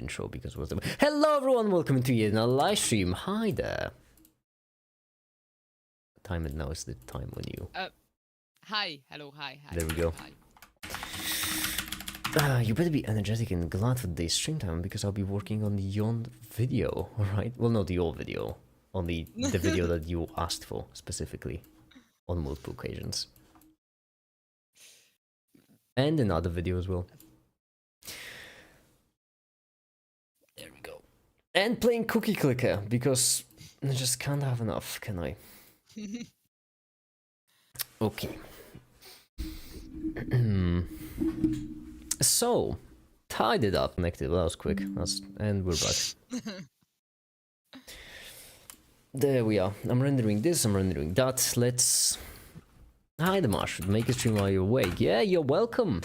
intro because it was the... Hello everyone, welcome to yet another live stream. Hi there. Time it now is the time when you... Hi, hello, hi. There we go. Hi. You better be energetic and glad for today's stream time because I'll be working on the yawn video, alright? Well, not the old video, on the video that you asked for specifically on multiple occasions. And another video as well. There we go. And playing Cookie Clicker because I just can't have enough, can I? Okay. So, tied it up, connected. Well, that was quick. And we're back. There we are. I'm rendering this, I'm rendering that. Let's... Hi, the Marsh. Make a stream while you're awake. Yeah, you're welcome.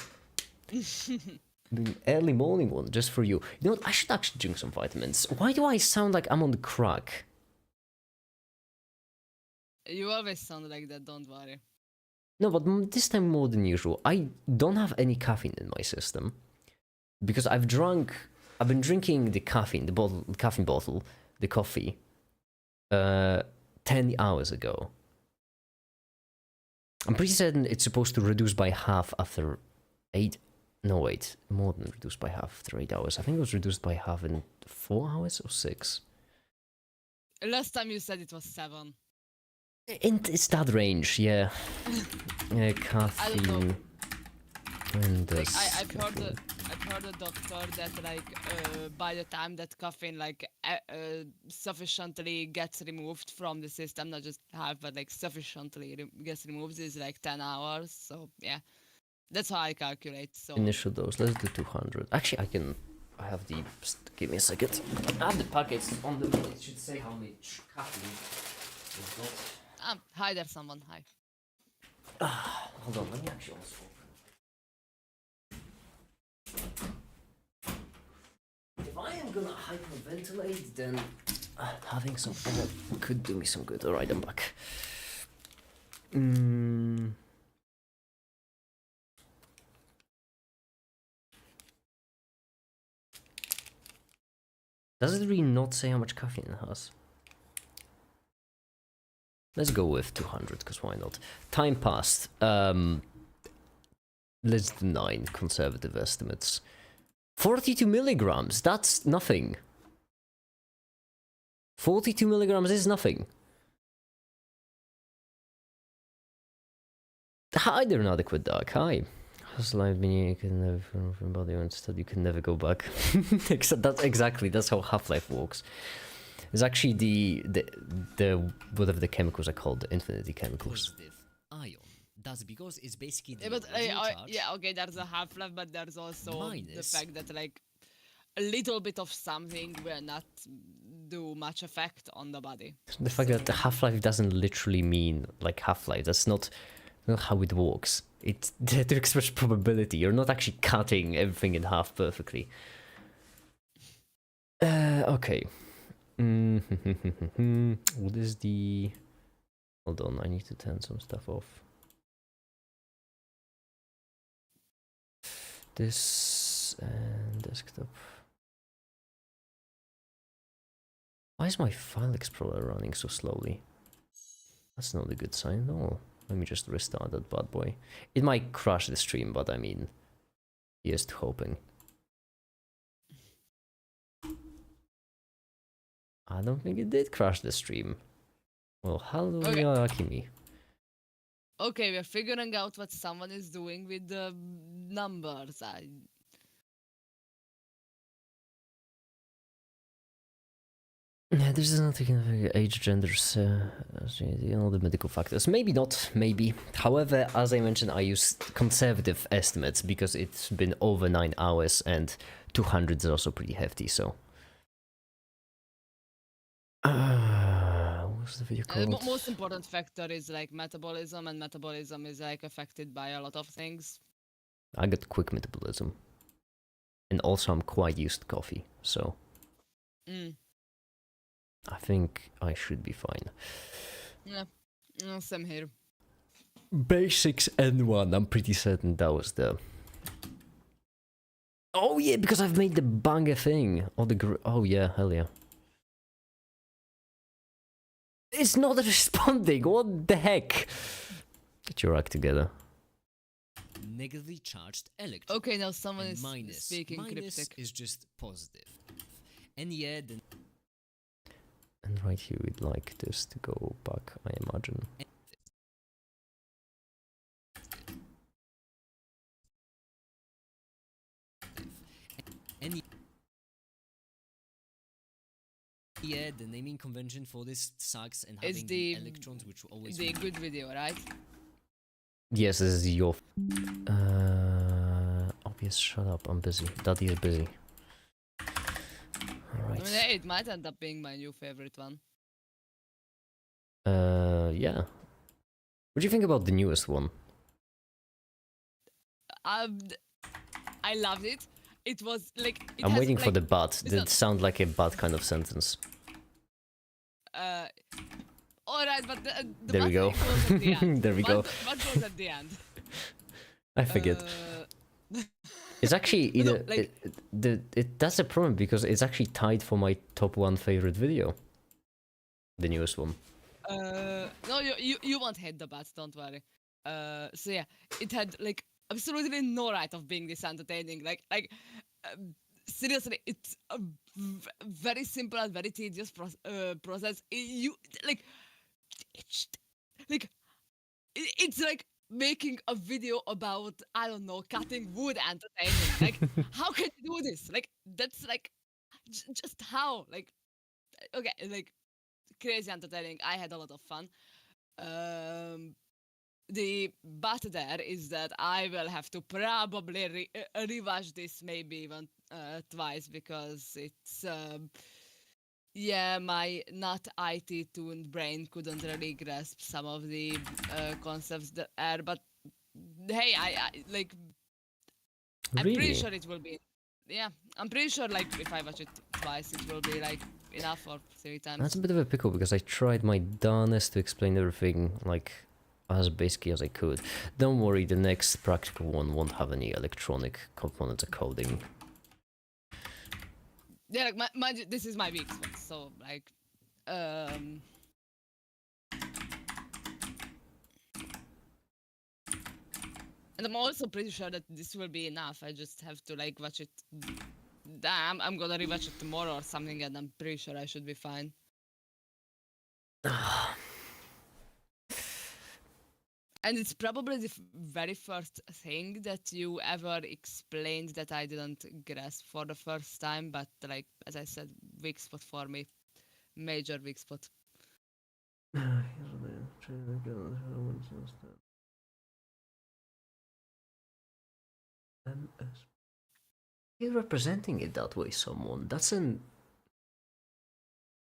The early morning one, just for you. You know what? I should actually drink some vitamins. Why do I sound like I'm on the crack? You always sound like that, don't worry. No, but this time more than usual. I don't have any caffeine in my system. Because I've been drinking the caffeine, the caffeine bottle, the coffee, 10 hours ago. I'm pretty certain it's supposed to reduce by half after 8... No, wait, more than reduced by half after 8 hours. I think it was reduced by half in 4 hours or 6. Last time you said it was 7. It's that range, yeah. Yeah, caffeine. And like, I've heard a doctor that by the time that caffeine sufficiently gets removed from the system, not just half, but like sufficiently gets removed is like 10 hours. So yeah, that's how I calculate. So initial dose. Let's do 200. Actually, I have the. Just give me a second. I have the packets on the. It should say how much caffeine we've got. Hi there, someone. Hi. Hold on, let me actually also open. If I am gonna hyperventilate, then having some air could do me some good. Alright, I'm back. Does it really not say how much caffeine it has? Let's go with 200, because why not? Time passed. Let's do 9 conservative estimates. 42 milligrams, that's nothing. 42 milligrams is nothing. Hi there, Inadequate Dark. Hi. Has life been you can never from body instead you can never go back. That's how Half-Life works. It's actually the whatever the chemicals are called, the infinity chemicals. Positive ion. That's because it's basically the Yeah, but original charge. yeah, okay, there's a half-life, but there's also Minus. the fact that like a little bit of something will not do much effect on the body. The fact that the Half-Life doesn't literally mean like Half-Life. That's not how it works. It's to express probability. You're not actually cutting everything in half perfectly. Okay. What is the... Hold on, I need to turn some stuff off. This and desktop. Why is my file explorer running so slowly? That's not a good sign at all. Let me just restart that bad boy. It might crash the stream, but I mean, just hoping. I don't think it did crash the stream. Well, hallelujah, lucky me. Okay, we're figuring out what someone is doing with the numbers. Yeah, this is not taking age, genders, the medical factors. Maybe not, maybe. However, as I mentioned, I use conservative estimates because it's been over 9 hours and 200 is also pretty hefty, so. What's the video called? The most important factor is like metabolism, and metabolism is like affected by a lot of things. I got quick metabolism. And also I'm quite used to coffee, so. I think I should be fine. Yeah, same here. Basics N1, I'm pretty certain that was the Oh yeah, because I've made the banger thing. Oh oh yeah, hell yeah. It's not responding. What the heck? Get your act together. Negatively charged electron. Okay, now someone And is minus. speaking Minus cryptic. is just positive. And yeah, the And right here, we'd like this to go back, I imagine. and yeah, the naming convention for this sucks, and Is having the- electrons which will always The good video, right? Yes, this is your. Obvious, shut up. I'm busy. Daddy is busy. I Alright. mean, hey, it might end up being my new favorite one. Yeah. What do you think about the newest one? I loved it. It was like it I'm has, waiting for like, the but. it's That not- sound like a bad kind of sentence. All right, but the There we go. button goes at the end. There we go. What goes at the end? I figured. It's actually No, either like- that's a problem because it's actually tied for my top one favorite video. The newest one. No, you won't hate the butts, don't worry. So yeah, it had like absolutely no right of being this entertaining. Seriously, it's a very simple and very tedious process. It's like making a video about, I don't know, cutting wood entertaining. Like, how can you do this? Like, that's like just how? Like, okay, like crazy entertaining. I had a lot of fun. The but there is that I will have to probably rewatch this maybe even twice because it's yeah, my not IT tuned brain couldn't really grasp some of the concepts there. But hey, I like I'm pretty Really? sure it will be. Yeah, I'm pretty sure like if I watch it twice, it will be like enough, or 3 times. That's a bit of a pickle because I tried my darnest to explain everything like as basically as I could. Don't worry, the next practical one won't have any electronic components or coding. Yeah, like this is my weak spot, so like and I'm also pretty sure that this will be enough. I just have to like watch it. I'm gonna rewatch it tomorrow or something, and I'm pretty sure I should be fine. And it's probably the very first thing that you ever explained that I didn't grasp for the first time, but like as I said, weak spot for me, major weak spot. You're representing it that way, someone. That's an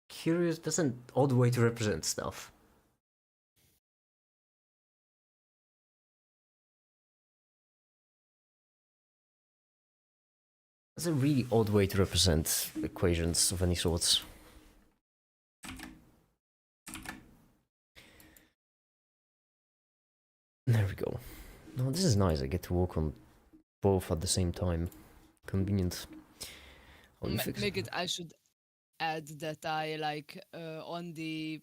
curious. That's an odd way to represent stuff. That's a really odd way to represent equations of any sorts. There we go. No, this is nice. I get to work on both at the same time. Convenient. How do you fix Make it. I should add that I like on the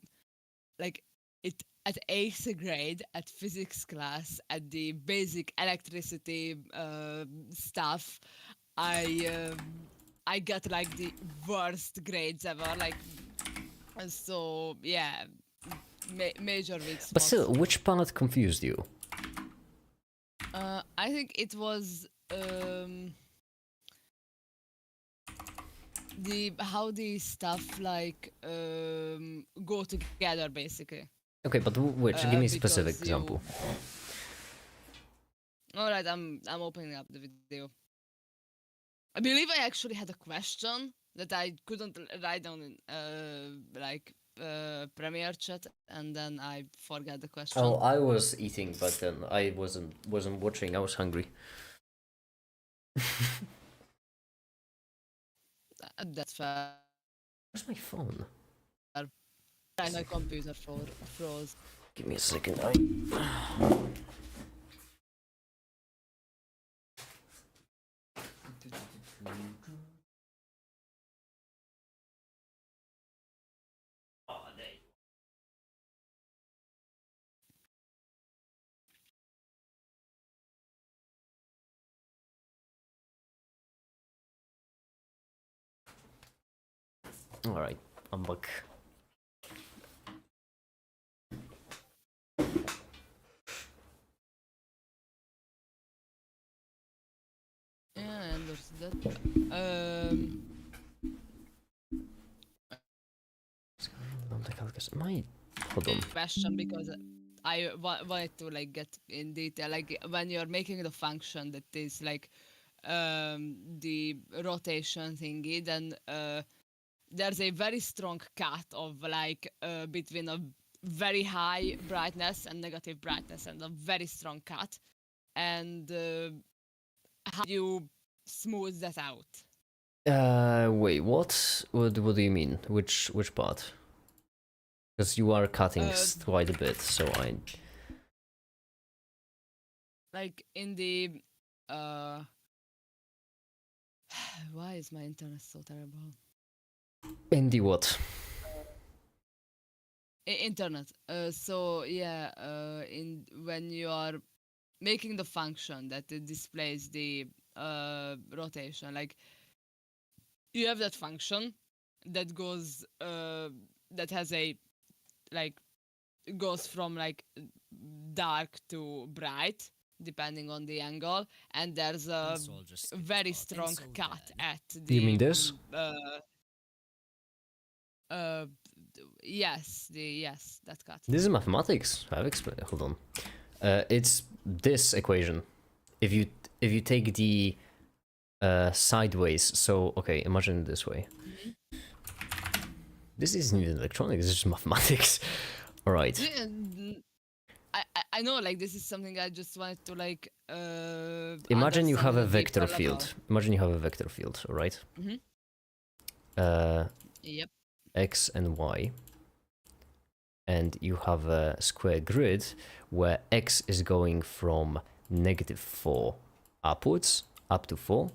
like it at 8th grade at physics class at the basic electricity stuff. I got like the worst grades ever. Like, so yeah, major weak But spots. still, which part confused you? I think it was the how the stuff like go together basically. Okay, but which? Give me a specific because you- example. All right, I'm opening up the video. I believe I actually had a question that I couldn't write down in Premiere chat, and then I forgot the question. Oh, I was eating, but then I wasn't watching. I was hungry. That's fair. Where's my phone? My computer froze. Give me a second. Alright, I'm back. Yeah, I understood. Hold on. Question because I wanted to like get in detail. Like when you're making the function that is like the rotation thingy, then there's a very strong cut of like between a very high brightness and negative brightness, and a very strong cut. And how do you smooth that out? Wait, what? What do you mean? Which part? Because you are cutting quite a bit, so I... Like in the why is my internet so terrible? In the what? Internet. So yeah, in when you are making the function that it displays the rotation, like you have that function that goes that has a like goes from like dark to bright depending on the angle, and there's a So I'll just skip very this part. And strong so cut then- at the You mean this? uh yes, that cut. This is mathematics. I've explained. Hold on. It's this equation. If you take the sideways, so okay, imagine it this way. This isn't even electronics. This is just mathematics. All right. I know, like this is something I just wanted to like Imagine you have understand a at vector deeper level. field. Imagine you have a vector field. All right. Mhm. Yep. X and Y, and you have a square grid where X is going from -4 upwards up to 4,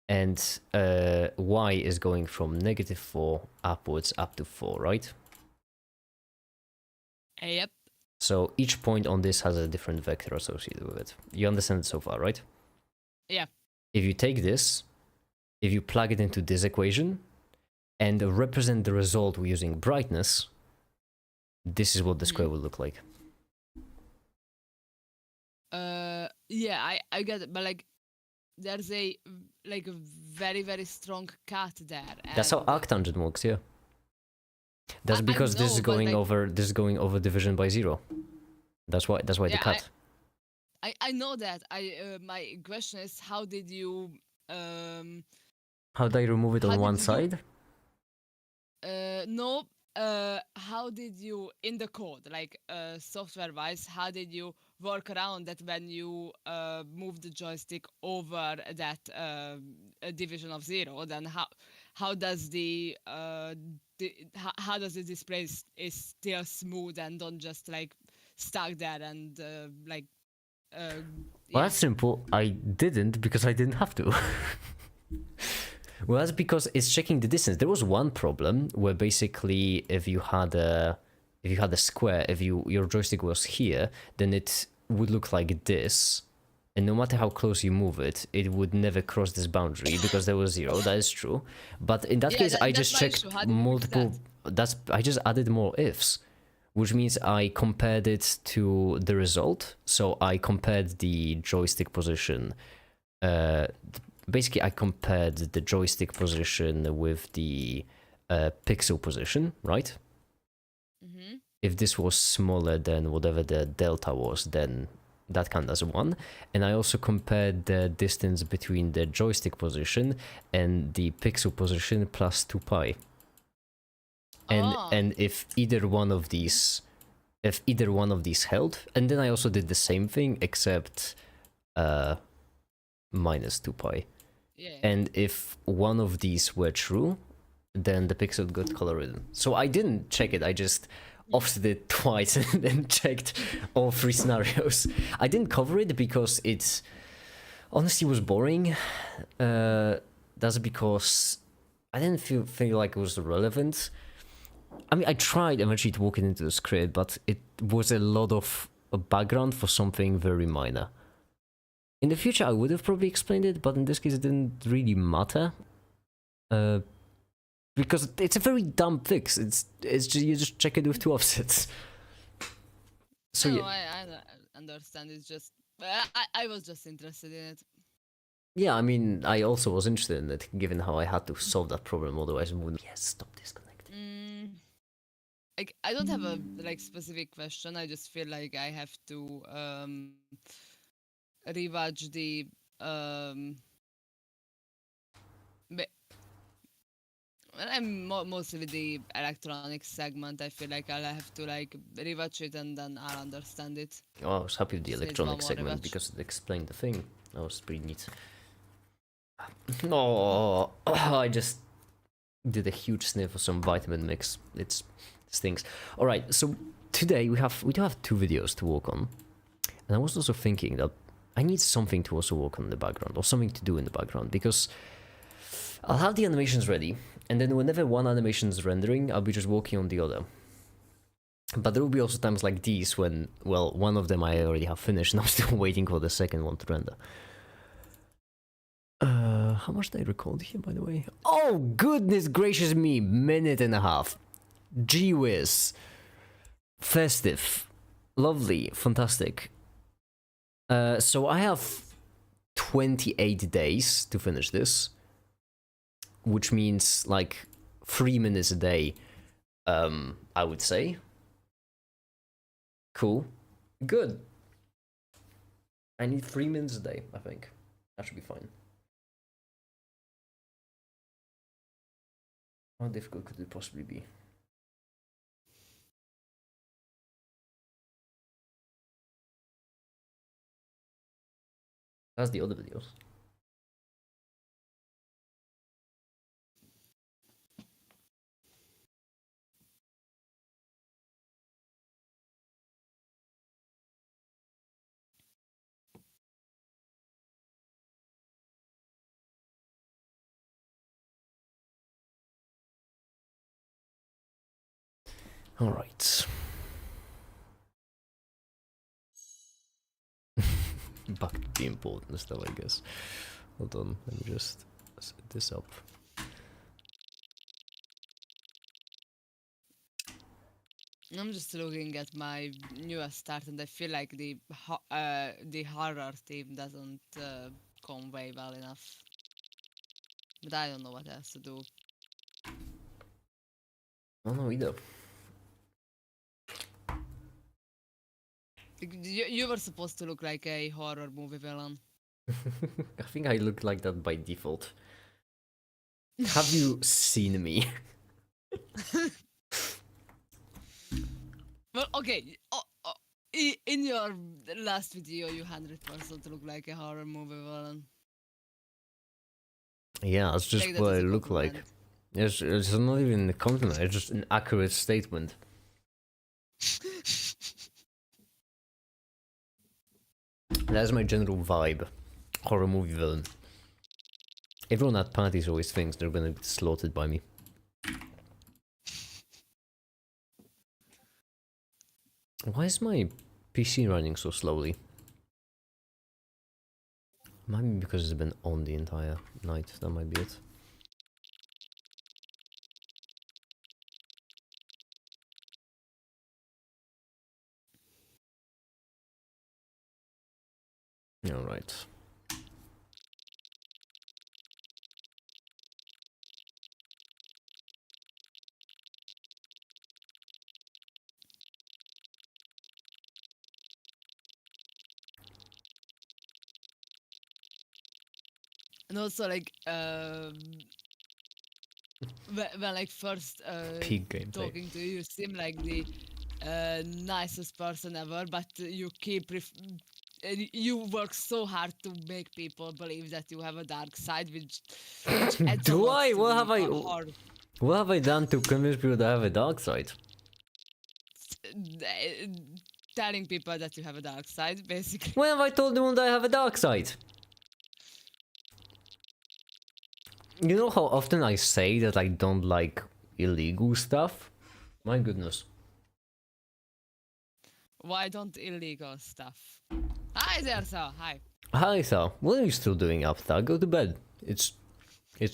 and Y is going from -4 upwards up to 4, right? Yep. So each point on this has a different vector associated with it. You understand it so far, right? Yeah. If you take this, if you plug it into this equation and represent the result using brightness, this is what the square will look like. Yeah, I get it, but like there's a like a very very strong cut there. That's how and arctangent works, yeah. That's I because this is know, but, going like- this is going over division by 0. That's why the Yeah, cut. I know that. My question is, how did you How do I remove it how on one did you- side? no, how did you in the code, like software wise, how did you work around that when you move the joystick over that division of 0? Then how does how does the display is still smooth and don't just like stuck there and like Well, yeah. that's simple. I didn't because I didn't have to. Well, that's because it's checking the distance. There was one problem where basically if you had a square, if your joystick was here, then it would look like this, and no matter how close you move it, it would never cross this boundary because there was 0. That is true. But in that Yeah, case, I that's just my checked issue. How do you fix multiple. I just added more ifs, which means I compared it to the result. So I compared the joystick position. Basically, I compared the joystick position with the pixel position, right? Mm-hmm. If this was smaller than whatever the delta was, then that counts as 1. And I also compared the distance between the joystick position and the pixel position plus 2 pi. And if either one of these held, and then I also did the same thing except minus 2 pi. Yeah. And if one of these were true, then the pixel got colored. So I didn't check it, I just offset it twice and then checked all 3 scenarios. I didn't cover it because it honestly was boring. That's because I didn't feel like it was relevant. I mean, I tried eventually to walk it into the script, but it was a lot of a background for something very minor. In the future, I would have probably explained it, but in this case, it didn't really matter. Because it's a very dumb fix. It's just, you just check it with 2 offsets. So No, yeah, I understand. It's just I was just interested in it. yeah. I mean, I also was interested in it, given how I had to solve that problem. Otherwise, I wouldn't. Yes, stop disconnecting. Like I don't have a like specific question. I just feel like I have to rewatch the ba- well, I'm mostly the electronic segment. I feel like I'll have to like rewatch it and then I'll understand it. Oh, I was happy with the Just needs electronic one more segment rewatch. because it explained the thing. That was pretty neat. Oh, I just did a huge sniff of some vitamin mix. It stinks. All right, so today we do have 2 videos to work on, and I was also thinking that I need something to also work on in the background, or something to do in the background, because I'll have the animations ready, and then whenever one animation is rendering, I'll be just working on the other. But there will be also times like these when, well, one of them I already have finished, and I'm still waiting for the second one to render. How much did I record here, by the way? Oh, goodness gracious me, 1.5 minutes. Gee whiz. Festive. Lovely. Fantastic. So I have 28 days to finish this, which means like 3 minutes a day, I would say. Cool. Good. I need 3 minutes a day, I think. That should be fine. How difficult could it possibly be? That's the other videos. All right. Back to the important stuff, I guess. Hold on, let me just set this up. I'm just looking at my newest start, and I feel like the horror theme doesn't convey well enough. But I don't know what else to do. I don't know either. You were supposed to look like a horror movie villain. I think I look like that by default. Have you seen me? Well, okay. In your last video, you 100% look like a horror movie villain. Yeah, that's just Take that what as I a look like. compliment. It's not even a compliment, it's just an accurate statement. That's my general vibe. Horror movie villain. Everyone at parties always thinks they're gonna get slaughtered by me. Why is my PC running so slowly? Might be because it's been on the entire night, that might be it. Alright. And also, like, when like first Peak gameplay. talking to you, you seem like the nicest person ever, but you keep you work so hard to make people believe that you have a dark side, which adds a Do lot I? to What the have I? horror. What have I done to convince people that I have a dark side? Telling people that you have a dark side, basically. When have I told them that I have a dark side? You know how often I say that I don't like illegal stuff? My goodness. Why don't illegal stuff? Hi there, sir. Hi. Hi, Sal. What are you still doing after? Go to bed. It's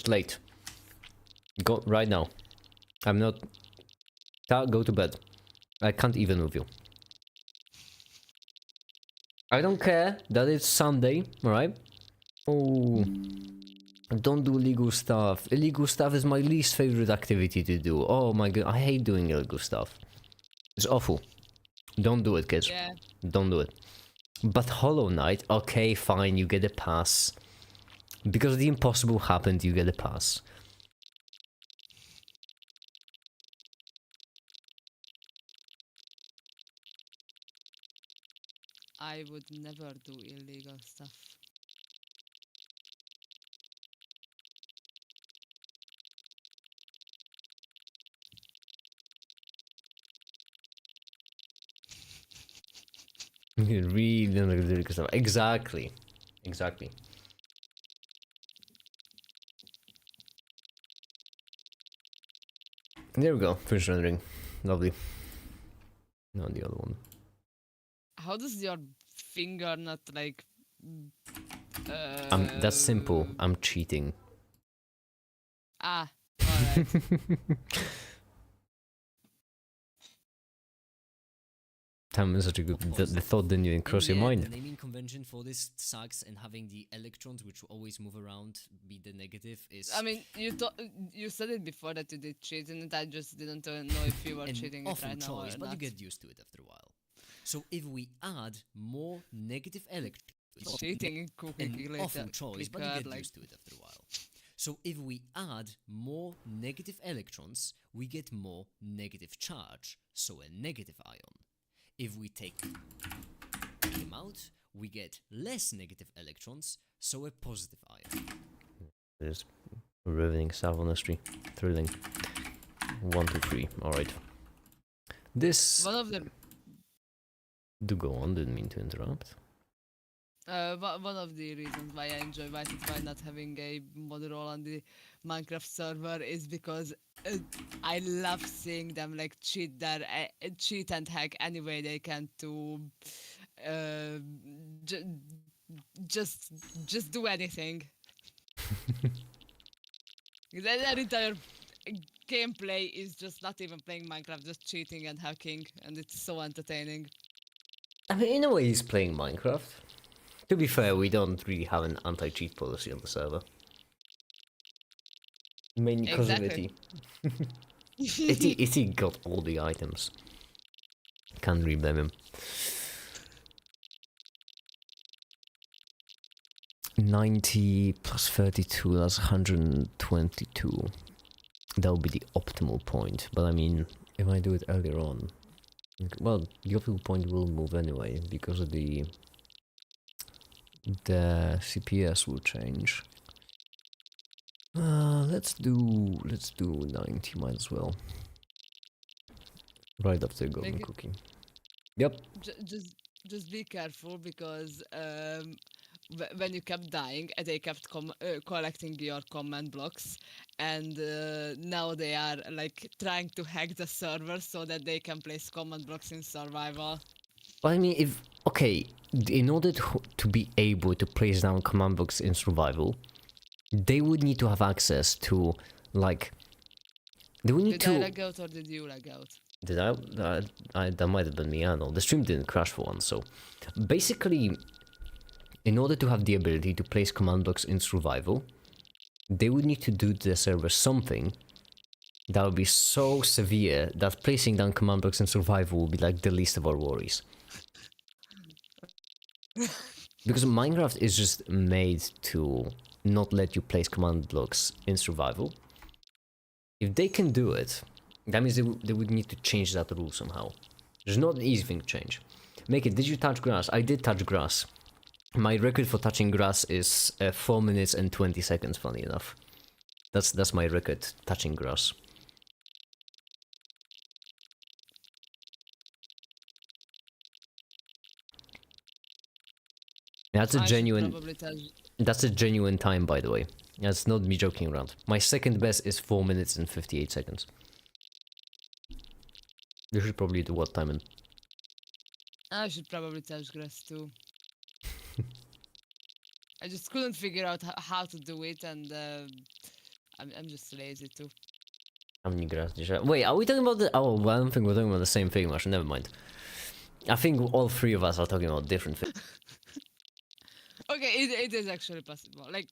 late. Go right now. I'm not. Go to bed. I can't even move you. I don't care that it's Sunday, alright? Oh, don't do illegal stuff. Illegal stuff is my least favorite activity to do. Oh my god, I hate doing illegal stuff. It's awful. Don't do it, kids. Yeah. Don't do it. But Hollow Knight, okay, fine, you get a pass. Because the impossible happened, you get a pass. I would never do illegal stuff. You really don't do illegal stuff. Exactly. Exactly. There we go, finish rendering. Lovely. No, the other one. How does your finger not like? That's simple. I'm cheating. Ah, alright. Time is such a good. The thought didn't even cross your The mind. naming convention for this sucks, and having the electrons, which always move around, be the negative is. I mean, you said it before that you did cheat, and I just didn't know if you were an cheating it awful right now choice, or but you not. get used to it after a while. So if we add more negative electrons, Cheating in cooking an awful choice, but you get used to it after a while. So if we add more negative electrons, we get more negative charge, so a negative ion. If we take them out, we get less negative electrons, so a positive ion. There's riveting stuff on the street. Thrilling. 1, 2, 3. Alright. This. One of the Do go on, didn't mean to interrupt. one of the reasons why I enjoy White is why not having a mod role on the Minecraft server is because I love seeing them like cheat and hack any way they can to uh, j- just do anything. Their entire gameplay is just not even playing Minecraft, just cheating and hacking, and it's so entertaining. I mean, in a way, he's playing Minecraft. To be fair, we don't really have an anti-cheat policy on the server. Mainly because of Exactly. Itty. Itty got all the items. Can't really blame him. 90 plus 32, that's 122. That would be the optimal point, but I mean, if I do it earlier on... Well, the optimal point will move anyway, because of the CPS will change. Let's do 90, might as well. Right after golden cookie. Yep. Just be careful because when you kept dying, they kept collecting your command blocks, and now they are like trying to hack the server so that they can place command blocks in survival. But I mean, if okay, in order to be able to place down command blocks in survival, they would need to have access to, like, they would need Did I to. lag out or did you lag out? Did I? That might have been me. I don't know. The stream didn't crash for once, so basically, in order to have the ability to place command blocks in survival, they would need to do to the server something that would be so severe that placing down command blocks in survival would be like the least of our worries. Because Minecraft is just made to not let you place command blocks in survival. If they can do it, that means they would need to change that rule somehow. There's not an easy thing to change. Make it, did you touch grass? I did touch grass. My record for touching grass is 4 minutes and 20 seconds, funny enough. That's my record, touching grass. That's a genuine... That's a genuine time, by the way. That's not me joking around. My second best is 4 minutes and 58 seconds. You should probably do what time in? I should probably touch grass too. I just couldn't figure out how to do it, and I'm just lazy too. How many grass did you have? Wait, are we talking about the... Oh, well, I don't think we're talking about the same thing, Masha. Never mind. I think all three of us are talking about different things. Okay, it is actually possible. Like,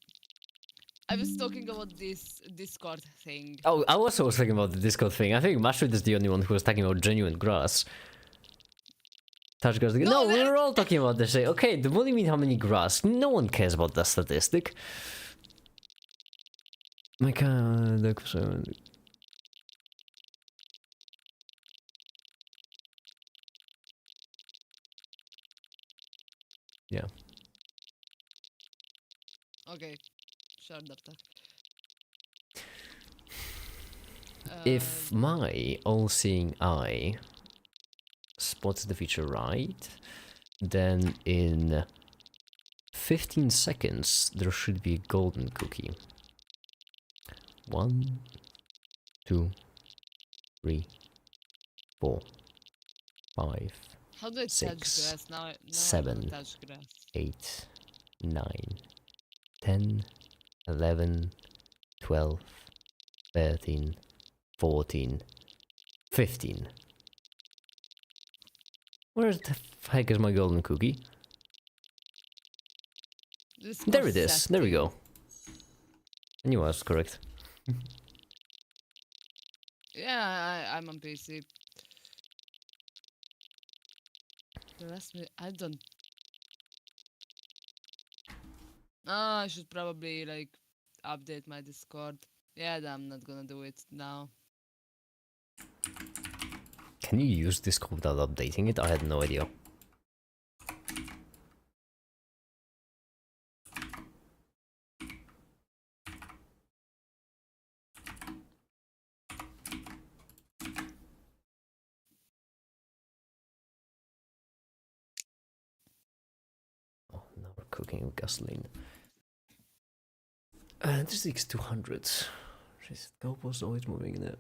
I was talking about this Discord thing. Oh, I also was talking about the Discord thing. I think Mashud is the only one who was talking about genuine grass. Touch grass. No, we were all talking about this. Okay, what do you mean how many grass? No one cares about that statistic. My god, yeah. Okay, shut up. If my all-seeing eye spots the feature right, then in 15 seconds there should be a golden cookie. 1, 2, 3, 4, 5, How do I touch 6, grass now? 7, Touch grass. 8, 9, 10, 11, 12, 13, 14, 15. Where the heck is my golden cookie? There it is. There we go. I knew I was correct. Yeah, I'm on PC. The rest, I don't. I should probably like update my Discord. Yeah, I'm not gonna do it now. Can you use Discord without updating it? I had no idea. Oh, now we're cooking with gasoline. This is 200. Jeez, the goalpost always moving in it.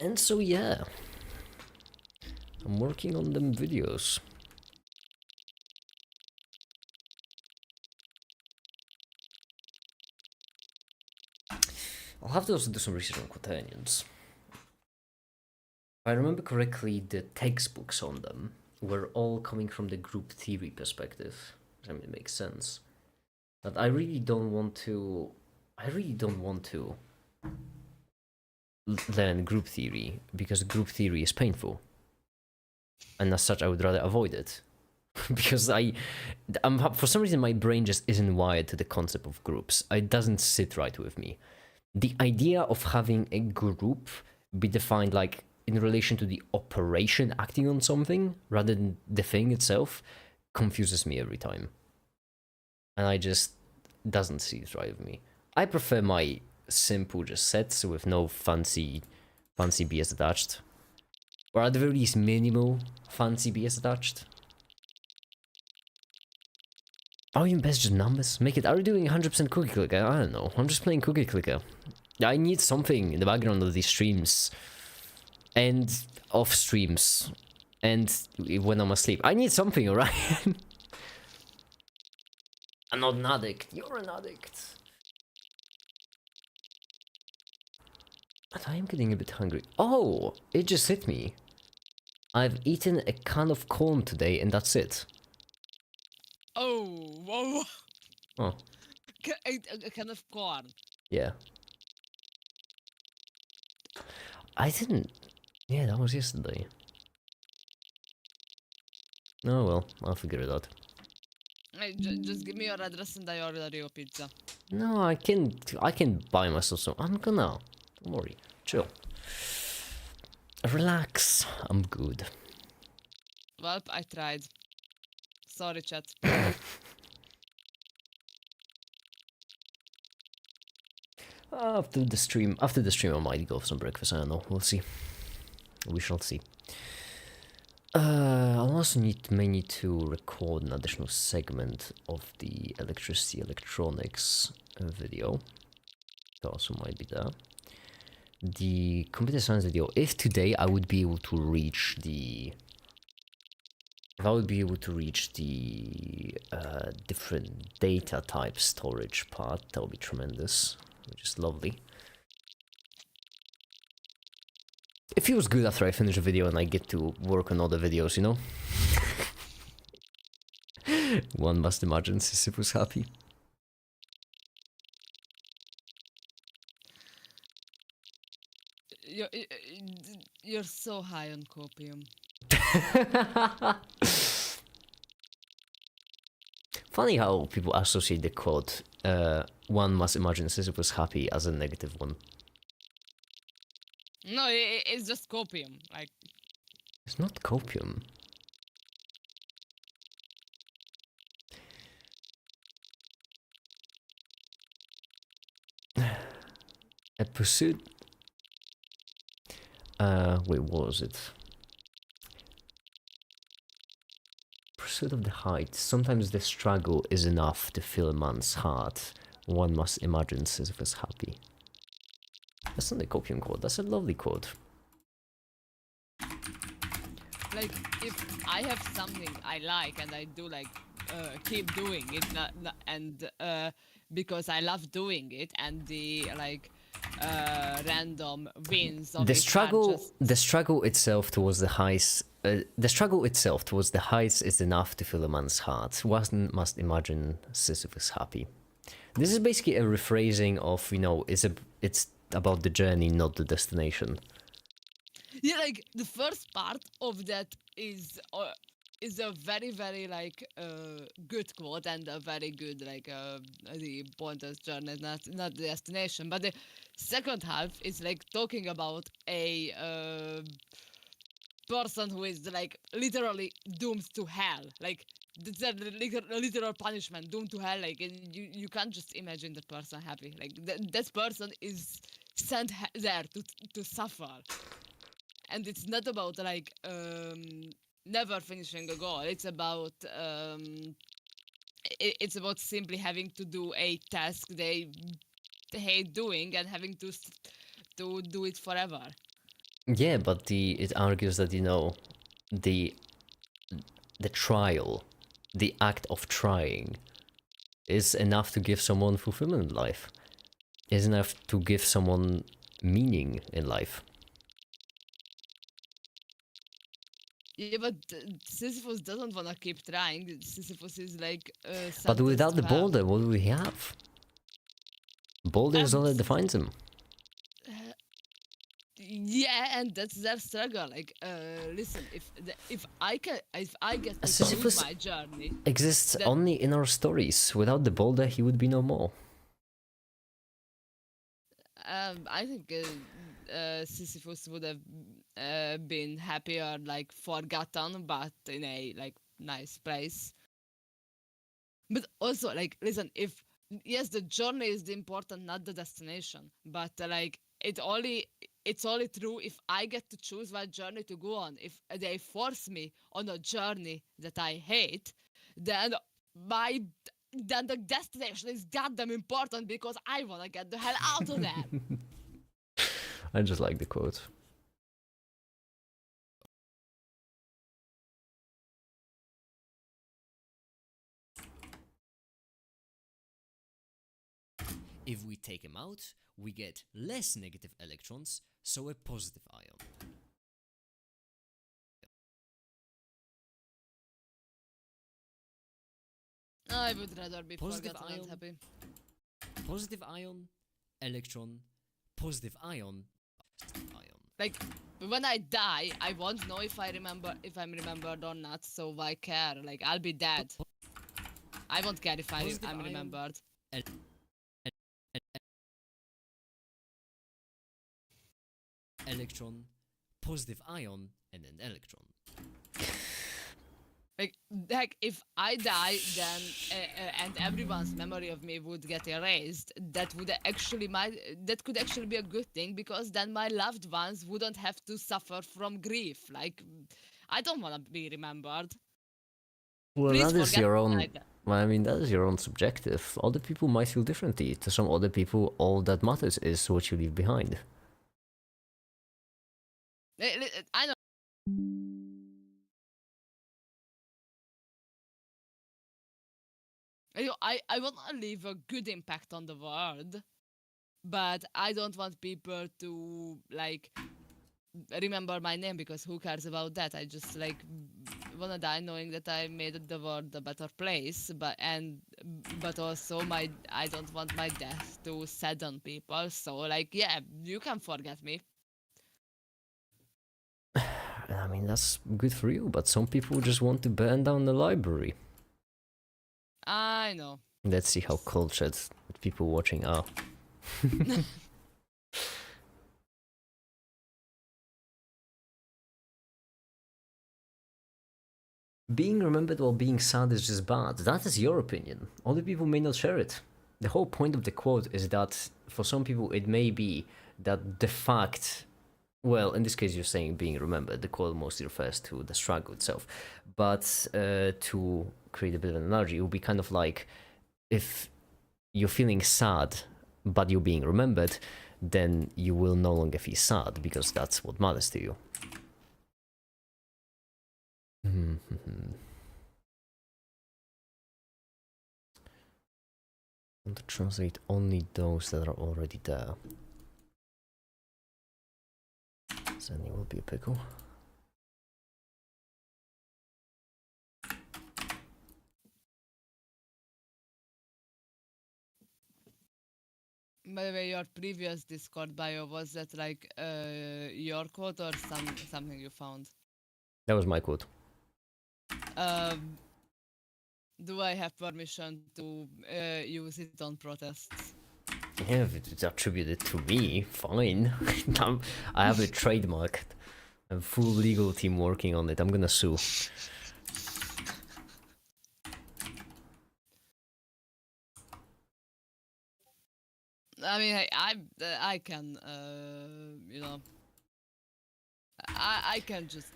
And so yeah, I'm working on them videos. I'll have to also do some research on quaternions. If I remember correctly, the textbooks on them were all coming from the group theory perspective. I mean, it makes sense. But I really don't want to learn group theory because group theory is painful. And as such, I would rather avoid it. Because I'm for some reason, my brain just isn't wired to the concept of groups. It doesn't sit right with me. The idea of having a group be defined like in relation to the operation acting on something rather than the thing itself confuses me every time. And I just doesn't sit right with me. I prefer my simple just sets with no fancy BS attached. Or at the very least minimal fancy BS attached. Or even best just numbers. Make it, are we doing 100% cookie clicker? I don't know. I'm just playing cookie clicker. I need something in the background of these streams. And off streams. And when I'm asleep. I need something, alright? I'm not an addict. You're an addict. But I am getting a bit hungry. Oh, it just hit me. I've eaten a can of corn today and that's it. Oh, whoa. Oh. A kind of corn. Yeah. I didn't... Yeah, that was yesterday. Oh well, I'll figure it out. Hey, just give me your address and I order your pizza. No, I can buy myself some. I'm gonna. Don't worry. Chill. Relax. I'm good. Well, I tried. Sorry, chat. After the stream, I might go for some breakfast. I don't know. We'll see. We shall see. I'll also may need to record an additional segment of the electricity electronics video. That also might be there. The computer science video. If today I would be able to reach the If I would be able to reach the different data type storage part, that would be tremendous, which is lovely. It feels good after I finish a video and I get to work on other videos, you know? One must imagine Sisyphus happy. You're so high on copium. Funny how people associate the quote, one must imagine Sisyphus happy as a negative one. No, it's just copium. Like, It's not copium. A pursuit... wait, what was it? Pursuit of the heights. Sometimes the struggle is enough to fill a man's heart. One must imagine Sisyphus happy. That's not a copium quote, that's a lovely quote. like if I have something I like and I do like keep doing it, and because I love doing it, and the like random wins of The it are struggle, just the struggle itself towards the heights, the struggle itself towards the heights is enough to fill a man's heart. One must imagine Sisyphus happy. This is basically a rephrasing of, you know, it's about the journey, not the destination. yeah, like the first part of that is a very very like good quote and a very good like the pointer's journey, not the destination. But the second half is like talking about a person who is like literally doomed to hell, like that's a literal punishment, doomed to hell. Like, and you can't just imagine the person happy. Like that person is sent there to suffer. And it's not about like never finishing a goal. It's about it's about simply having to do a task they hate doing and having to do it forever. Yeah, but it argues that, you know, the trial, the act of trying, is enough to give someone fulfillment in life. Is enough to give someone meaning in life. Yeah, but Sisyphus doesn't wanna keep trying. Sisyphus is like But without the to have. boulder, what do we have? Boulder is all that defines him. Yeah, and that's their struggle. Like, listen, if I get to choose Sisyphus my journey, exists that- only in our stories. Without the boulder, he would be no more. I think Sisyphus would have been happier, like forgotten, but in a like nice place. But also, like, listen, if yes, the journey is the important, not the destination. But like, it's only true if I get to choose what journey to go on. If they force me on a journey that I hate, then my then the destination is goddamn important because I wanna get the hell out of there. I just like the quote. If we take him out, we get less negative electrons, so a positive ion. I would rather be Positive forgotten and ion. happy. Positive ion, electron, positive ion, positive ion. Like when I die, I won't know if I'm remembered or not. So why care? Like I'll be dead. I won't care if Positive I'm ion. remembered. Electron, positive ion, and an electron. Like if I die, then and everyone's memory of me would get erased. That could actually be a good thing because then my loved ones wouldn't have to suffer from grief. Like I don't want to be remembered. Well, Please that is forget your me own. like that. Well, I mean, that is your own subjective. Other people might feel differently. To some other people, all that matters is what you leave behind. I know. I want to leave a good impact on the world, but I don't want people to like remember my name because who cares about that? I just like wanna die knowing that I made the world a better place, but also I don't want my death to sadden people. So like yeah, you can forget me. I mean, that's good for you, but some people just want to burn down the library. I know. Let's see how cultured people watching are. Being remembered while being sad is just bad. That is your opinion. Other people may not share it. The whole point of the quote is that for some people it may be that the fact, well, in this case you're saying being remembered, the quote mostly refers to the struggle itself. But to create a bit of an analogy, it would be kind of like if you're feeling sad but you're being remembered, then you will no longer feel sad because that's what matters to you. I want to translate only those that are already there. Then it will be a pickle. By the way, your previous Discord bio, was that like your quote or something you found? That was my quote. Um, do I have permission to use it on protests? Yeah, if it's attributed to me, fine. I have it trademarked. I have full legal team working on it. I'm gonna sue. I mean, I can, you know, I can just,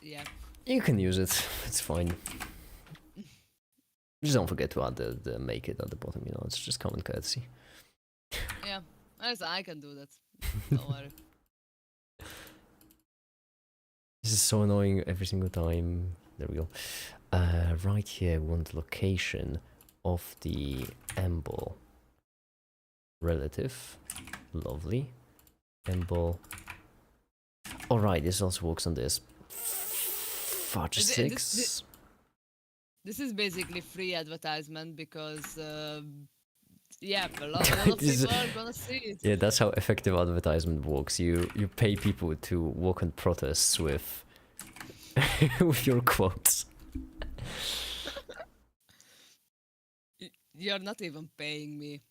yeah. You can use it. It's fine. Just don't forget to add the make it at the bottom, you know, it's just common courtesy. Yeah, I can do that. Don't worry. This is so annoying every single time. There we go. Right here, we want the location of the embol relative. Lovely. Embol. Alright, this also works on this. Fudge Is it- 6. This is basically free advertisement because, yeah, a lot of This is- people are gonna see it. Yeah, that's how effective advertisement works. You pay people to walk on protests with with your quotes. You're not even paying me.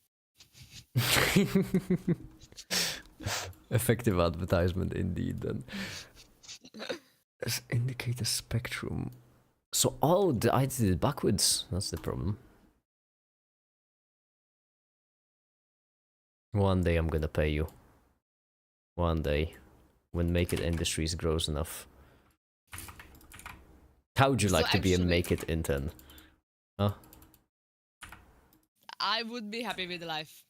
Effective advertisement indeed then. Let's indicate a spectrum. So I did it backwards. That's the problem. One day I'm gonna pay you. One day. When Make It Industries grows enough. How would you So like to be a actually- Make It intern? Huh? I would be happy with life.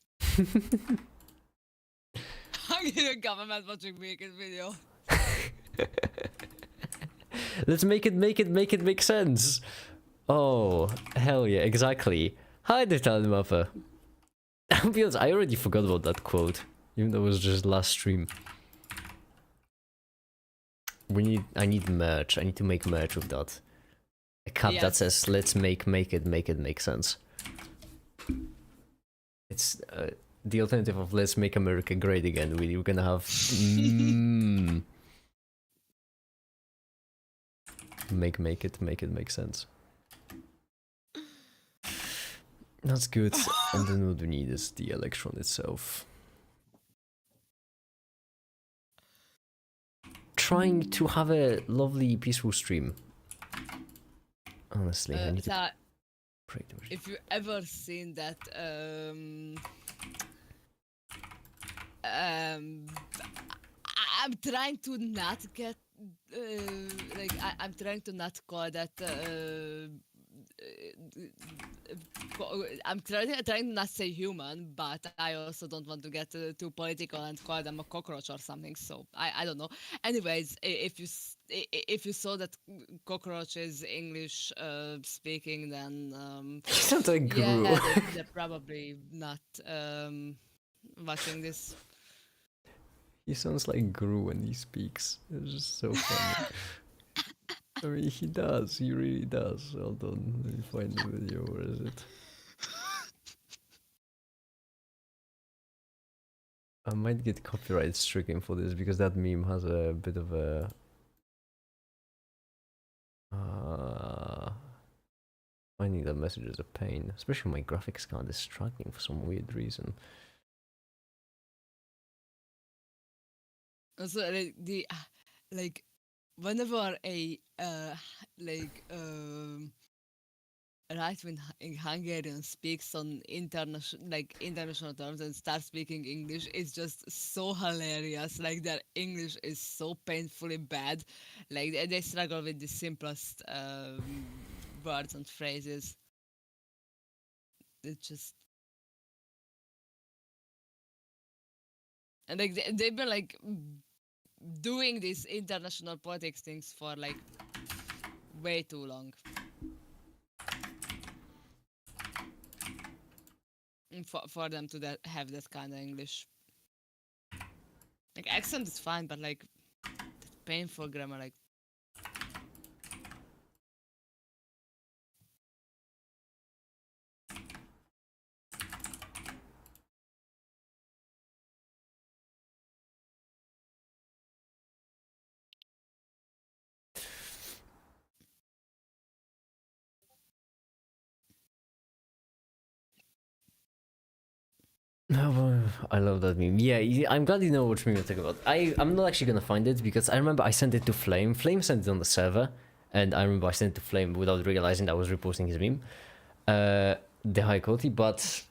I'm in government watching Wicked video. Let's make it make sense. Oh, hell yeah, exactly. Hi there, Mappa. I'll be honest, I already forgot about that quote, even though it was just last stream. I need merch. I need to make merch with that. A cap that Yes. says, let's make it make sense. It's the alternative of let's make America great again. We're gonna have... Make it make sense. That's good. And then what we need is the electron itself. Trying to have a lovely, peaceful stream. Honestly, I need to So pray to it. if you ever seen that, I'm trying to not get, like, I'm trying to not call that I'm trying to not say human, but I also don't want to get too political and call them a cockroach or something. So I don't know. Anyways, if you saw that cockroach is English speaking, then Sounds like Gru. yeah, they're probably not watching this. He sounds like Gru when he speaks. It's just so funny. I mean, he does. He really does. Hold on, let me find the video. Where is it? I might get copyright stricken for this because that meme has a bit of a. Finding that message is a pain, especially my graphics card is struggling for some weird reason. Also, like whenever a right when in Hungarian speaks on international terms and starts speaking English, it's just so hilarious. Like their English is so painfully bad. Like they struggle with the simplest words and phrases. It's just and like they've been like doing these international politics things for like way too long. For them to have that kind of English. Like accent is fine, but like painful grammar, like I love that meme. Yeah, I'm glad you know which meme you're talking about. I'm not actually gonna find it because I remember I sent it to Flame. Flame sent it on the server, and I remember I sent it to Flame without realizing I was reposting his meme. The high quality, but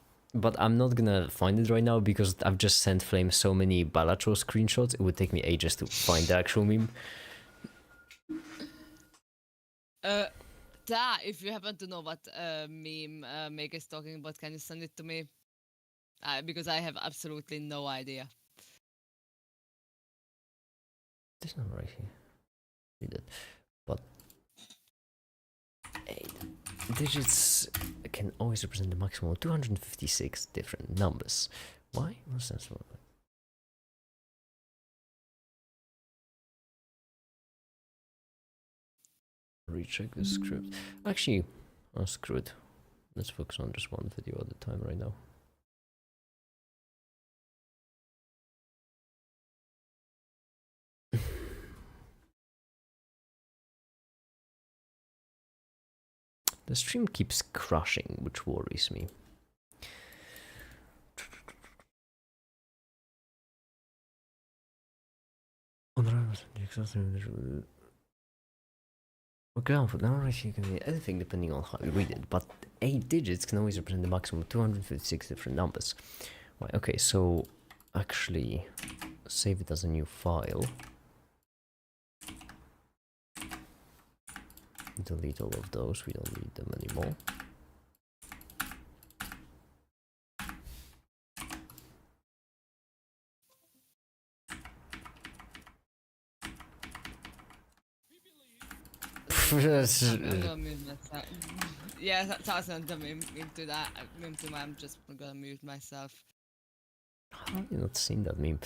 I'm not gonna find it right now because I've just sent Flame so many Balatro screenshots. It would take me ages to find the actual meme. if you happen to know what meme Meg is talking about, can you send it to me? Because I have absolutely no idea. This number right here. Read it. But 8 digits can always represent the maximum of 256 different numbers. Why? What's that? Recheck the script. Actually, oh, screw it. Let's focus on just one video at a time right now. The stream keeps crashing, which worries me. Okay, for now, you can be anything depending on how you read it, but 8 digits can always represent the maximum of 256 different numbers. Right, okay, so actually save it as a new file. Delete all of those, we don't need them anymore. I'm gonna mute myself. Yeah, that's the meme to that. Meme to I'm just gonna mute myself. How have you not seen that meme?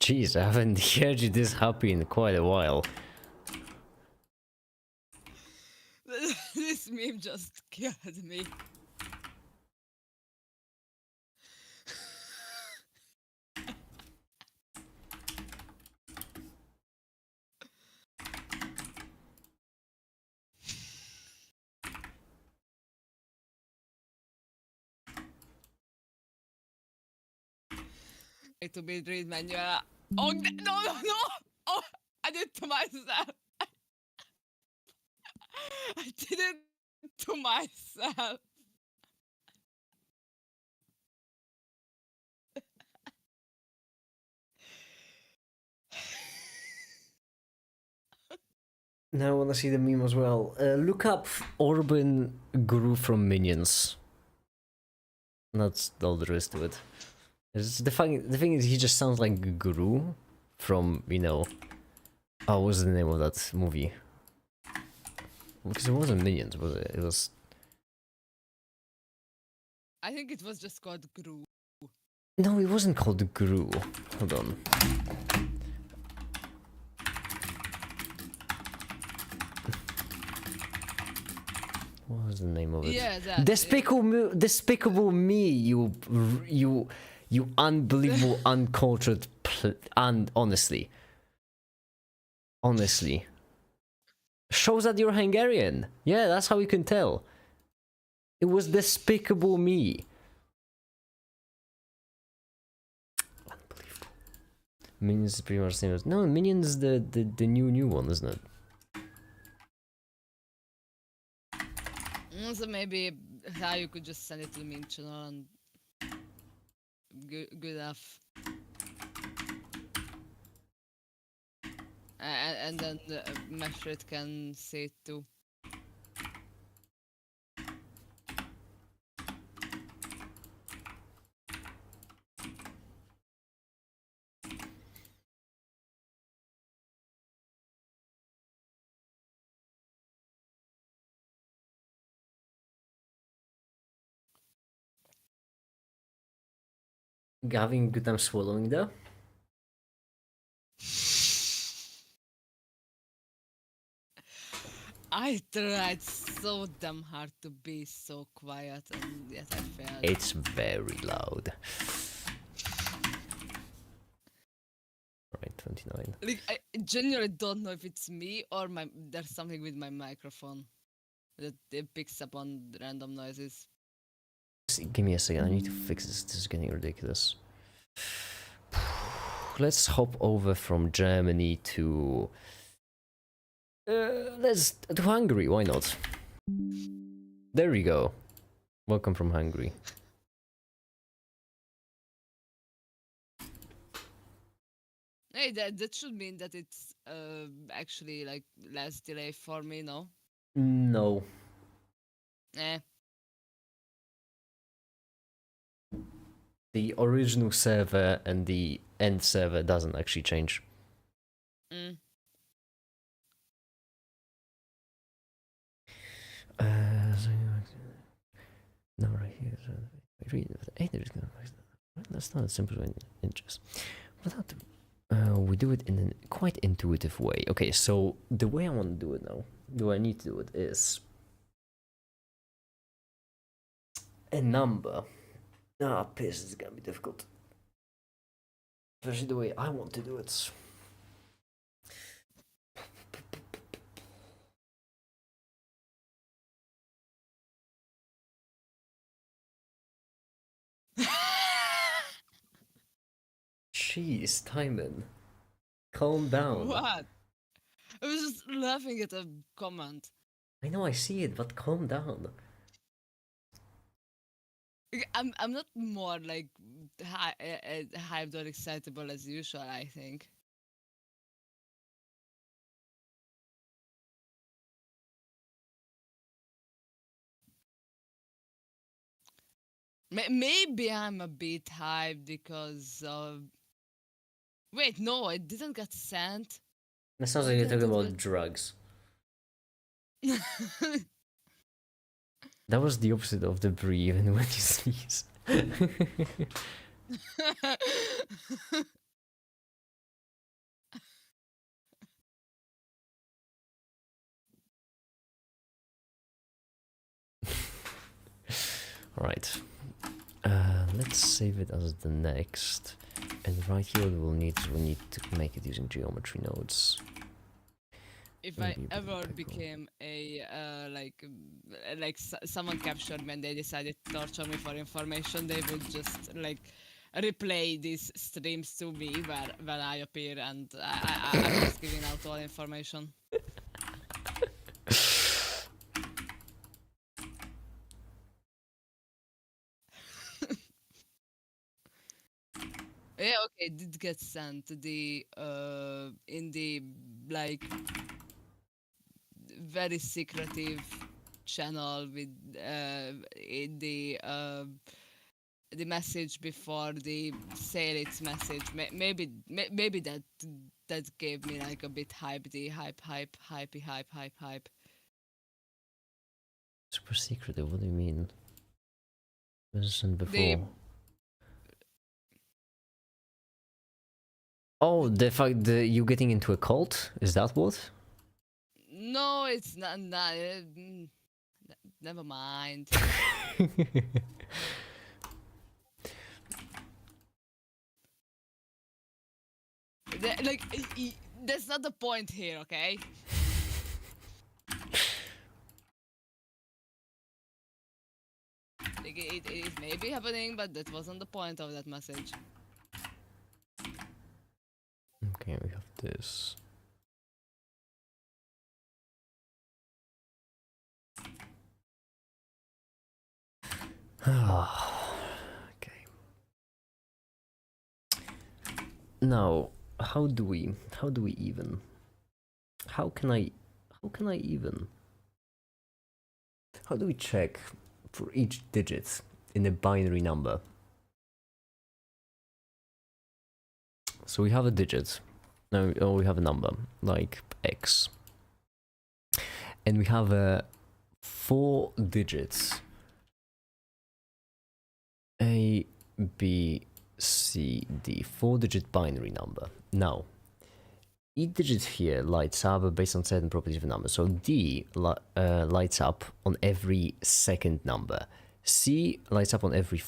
Jeez, I haven't heard you this happy in quite a while. This meme just killed me. to be read manual. Oh no! Oh, I did it to myself. I did it to myself. Now I want to see the meme as well. Look up Orban Guru from Minions. That's all there is to it. The thing is, he just sounds like Guru from, you know... Oh, what was the name of that movie? Because it wasn't Minions, was it? It was... I think it was just called Gru. No, it wasn't called Guru. Hold on. What was the name of it? Yeah, that. Despicable Me, you unbelievable, uncultured, and honestly. Shows that you're Hungarian. Yeah, that's how you can tell. It was Despicable Me. Unbelievable. Minions is pretty much the same as... No, Minions is the new one, isn't it? So maybe how you could just send it to the meme channel and good enough. And then Meshrit can see it too. Having a good time swallowing though. I tried so damn hard to be so quiet, and yet I failed. It's very loud. Alright, 29. Like, I genuinely don't know if it's me or there's something with my microphone that it picks up on random noises. Give me a second, I need to fix this. This is getting ridiculous. Let's hop over from Germany to... to Hungary, why not? There we go. Welcome from Hungary. Hey, that should mean that it's actually like less delay for me, no? No. Eh. The original server and the end server doesn't actually change. Mm. No, right here. That's not as simple as inches. Without we do it in a quite intuitive way. Okay, so the way I want to do it now, the way I need to do it is a number. Ah, piss, it's gonna be difficult. Especially the way I want to do it. Jeez, Timon. Calm down. What? I was just laughing at a comment. I know I see it, but calm down. Like, I'm not more like hyped or excitable as usual, I think. Maybe I'm a bit hyped because of... Wait, no, it didn't get sent. That sounds like you're talking about drugs. That was the opposite of the breathe and when you sneeze. Alright. Let's save it as the next. And right here we need to make it using geometry nodes. If That'd I be a bit ever pickle. became a someone captured me and they decided to torture me for information, they would just like replay these streams to me where I appear and I'm just giving out all information. Yeah, okay, it did get sent to the in the like very secretive channel with in the message before the sale its message. Maybe that gave me like a bit hype, the hype. Super secretive, what do you mean? Mentioned The before. Oh, the fact that you getting into a cult? Is that what? no, it's not. Never mind. Like, that's not the point here, okay? Like, it may be happening, but that wasn't the point of that message. Okay, we have this. Okay. Now, how do we even? How can I even? How do we check for each digit in a binary number? So we have a digit. No, oh, we have a number like X. And we have 4 digits. A, B, C, D. 4-digit binary number. Now, each digit here lights up based on certain properties of a number. So D lights up on every second number. C lights up on every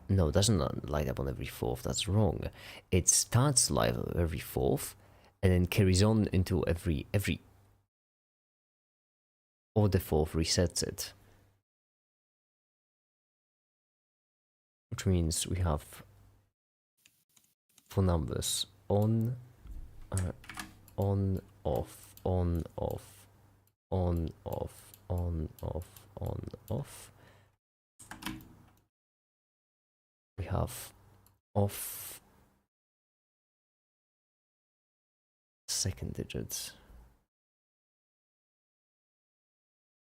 no, doesn't light up on every fourth. That's wrong. It starts light up every fourth, and then carries on into every or the fourth resets it. Which means we have 4 numbers: on, off, on, off, on, off, on, off, on, off. We have off second digits.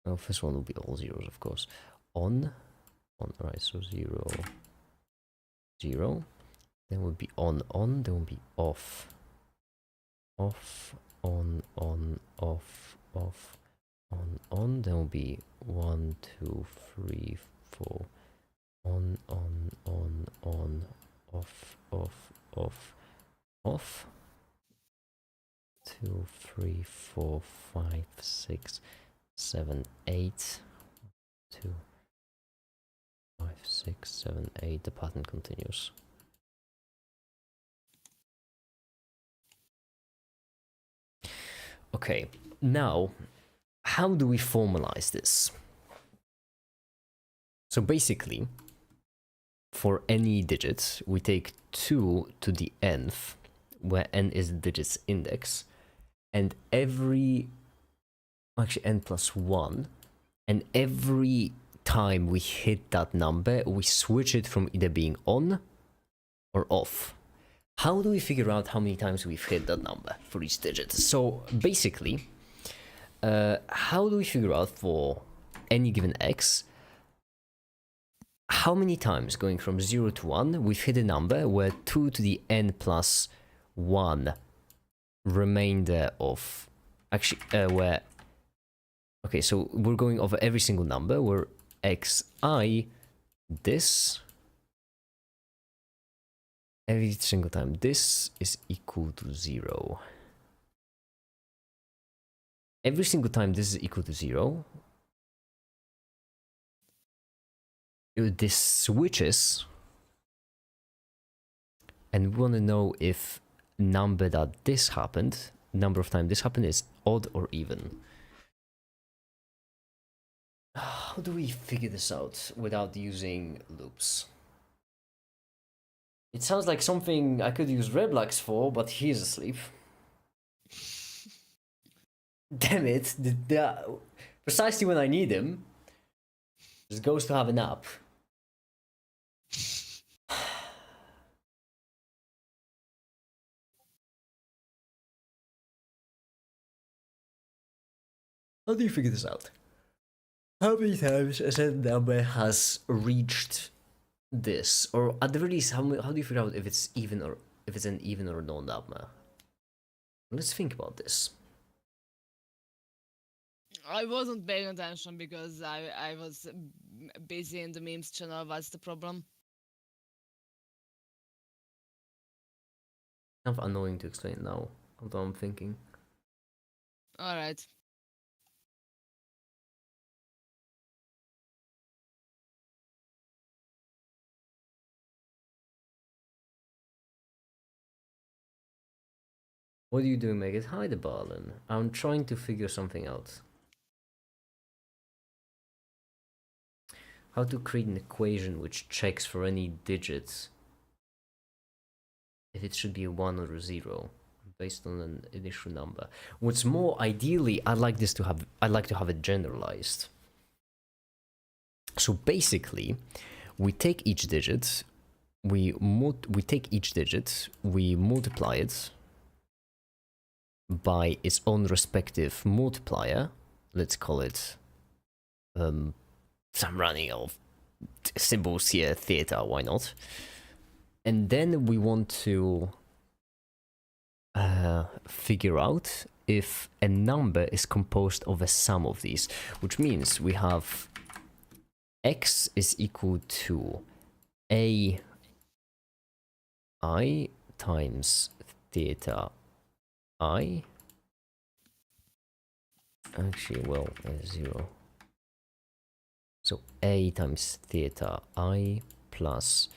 Well, first one will be all zeros, of course. On, right, so 0, 0. Then will be on, then will be off. Off, on, off, on. Then will be 1, 2, 3, 4. On, off, off. 2, 3, 4, 5, 6, 7, 8. 2, 5, 6, 7, 8. The pattern continues. Okay, now, how do we formalize this? So basically, for any digit, we take 2 to the nth, where n is the digit's index, and actually n plus 1, and every time we hit that number, we switch it from either being on or off. How do we figure out how many times we've hit that number for each digit? So basically, how do we figure out for any given x how many times going from 0 to 1 we've hit a number where 2 to the n plus 1 remainder of actually where okay, so we're going over every single number where xi this every single time this is equal to 0. Every single time this is equal to 0, this switches, and we want to know if number of time this happened is odd or even. How do we figure this out without using loops? It sounds like something I could use Reblax for, but he's asleep. Damn it! Precisely when I need him, just goes to have a nap. How do you figure this out? How many times a certain number has reached this, or at the very least, how do you figure out if it's even or if it's an even or no number? Let's think about this. I wasn't paying attention because I was busy in the memes channel. What's the problem? Kind of annoying to explain now, although I'm thinking. All right. What are you doing, Megan? Hi, the Barlin. I'm trying to figure something out. How to create an equation which checks for any digits if it should be a 1 or a 0 based on an initial number. What's more, ideally, I'd like to have it generalized. So basically, we take each digit, we multiply it by its own respective multiplier. Let's call it some running of symbols here, theta, why not? And then we want to figure out if a number is composed of a sum of these, which means we have x is equal to a I times theta I. Actually, well, 0. So a times theta I plus,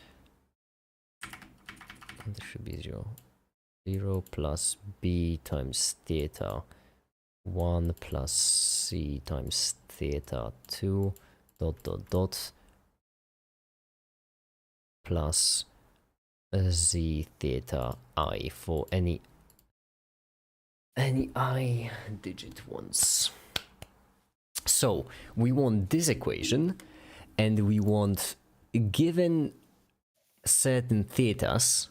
and there should be 0. 0 plus b times theta 1 plus c times theta 2 dot dot dot plus z theta I for any I digit ones. So we want this equation, and we want, given certain thetas.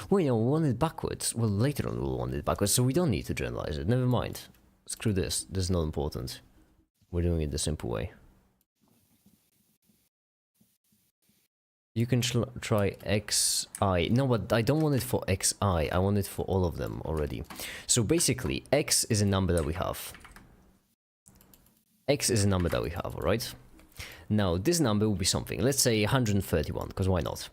Wait, no, we want it backwards. Well, later on we'll want it backwards, so we don't need to generalize it. Never mind. Screw this. This is not important. We're doing it the simple way. You can try xi. No, but I don't want it for xi. I want it for all of them already. So basically, x is a number that we have. X is a number that we have, alright? Now, this number will be something. Let's say 131, because why not?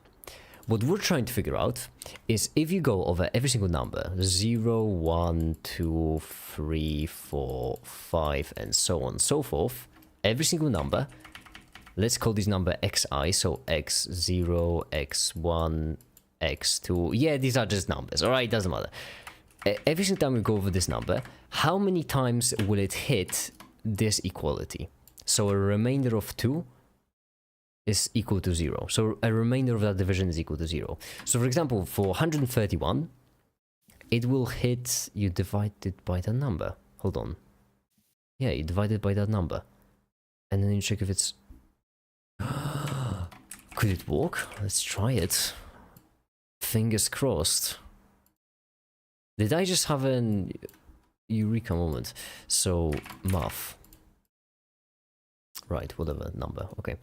What we're trying to figure out is if you go over every single number, 0, 1, 2, 3, 4, 5, and so on and so forth, every single number, let's call this number xi, so x0, x1, x2, yeah, these are just numbers, alright, doesn't matter. Every single time we go over this number, how many times will it hit this equality? So a remainder of 2 is equal to 0. So a remainder of that division is equal to 0. So for example, for 131, it will hit, you divide it by that number. Hold on. Yeah, you divide it by that number. And then you check if it's... Could it work? Let's try it. Fingers crossed. Did I just have an eureka moment? So, math. Right, whatever number. Okay.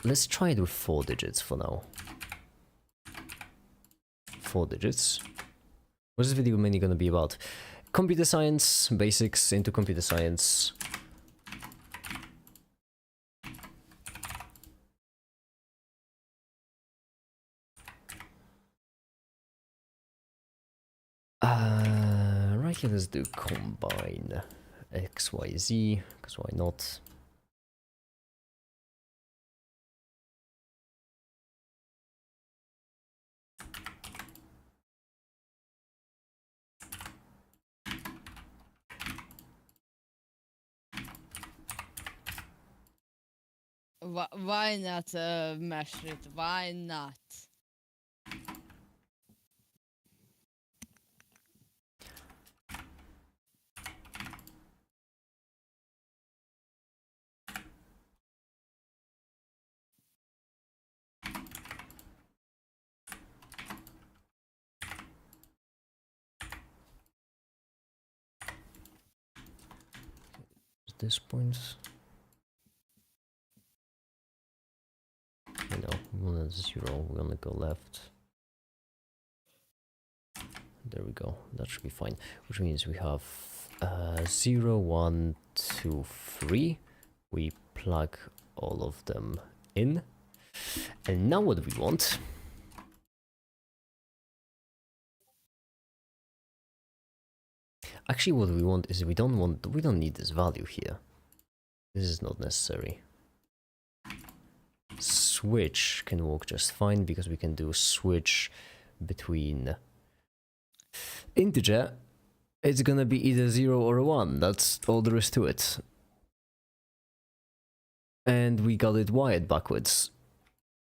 Let's try it with 4 digits for now. 4 digits. What's this video mainly gonna be about? Computer science, basics into computer science. Right here, let's do combine XYZ, because why not? Why not measure it? Why not? At this point, you know, we want 0, we're gonna go left. There we go, that should be fine. Which means we have 0, 1, 2, 3. We plug all of them in. And now what we want actually what we want is we don't need this value here. This is not necessary. Switch can work just fine because we can do switch between integer. It's gonna be either 0 or 1. That's all there is to it. And we got it wired backwards.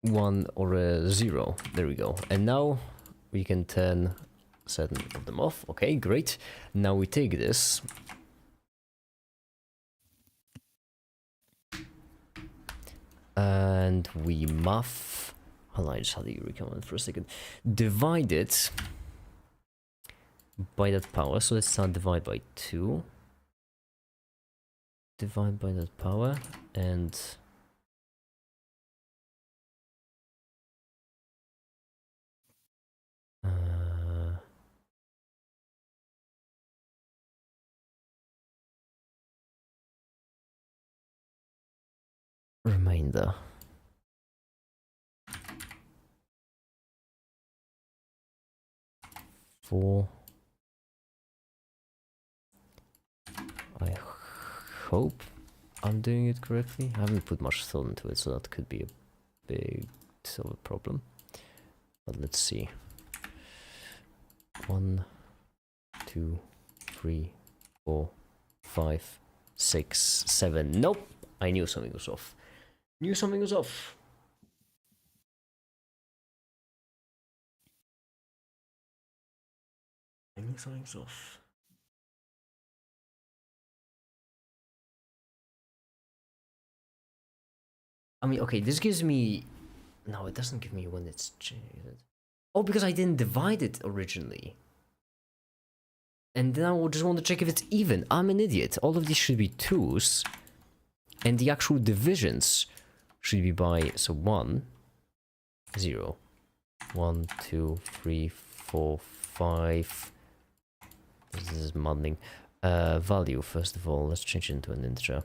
1 or a 0. There we go. And now we can turn certain of them off. Okay, great. Now we take this. And we math. Hold on, I just had the recommend for a second. Divide it by that power. So let's start divide by 2. Divide by that power and remainder. Four. I hope I'm doing it correctly. I haven't put much thought into it, so that could be a big sort of problem. But let's see. 1, 2, 3, 4, 5, 6, 7. Nope! I knew something was off. Knew something was off. I knew something was off. I mean, okay, this gives me... No, it doesn't give me when it's changed. Oh, because I didn't divide it originally. And then I will just want to check if it's even. I'm an idiot. All of these should be 2s. And the actual divisions should be by... So 1, 0. 1, 2, 3, 4, 5. This is muddling. Value, first of all. Let's change it into an integer.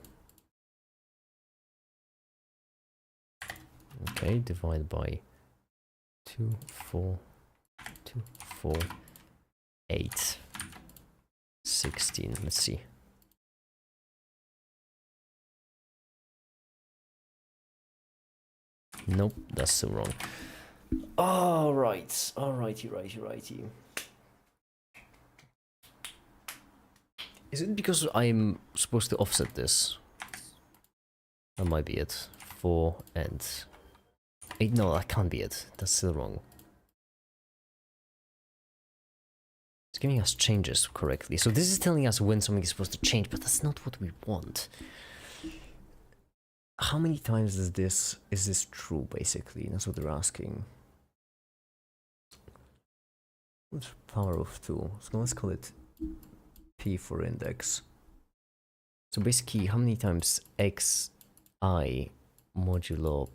Okay, divide by 2, 4, 2, 4, 8, 16. Let's see. Nope, that's still wrong. All right, righty. Is it because I'm supposed to offset this? That might be it. 4 and 8. No, that can't be it. That's still wrong. It's giving us changes correctly. So this is telling us when something is supposed to change, but that's not what we want. How many times is this true, basically? That's what they're asking. What's power of 2? So let's call it P for index. So basically, how many times xi modulo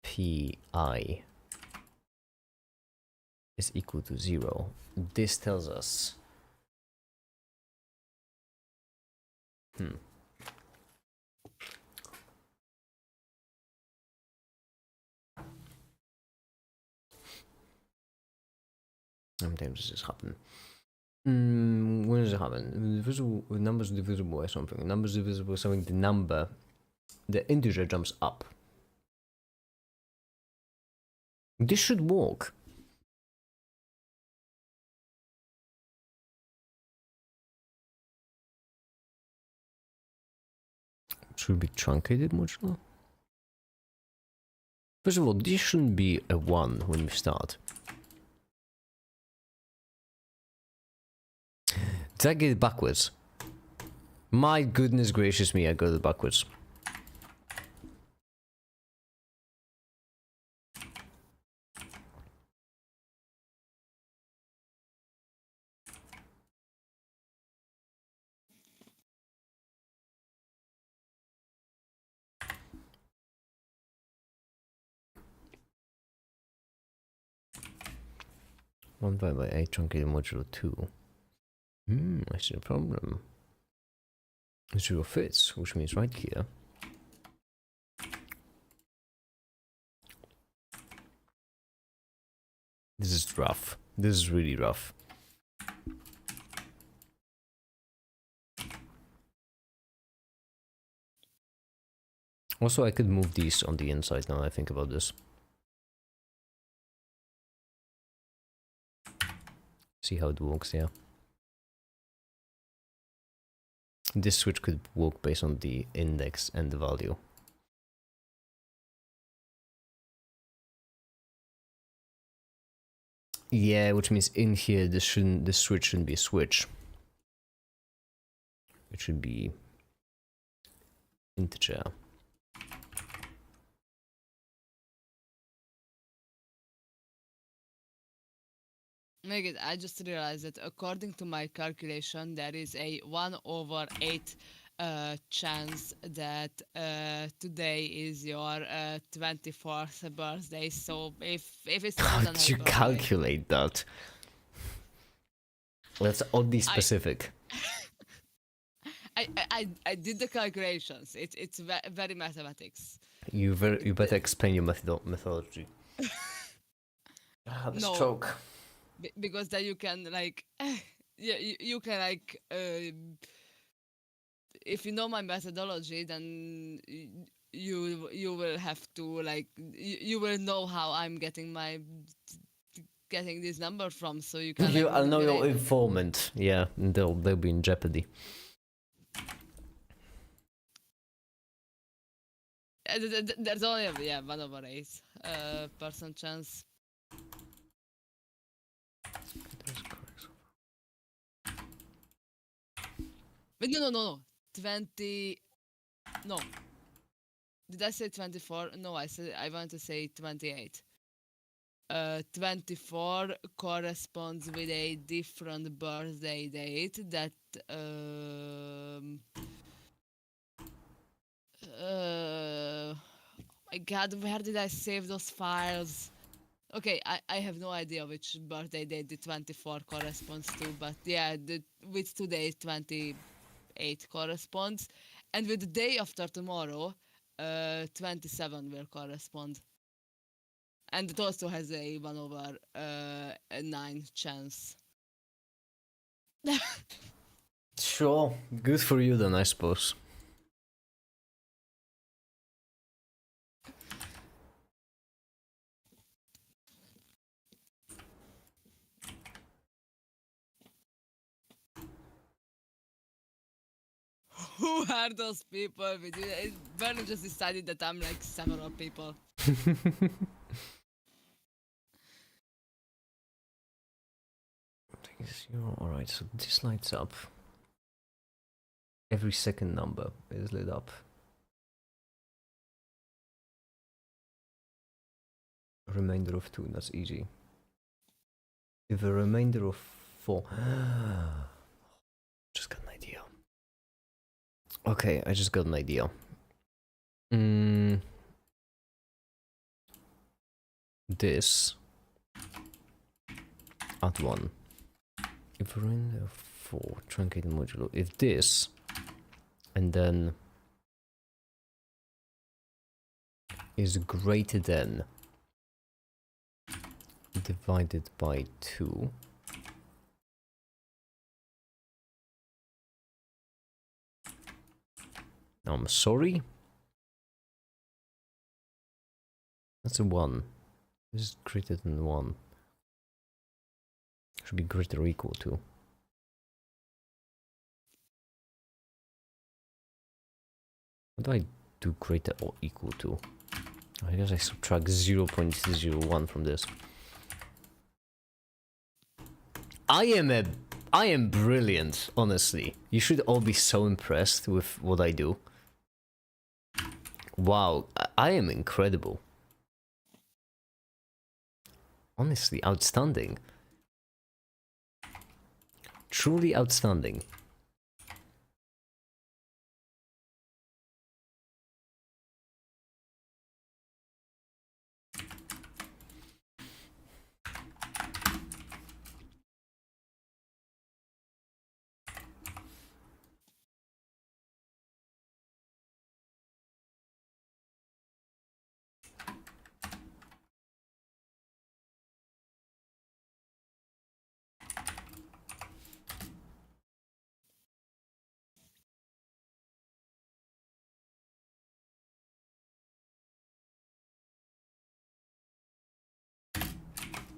pi is equal to 0? This tells us... How many times does this happen? When does it happen? Divisible, numbers divisible by something. Numbers divisible by something, the integer jumps up. This should work. Should be truncated modulo? First of all, this shouldn't be a 1 when we start. Did I get it backwards? My goodness gracious me, I got it backwards. One divided by 8 truncated modulo 2. I see the problem. 0 fits, which means right here. This is rough. This is really rough. Also, I could move these on the inside now I think about this. See how it works, yeah. This switch could work based on the index and the value. Yeah, which means in here this switch shouldn't be a switch. It should be integer. Megan, I just realized that according to my calculation, there is a 1/8 chance that today is your 24th birthday. So if it's How true, then did you happy birthday. calculate that? That's oddly specific. I did the calculations. It's very mathematics. You better explain your methodology. The No. stroke. Because then you can like you can like if you know my methodology, then you will have to like you will know how I'm getting this number from, so you can I'll know your manipulate. informant. Yeah, they'll be in jeopardy. There's only 1/8 percent chance. Wait, no. 20. No. Did I say 24? No, I want to say 28. 24 corresponds with a different birthday date that oh my god, where did I save those files? Okay, I have no idea which birthday date the 24 corresponds to, but yeah, with today 28 corresponds, and with the day after tomorrow 27 will correspond. And it also has a 1/9 chance. Sure, good for you then, I suppose. Who are those people? Vernon just decided that I'm like several people. Alright, so this lights up. Every second number is lit up. A remainder of 2, that's easy. If a remainder of 4... just got an idea. Okay, I just got an idea. This at 1. If we're in the 4 truncated modulo, if this and then is greater than divided by 2, I'm sorry, that's a 1. This is greater than 1. Should be greater or equal to. What do I do greater or equal to? I guess I subtract 0.01 from this. I am brilliant, honestly. You should all be so impressed with what I do. Wow, I am incredible. Honestly, outstanding. Truly outstanding.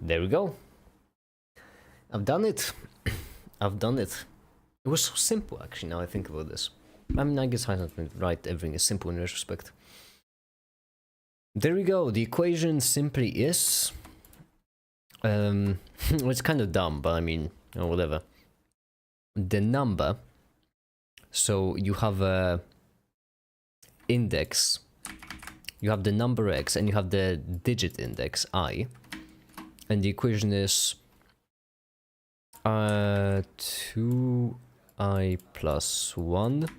There we go. I've done it. I've done it. It was so simple, actually, now I think about this. I mean, I guess Heisenberg right, everything is simple in retrospect. There we go. The equation simply is... it's kind of dumb, but I mean, whatever. The number... So you have a index, you have the number x, and you have the digit index I. And the equation is 2i plus 1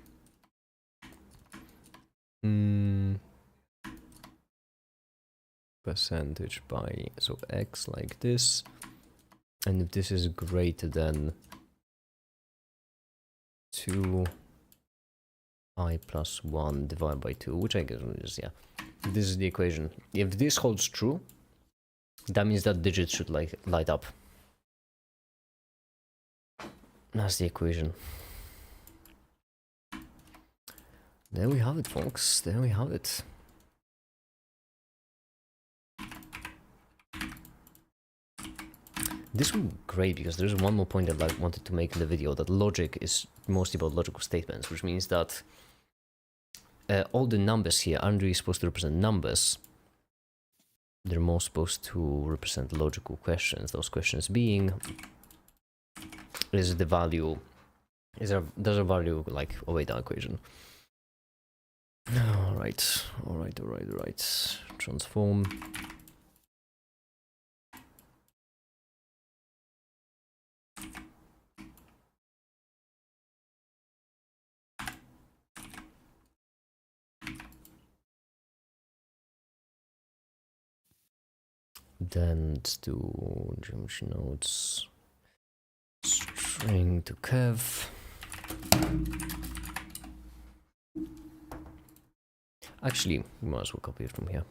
percentage by, so x like this, and if this is greater than 2i plus 1 divided by 2, which I guess is, yeah, this is the equation. If this holds true, that means that digit should light up. That's the equation. There we have it, folks. There we have it. This would be great because there's one more point that I wanted to make in the video, that logic is mostly about logical statements, which means that all the numbers here aren't really supposed to represent numbers. They're more supposed to represent logical questions. Those questions being, is the value, does a value like obey that equation? Alright. Transform. Then let's do geometry nodes, string to kev. Actually, we might as well copy it from here.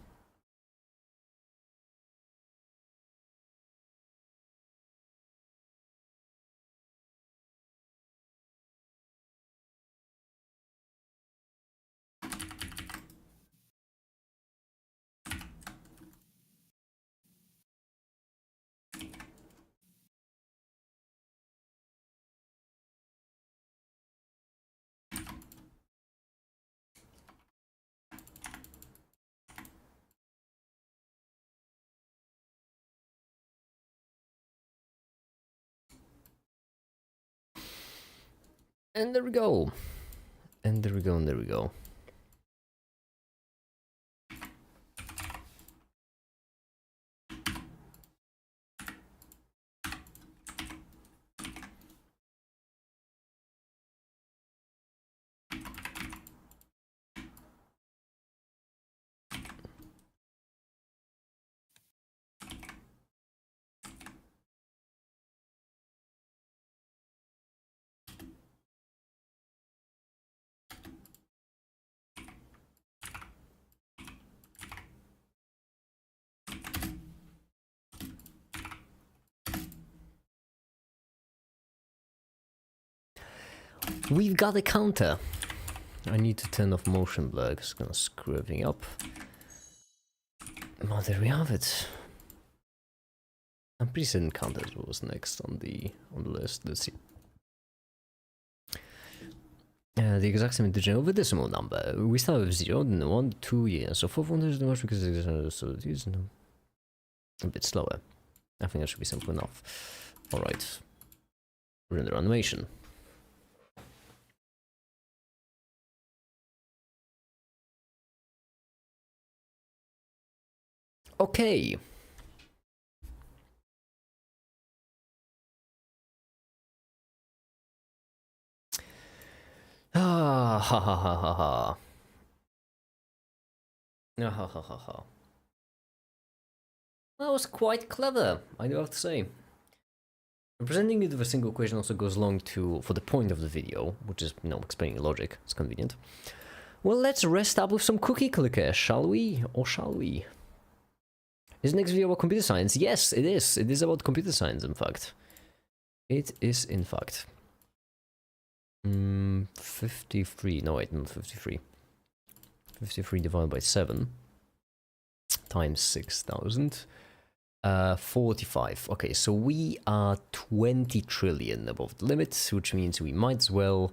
And there we go. And there we go, and there we go. We've got a counter. I need to turn off motion blur, it's gonna screw everything up. Well, there we have it. I'm pretty certain counter was next on the list. Let's see. The exact same integer of a decimal number. We start with 0, then 1, 2, yeah, so 4 is the most because so it is a bit slower. I think that should be simple enough. Alright. Render animation. Okay. Ah, ha ha ha ha ha. Ah, ha ha ha ha. That was quite clever, I do have to say. Representing it with a single equation also goes along to for the point of the video, which is, you know, explaining logic. It's convenient. Well, let's rest up with some cookie clicker, shall we? Or shall we? Is the next video about computer science? Yes, it is. It is about computer science, in fact. It is, in fact. 53. No, wait, not 53. 53 divided by 7 times 6,000. 45. Okay, so we are 20 trillion above the limit, which means we might as well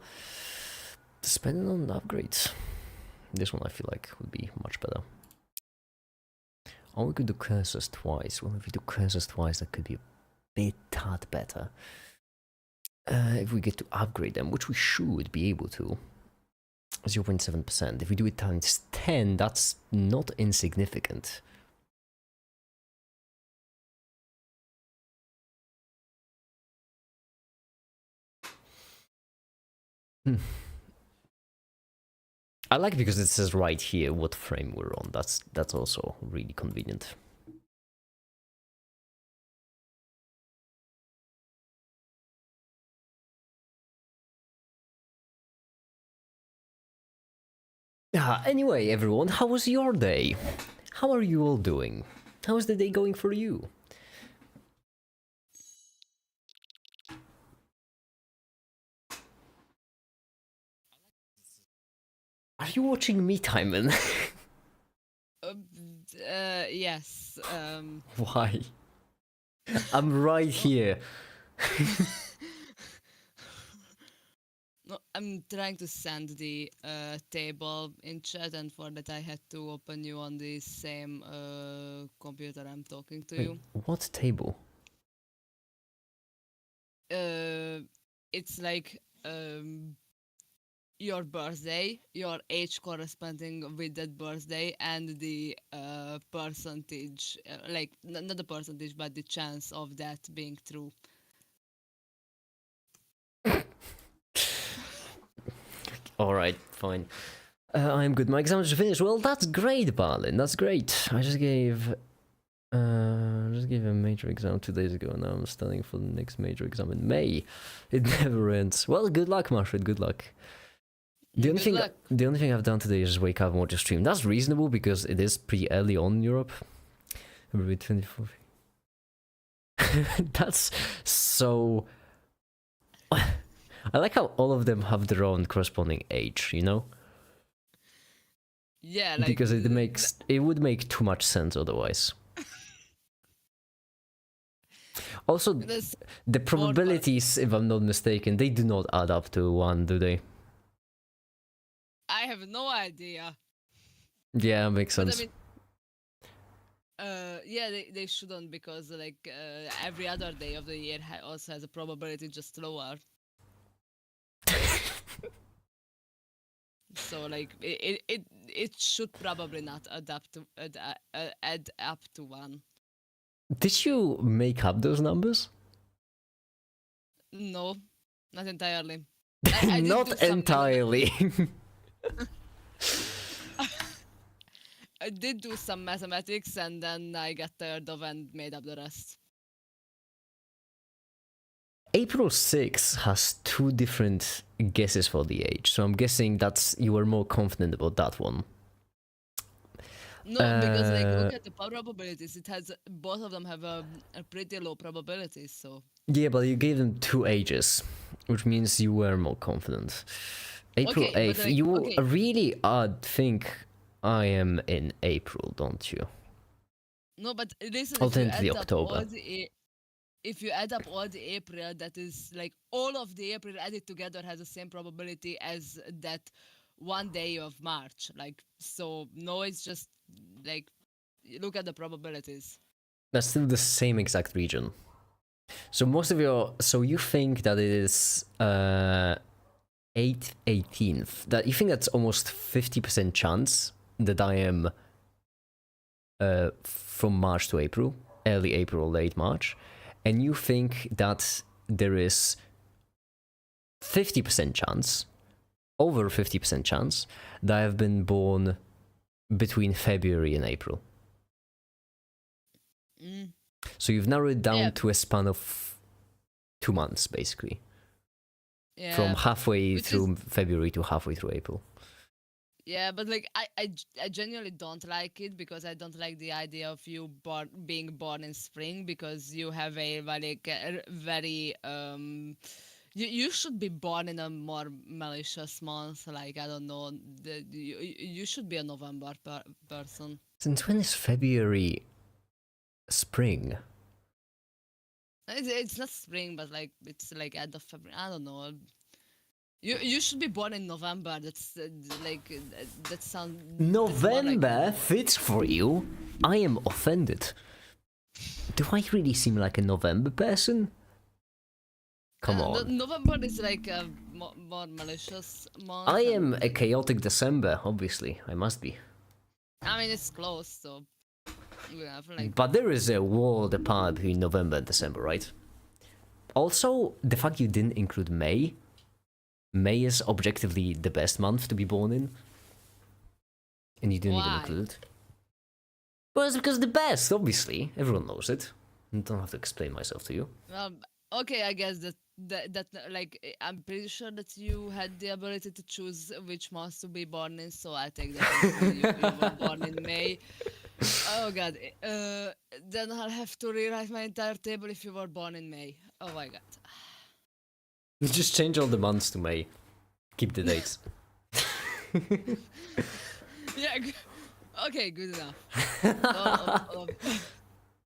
spend it on upgrades. This one I feel like would be much better. Or we could do cursors twice. Well, if we do cursors twice, that could be a bit tad better. If we get to upgrade them, which we should be able to. 0.7%. If we do it times 10, that's not insignificant. I like it because it says right here what frame we're on. That's also really convenient. Anyway, everyone, how was your day? How are you all doing? How is the day going for you? Are you watching me, Timon? Yes. Why? I'm right here. No, I'm trying to send the table in chat, and for that I had to open you on the same computer I'm talking to Wait, you. what table? It's like your birthday, your age corresponding with that birthday, and the percentage, like not the percentage, but the chance of that being true. Alright, fine. I'm good. My exams are finished. Well, that's great, Balin. That's great. I just gave a major exam 2 days ago, and now I'm studying for the next major exam in May. It never ends. Well, good luck, Marshall. Good luck. The only thing I've done today is just wake up and watch a stream. That's reasonable because it is pretty early on in Europe. February 24th. That's so. I like how all of them have their own corresponding age, you know? Yeah, like, because it would make too much sense otherwise. Also, the probabilities, if I'm not mistaken, they do not add up to 1, do they? I have no idea. Yeah, makes sense. But I mean, yeah, they shouldn't, because like every other day of the year also has a probability just lower. So like it should probably not add up to 1. Did you make up those numbers? No, not entirely. Not entirely. I did do some mathematics, and then I got tired of and made up the rest. April 6 has 2 different guesses for the age, so I'm guessing that's you were more confident about that one. No, because like look at the probabilities. It has both of them have a pretty low probability. So yeah, but you gave them 2 ages, which means you were more confident. April 8th, like, you really think I am in April, don't you? No, but listen. Alternatively October. if you add up all the April, that is like all of the April added together has the same probability as that one day of March. Like, so no, it's just like look at the probabilities. That's still the same exact region. So most of your, so you think that it is 8th, 18th. That you think that's almost 50% chance that I am from March to April, early April, late March, and you think that there is 50% chance, over 50% chance, that I have been born between February and April. Mm. So you've narrowed it down Yeah. to a span of 2 months, basically. Yeah. From halfway Which through February to halfway through April. Yeah, but like I genuinely don't like it because I don't like the idea of you being born in spring because you have a very you should be born in a more malicious month. Like I don't know, you should be a November person. Since when is February spring? It's not spring, but like it's like end of February. I don't know. You should be born in November. That's that sounds November fits for you? I am offended. Do I really seem like a November person? Come on. November is like a more malicious month. I am a chaotic December, obviously. I must be. I mean, it's close, so we have like. But there is a world apart between November and December, right? Also, the fact you didn't include May. May is objectively the best month to be born in. And you didn't even Why? include it. Well, it's because the best, obviously. Everyone knows it. I don't have to explain myself to you. Well, okay, I guess that like I'm pretty sure that you had the ability to choose which month to be born in, so I take that as you were born in May. Oh god. Then I'll have to rewrite my entire table if you were born in May. Oh my god. Just change all the months to May. Keep the dates. Yeah. Okay, good enough.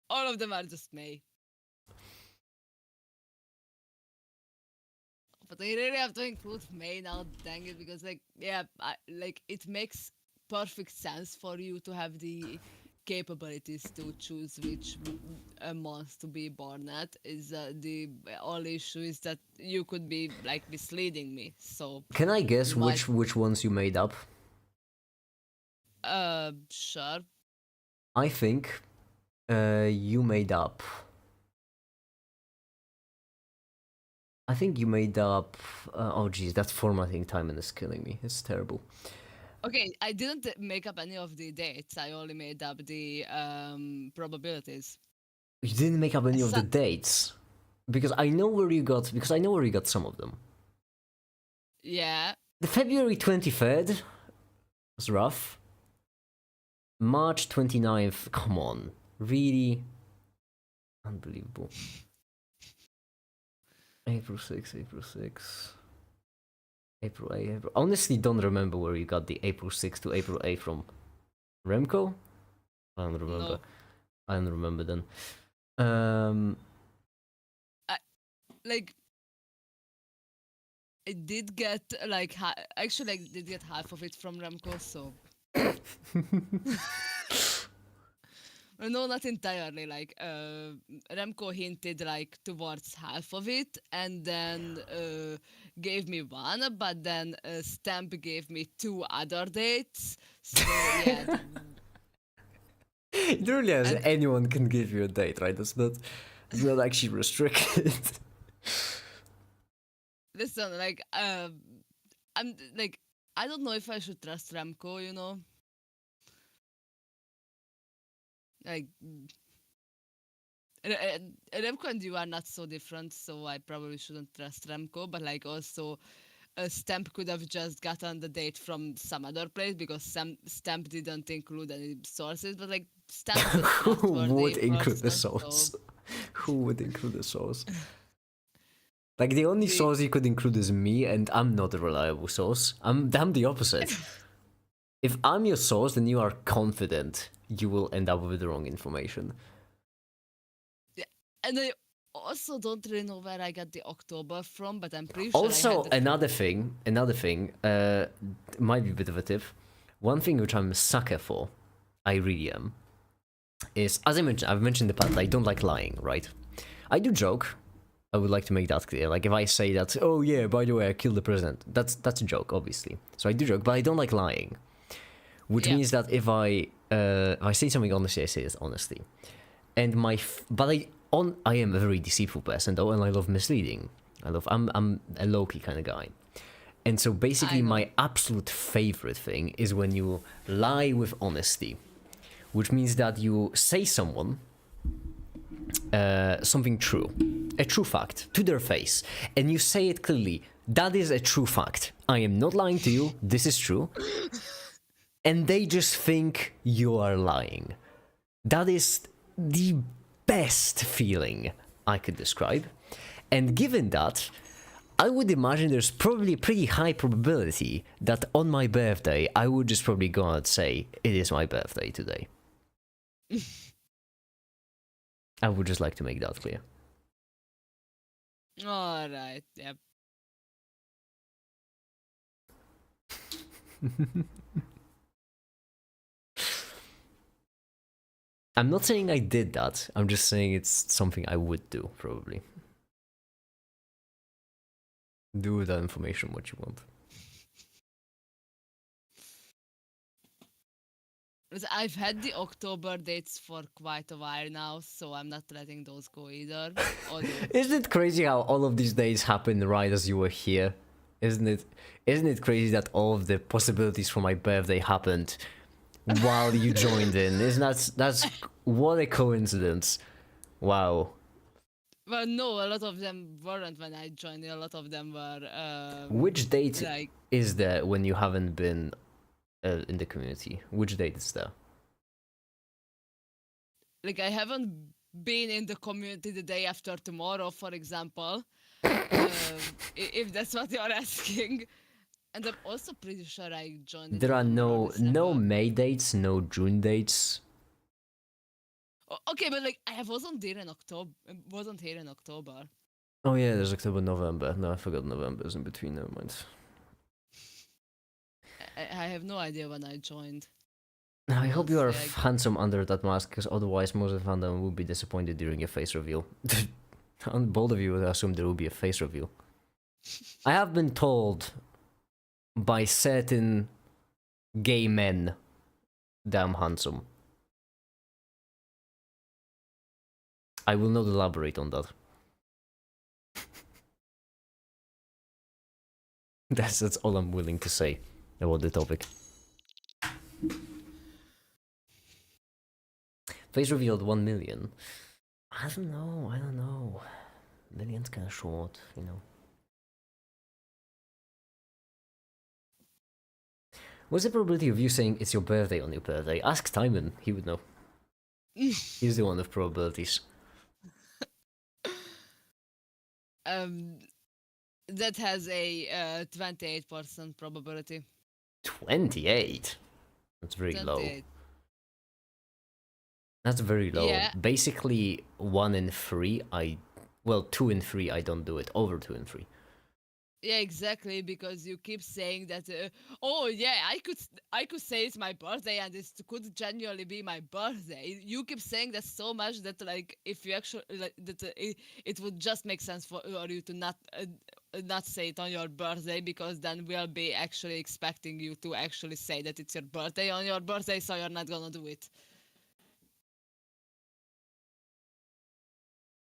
All of them are just May. But I really have to include May now, dang it, because like yeah, like it makes perfect sense for you to have the capabilities to choose which month to be born at. Is the only issue is that you could be like misleading me. So Can I guess You might- which ones you made up? sure. I think you made up. I think you made up. Oh, geez, that formatting time is killing me. It's terrible. Okay, I didn't make up any of the dates. I only made up the probabilities. You didn't make up any of the Sa- dates because I know where you got. Because I know where you got some of them. Yeah. The February 23rd was rough. March 29th. Come on, really? Unbelievable. April 6th, April 6th. April 8th, April. Honestly, don't remember where you got the April 6th to April 8th from. Remco? I don't remember. No. I don't remember then. Like I did get like actually I did get half of it from Remco, so no, not entirely. Like Remco hinted like towards half of it, and then gave me one, but then Stamp gave me two other dates. So yeah, It really has And- anyone can give you a date, right? It's not actually restricted. listen, like I'm like I don't know if I should trust Remco, you know. Like Remco and you are not so different, so I probably shouldn't trust Remco. But like also, Stamp could have just gotten the date from some other place because Stamp didn't include any sources. But like Stamp is a Who trustworthy would include the person, source? so- Who would include the source? Like the only The- source you could include is me, and I'm not a reliable source. I'm the opposite. If I'm your source, then you are confident you will end up with the wrong information. And I also don't really know where I got the October from, but I'm pretty sure I Also, had the another thing, might be a bit of a tip. One thing which I'm a sucker for, I really am, is, as I've mentioned in the past, I don't like lying, right? I do joke. I would like to make that clear. Like if I say that, oh yeah, by the way, I killed the president. That's a joke, obviously. So I do joke, but I don't like lying. Which Yeah. means that if I say something honestly, I say it honestly. And I am a very deceitful person though, and I love misleading. I'm a low-key kind of guy. And so basically I know. my absolute favorite thing is when you lie with honesty, which means that you say something true, a true fact, to their face, and you say it clearly. That is a true fact. I am not lying to you. This is true. And they just think you are lying. That is the best feeling I could describe. And given that, I would imagine there's probably a pretty high probability that on my birthday, I would just probably go out and say, it is my birthday today. I would just like to make that clear. All right. Yep. I'm not saying I did that. I'm just saying it's something I would do, probably. Do with that information what you want. I've had the October dates for quite a while now, so I'm not letting those go either. Although, Isn't it crazy how all of these days happened right as you were here? Isn't it crazy that all of the possibilities for my birthday happened while you joined in? That's what a coincidence. Wow. well, no, a lot of them weren't when I joined. A lot of them were. Which date Like, is there when you haven't been in the community? Which date is there? like I haven't been in the community the day after tomorrow, for example. If that's what you're asking. And I'm also pretty sure I joined in There are November or no December. May dates, no June dates. Okay, but like I wasn't there in October. Wasn't here in October. Oh yeah, there's October, November. No, I forgot November's in between. Never mind. I have no idea when I joined. I hope you are Honestly, handsome under that mask, because otherwise most of the fandom will be disappointed during your face reveal. On both of you would assume there will be a face reveal. I have been told by certain gay men that I'm handsome. I will not elaborate on that. That's all I'm willing to say about the topic. Face revealed 1 million. I don't know. Million's kinda short, you know. What's the probability of you saying it's your birthday on your birthday? Ask Timon, he would know. He's the one with probabilities. That has a 28% probability. 28? That's very low. 28. That's very low. Yeah. Basically, 1 in 3, 2 in 3, I don't do it. Over 2 in 3. Yeah, exactly. Because you keep saying that. Oh yeah, I could say it's my birthday, and it could genuinely be my birthday. You keep saying that so much that like if you actually it would just make sense for you to not say it on your birthday, because then we'll be actually expecting you to actually say that it's your birthday on your birthday, so you're not gonna do it.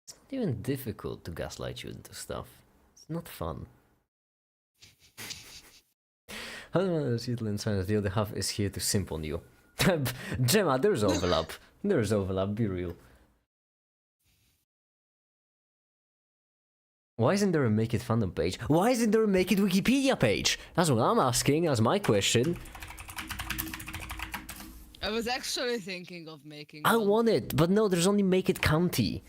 It's not even difficult to gaslight you into stuff. It's not fun. I don't know, the other half is here to simp on you. Gemma, there's overlap. There's overlap, be real. Why isn't there a Make It fandom page? Why isn't there a Make It Wikipedia page? That's what I'm asking, that's my question. I was actually thinking of making I one. want it, but no, there's only Make It County.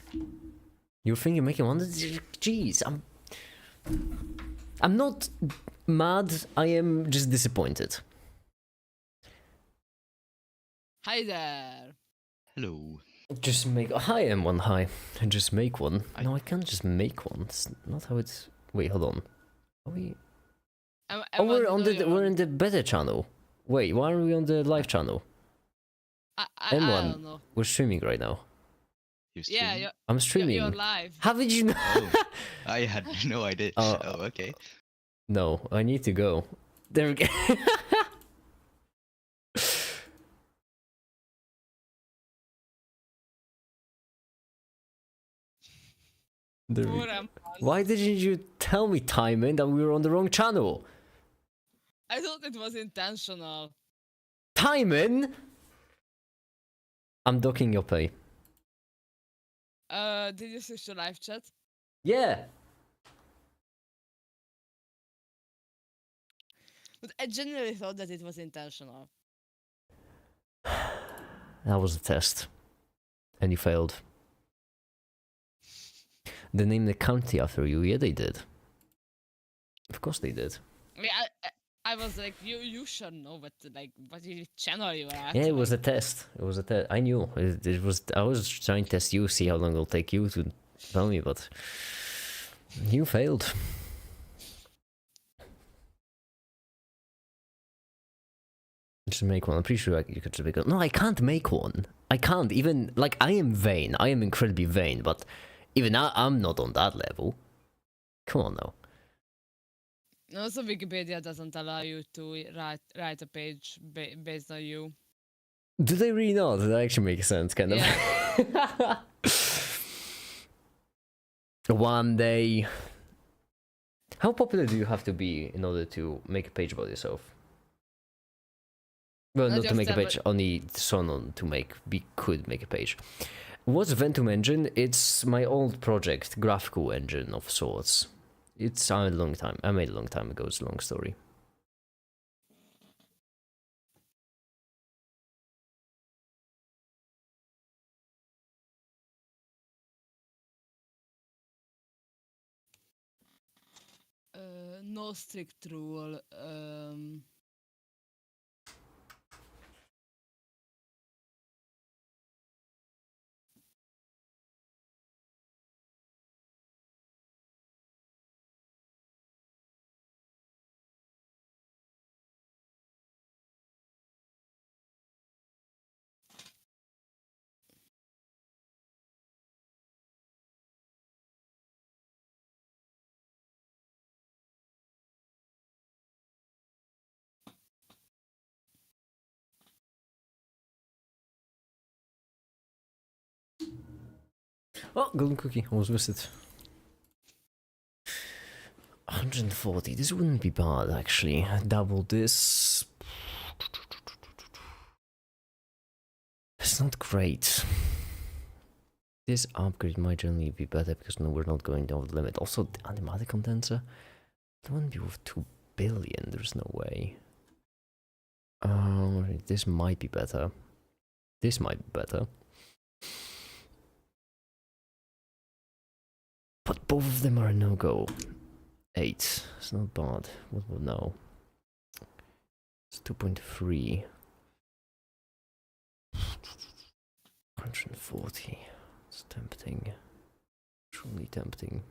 You're thinking making one? Jeez, I'm not mad, I am just disappointed. Hi there. Hello. Just make. Hi, M1. Hi. Just make one. Hi. No, I can't just make one. It's not how it's. Wait, hold on. Are we? Oh, Emma, we're you on know the. you're We're in the beta channel. Wait, why are we on the live channel? I M1. don't know. We're streaming right now. You're Yeah, streaming? I'm you're streaming. live. How did you know? Oh, I had no idea. Oh. Oh, okay. No, I need to go. There we go. There we Poor go. Emma. Why didn't you tell me, Timon, that we were on the wrong channel? I thought it was intentional. Timon! I'm docking your pay. Did you switch to live chat? Yeah. But I genuinely thought that it was intentional. That was a test. And you failed. They named the county after you. Yeah, they did. Of course they did. I mean, I was like, you should know what channel you are at. Yeah, it was a like, test. It was a test. I knew. It was. I was trying to test you, see how long it'll take you to tell me, but you failed. Just make one. I'm pretty sure you could just make one. No, I can't make one. I can't even. Like, I am vain. I am incredibly vain, but even I'm not on that level. Come on now. Also, Wikipedia doesn't allow you to write a page based on you. Do they really not? That actually makes sense, kind of. Yeah. One day. How popular do you have to be in order to make a page about yourself? Well, not to just make a that, page, only someone to make. We could make a page. What's Ventum Engine? It's my old project, graphical engine of sorts. It's a long time. I made it a long time ago. It's a long story. No strict rule. Oh, golden cookie. Almost missed it. 140. This wouldn't be bad, actually. Double this. It's not great. This upgrade might generally be better because no, we're not going over the limit. Also, the animatic condenser. That wouldn't be worth 2 billion. There's no way. This might be better. This might be better. But both of them are a no-go. 8. It's not bad. What will no? It's 2.3. 140. It's tempting. Truly tempting.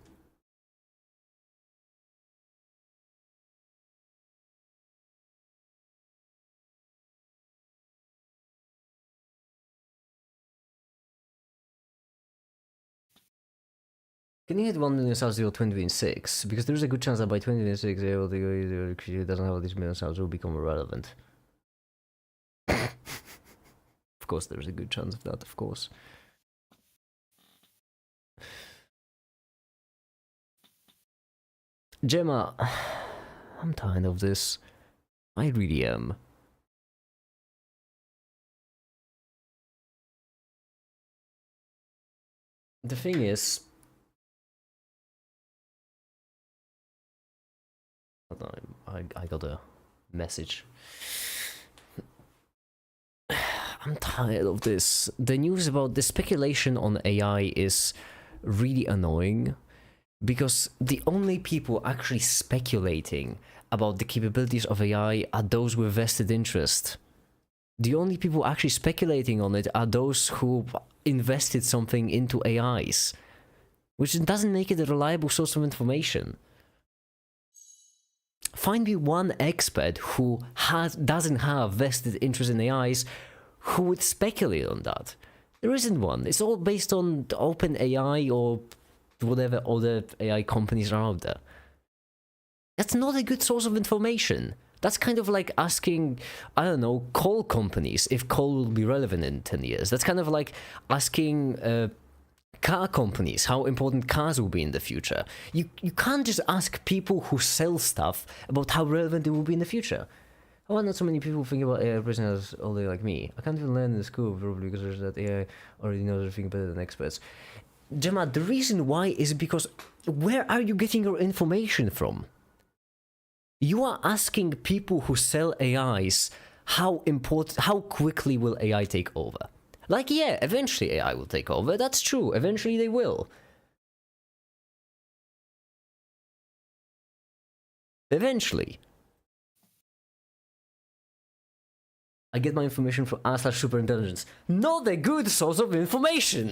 Can you hit 1 million subs till 2026? Because there's a good chance that by 2026, the creature doesn't have these million subs will become irrelevant. Of course, there's a good chance of that, of course. Gemma, I'm tired of this. I really am. The thing is, hold on, I got a message. I'm tired of this. The news about the speculation on AI is really annoying because the only people actually speculating about the capabilities of AI are those with vested interest. The only people actually speculating on it are those who invested something into AIs, which doesn't make it a reliable source of information. Find me one expert who doesn't have vested interest in AIs who would speculate on that. There isn't one. It's all based on OpenAI or whatever other AI companies are out there. That's not a good source of information. That's kind of like asking, I don't know, coal companies if coal will be relevant in 10 years. That's kind of like asking car companies how important cars will be in the future. You can't just ask people who sell stuff about how relevant it will be in the future. Why not so many people think about AI prisoners all day like me? I can't even learn in school probably because there's that AI already knows everything better than experts. Gemma, the reason why is because where are you getting your information from? You are asking people who sell AIs how quickly will AI take over. Like, yeah, eventually AI will take over. That's true. Eventually they will. Eventually. I get my information from r/superintelligence. Not a good source of information.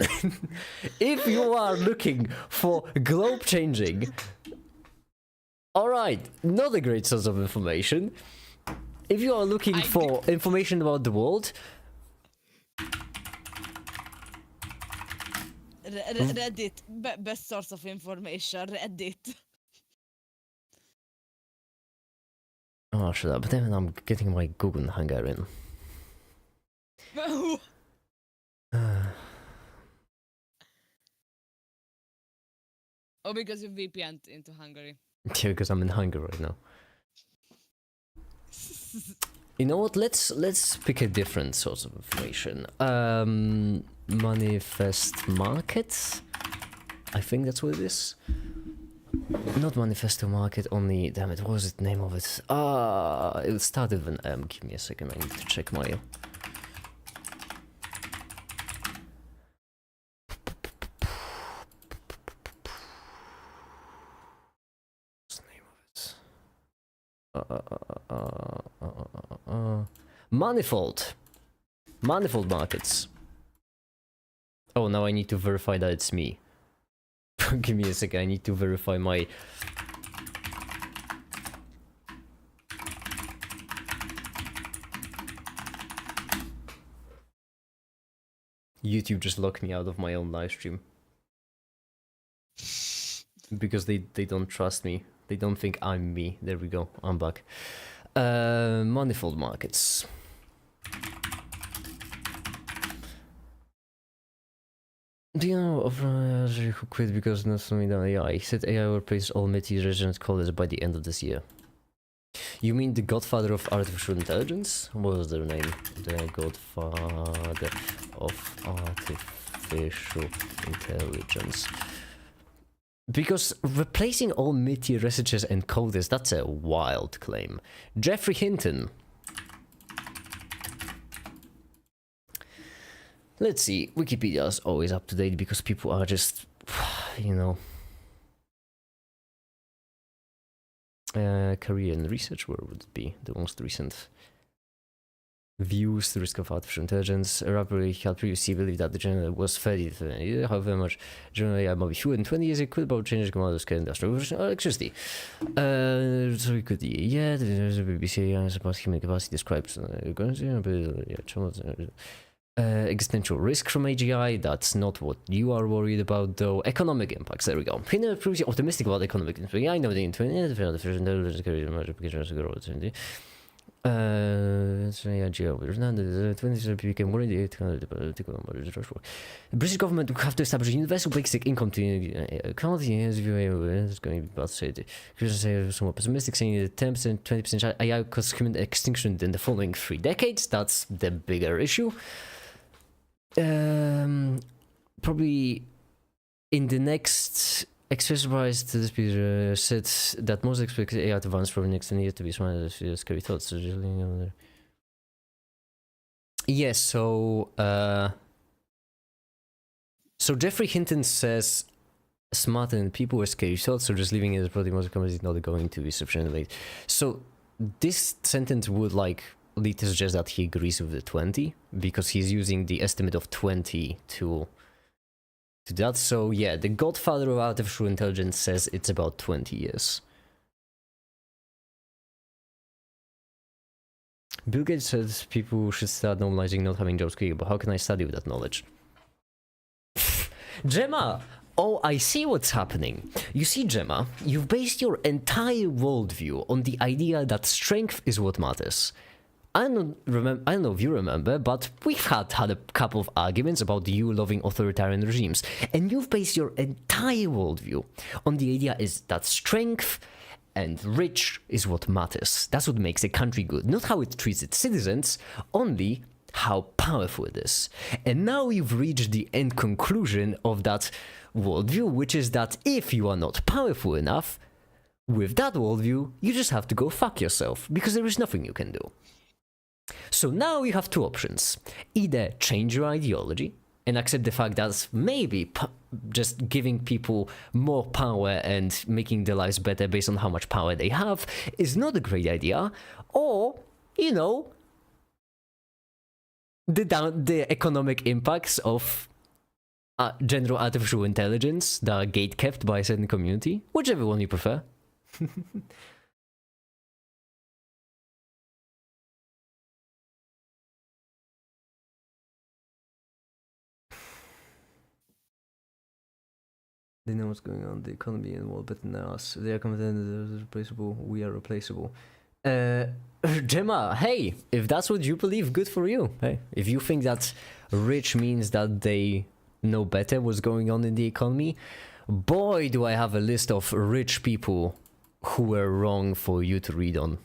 If you are looking for globe changing, alright, not a great source of information. If you are looking for information about the world, Reddit, best source of information, Reddit. oh, shut up. But then I'm getting my Google Hungarian. Oh, because you VPN'd into Hungary. Yeah, because I'm in Hungary right now. You know what? Let's pick a different source of information. Manifest Market. I think that's what it is. Not Manifesto Market, only... Damn it, what was the name of it? It started with an M. Give me a second, I need to check my... What's the name of it? Manifold. Manifold Markets. Oh, now I need to verify that it's me. Give me a second, I need to verify my... YouTube just locked me out of my own live stream. Because they don't trust me. They don't think I'm me. There we go, I'm back. Manifold Markets. Do you know of who quit because not something done AI? He said AI will replace all multi-resident callers by the end of this year. You mean the godfather of artificial intelligence? What was their name? The godfather of artificial intelligence. Because replacing all mid-tier researchers and coders, that's a wild claim. Geoffrey Hinton. Let's see, Wikipedia is always up to date because people are just, you know... career and research, where would it be? The most recent. Views, the risk of artificial intelligence. Rapidly had previously believed that the general was 30. However much general AI might be fewer than 20 years ago, could about changing command scale industrial electricity. So we could, yeah, the BBC AI about human capacity describes existential risk from AGI. That's not what you are worried about, though. Economic impacts. There we go. Pinner proves you're optimistic about economic impacts. I know the internet. The British government will have to establish universal basic income to economy. It's going to be bad. Christians are somewhat pessimistic, saying that 10%, 20% AI cause human extinction in the following 3 decades. That's the bigger issue. Probably in the next express to this piece said that most expect AI to advance for the next 10 years to be smart as scary thoughts. Yes, so Geoffrey Hinton says smarter than people with scary thoughts, so just leaving it as probably most companies not going to be sufficiently late. So this sentence would like probably suggests that he agrees with the 20 because he's using the estimate of 20 to that. So yeah, the godfather of artificial intelligence says it's about 20 years. Bill Gates says people should start normalizing not having jobs quickly, but how can I study with that knowledge? Gemma! Oh, I see what's happening. You see, Gemma, you've based your entire worldview on the idea that strength is what matters. I don't know if you remember, but we've had a couple of arguments about you loving authoritarian regimes, and you've based your entire worldview on the idea is that strength and rich is what matters. That's what makes a country good, not how it treats its citizens, only how powerful it is. And now you've reached the end conclusion of that worldview, which is that if you are not powerful enough, with that worldview, you just have to go fuck yourself, because there is nothing you can do. So now you have two options. Either change your ideology and accept the fact that maybe just giving people more power and making their lives better based on how much power they have is not a great idea, or, you know, the economic impacts of general artificial intelligence that are gate-kept by a certain community, whichever one you prefer. They know what's going on, the economy and world better than us. They are confident that they're replaceable, we are replaceable. Gemma, hey, if that's what you believe, good for you. Hey, if you think that rich means that they know better what's going on in the economy, boy, do I have a list of rich people who were wrong for you to read on.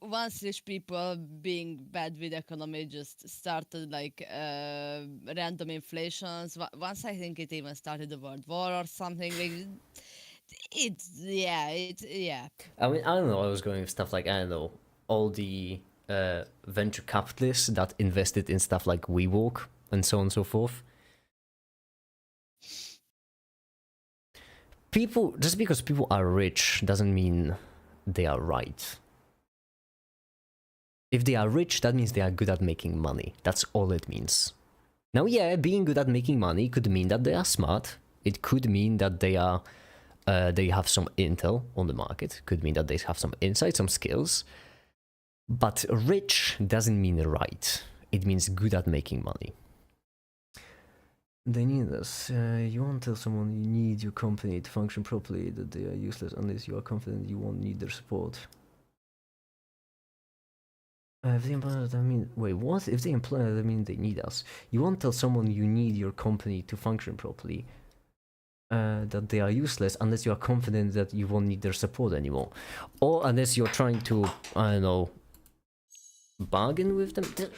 Once rich people being bad with economy just started like random inflations. Once I think it even started the world war or something. Like, yeah. I mean, I don't know. I was going with stuff like, I don't know, all the venture capitalists that invested in stuff like WeWork and so on and so forth. People, just because people are rich doesn't mean they are right. If they are rich, that means they are good at making money. That's all it means. Now, yeah, being good at making money could mean that they are smart. It could mean that they are, they have some intel on the market. Could mean that they have some insight, some skills. But rich doesn't mean right. It means good at making money. They need us. You won't tell someone you need your company to function properly that they are useless unless you are confident you won't need their support. If they employ us, I mean, wait, what? If they employ us, that means they need us. You won't tell someone you need your company to function properly that they are useless unless you are confident that you won't need their support anymore. Or unless you're trying to, I don't know, bargain with them.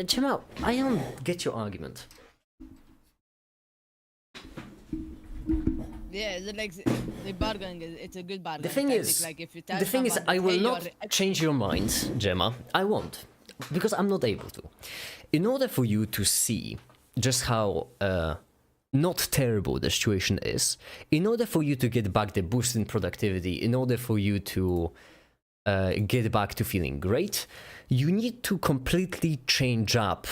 Jamal, I don't get your argument. Yeah, like the bargaining, it's a good bargain. The thing is, like if you tell I will not change your mind, Gemma. I won't, because I'm not able to. In order for you to see just how not terrible the situation is, in order for you to get back the boost in productivity, in order for you to get back to feeling great, you need to completely change up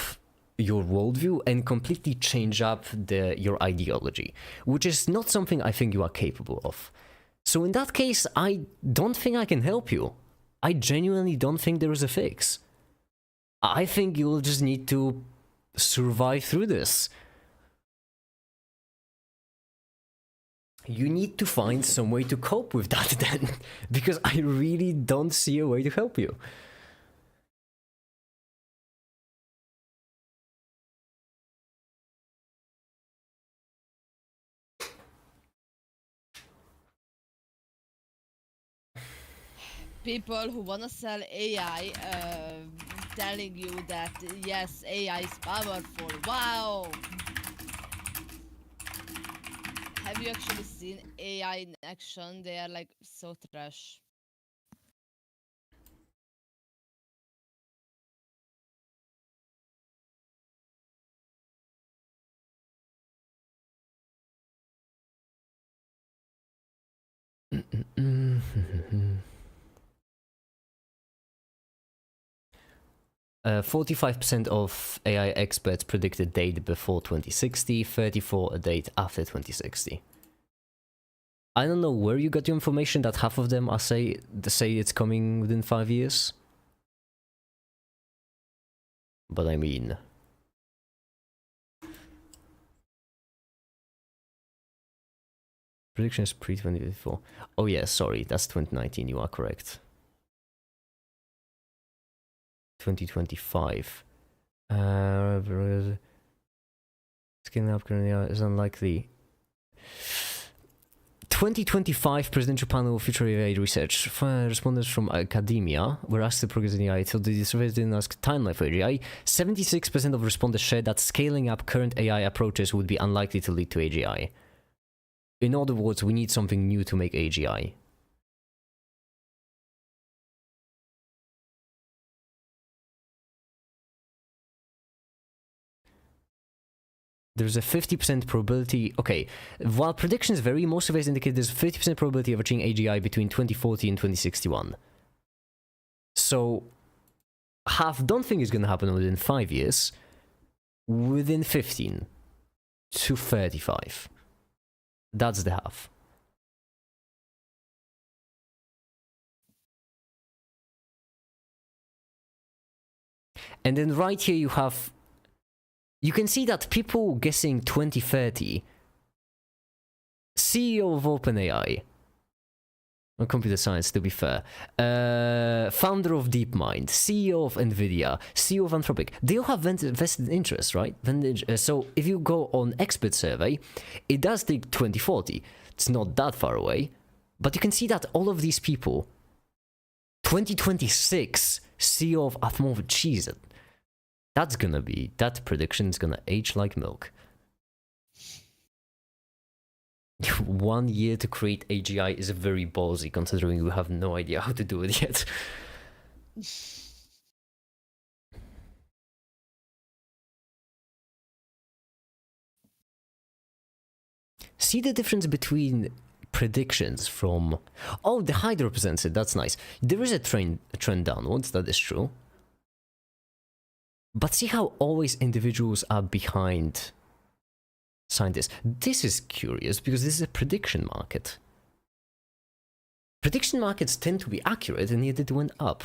your worldview and completely change up your ideology, which is not something I think you are capable of. So in that case, I don't think I can help you. I genuinely don't think there is a fix. I think you'll just need to survive through this. You need to find some way to cope with that then, because I really don't see a way to help you. people who wanna sell AI, telling you that yes, AI is powerful. Wow. Have you actually seen AI in action? They are like so trash. 45% of AI experts predict a date before 2060, 34 a date after 2060. I don't know where you got your information that half of them are say it's coming within 5 years. But I mean... Predictions pre-2024. Oh yeah, sorry, that's 2019, you are correct. 2025. Scaling up currently is unlikely. 2025 presidential panel future AI research. Respondents from academia were asked to progress in AI, so the surveys didn't ask timeline for AGI. 76% of respondents shared that scaling up current AI approaches would be unlikely to lead to AGI. In other words, we need something new to make AGI. There's a 50% probability... Okay, while predictions vary, most surveys indicate there's a 50% probability of achieving AGI between 2040 and 2061. So, half don't think it's going to happen within 5 years, within 15 to 35. That's the half. And then right here you have... You can see that people guessing 2030, CEO of OpenAI, or computer science to be fair, founder of DeepMind, CEO of NVIDIA, CEO of Anthropic, they all have vested interests, right? So if you go on expert survey, it does take 2040. It's not that far away, but you can see that all of these people, 2026, CEO of Athmov, jeez, that prediction's gonna age like milk. 1 year to create AGI is very ballsy, considering we have no idea how to do it yet. See the difference between predictions from... Oh, the height represents it, that's nice. There is a trend downwards, that is true. But see how always individuals are behind scientists. This is curious because this is a prediction market. Prediction markets tend to be accurate, and yet it went up.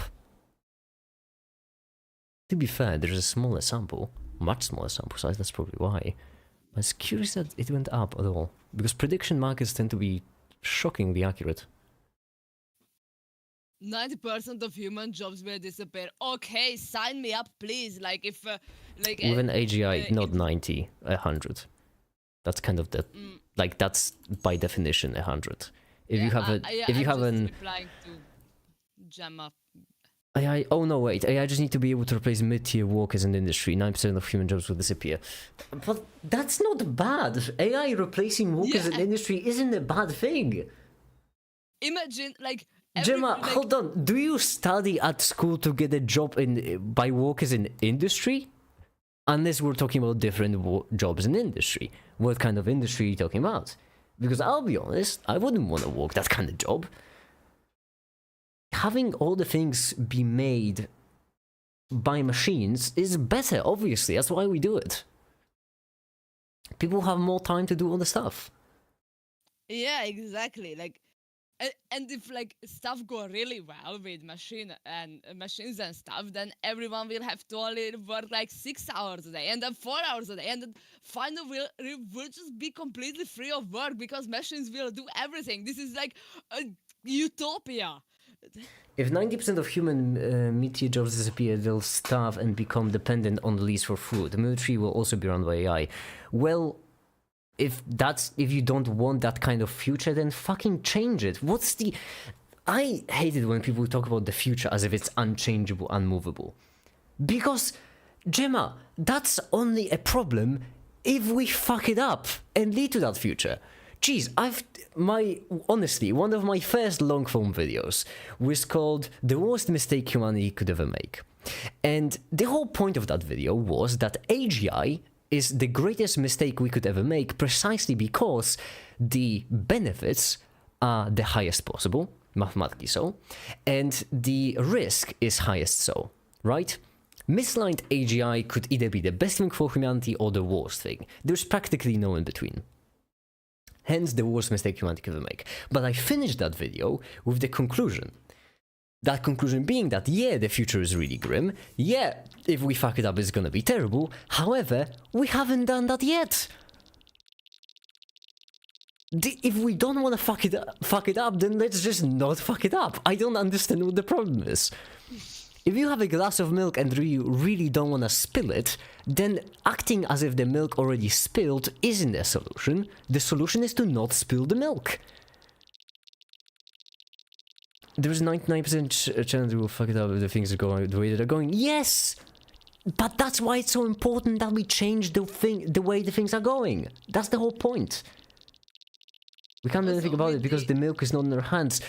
To be fair, there's a smaller sample, much smaller sample size, that's probably why. But it's curious that it went up at all, because prediction markets tend to be shockingly accurate. 90% of human jobs will disappear. Okay, sign me up, please. Like if, like With an AGI, not 90, 100. That's kind of the like that's by definition 100. If you have a, if you have an replying to Gemma. AI, oh no wait, AI just need to be able to replace mid-tier workers in the industry. 9% of human jobs will disappear. But that's not bad. AI replacing workers in the industry isn't a bad thing. Imagine like. Gemma, like, hold on. Do you study at school to get a job in by workers in industry? Unless we're talking about different jobs in industry. What kind of industry are you talking about? Because I'll be honest, I wouldn't want to work that kind of job. Having all the things be made by machines is better, obviously. That's why we do it. People have more time to do all the stuff. Yeah, exactly. Like, and if like stuff go really well with machines and stuff, then everyone will have to only work like 6 hours a day, and then 4 hours a day, and then finally we'll just be completely free of work because machines will do everything. This is like a utopia. If 90% of human mid-tier jobs disappear, they'll starve and become dependent on the lease for food. The military will also be run by AI. Well, if you don't want that kind of future, then fucking change it. I hate it when people talk about the future as if it's unchangeable, unmovable. Because, Gemma, that's only a problem if we fuck it up and lead to that future. Jeez, honestly, one of my first long form videos was called The Worst Mistake Humanity Could Ever Make. And the whole point of that video was that AGI is the greatest mistake we could ever make precisely because the benefits are the highest possible, mathematically so, and the risk is highest so, right? Misaligned AGI could either be the best thing for humanity or the worst thing. There's practically no in between. Hence the worst mistake humanity could ever make. But I finished that video with the conclusion. That conclusion being that, yeah, the future is really grim. Yeah, if we fuck it up, it's gonna be terrible. However, we haven't done that yet. If we don't want to fuck it up, then let's just not fuck it up. I don't understand what the problem is. If you have a glass of milk and you really don't want to spill it, then acting as if the milk already spilled isn't a solution. The solution is to not spill the milk. There's 99% chance we'll fuck it up if the things are going the way that they're going. Yes! But that's why it's so important that we change the way the things are going. That's the whole point. We can't do anything about it because the milk is not in our hands.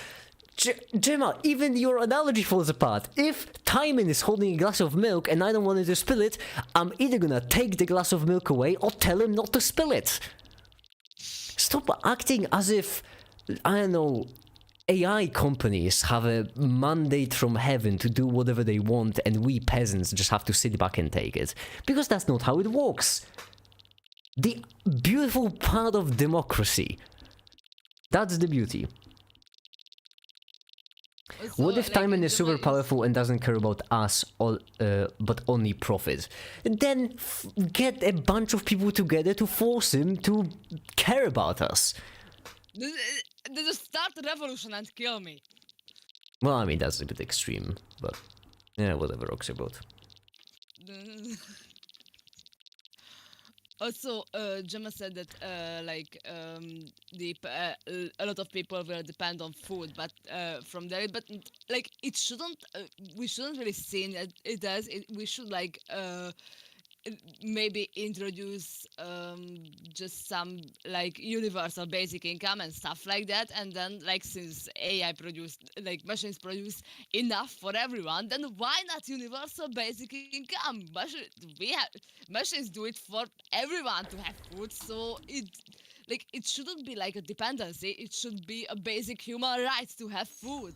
Gemma, even your analogy falls apart. If Timon is holding a glass of milk and I don't want him to spill it, I'm either gonna take the glass of milk away or tell him not to spill it. Stop acting as if, I don't know, AI companies have a mandate from heaven to do whatever they want and we peasants just have to sit back and take it. Because that's not how it works. The beautiful part of democracy. That's the beauty. Also, What if like, Timon is super Gemma powerful and doesn't care about us, but only profit? Then get a bunch of people together to force him to care about us. They just start a revolution and kill me. Well, I mean, that's a bit extreme, but yeah, whatever, Roxy about. Also, Gemma said that a lot of people will depend on food, but from there, but like it shouldn't. We shouldn't really see it as it. We should maybe introduce just some like universal basic income and stuff like that, and then like since AI produced like machines produce enough for everyone, then why not universal basic income? Machines do it for everyone to have food, so it shouldn't be like a dependency. It should be a basic human right to have food.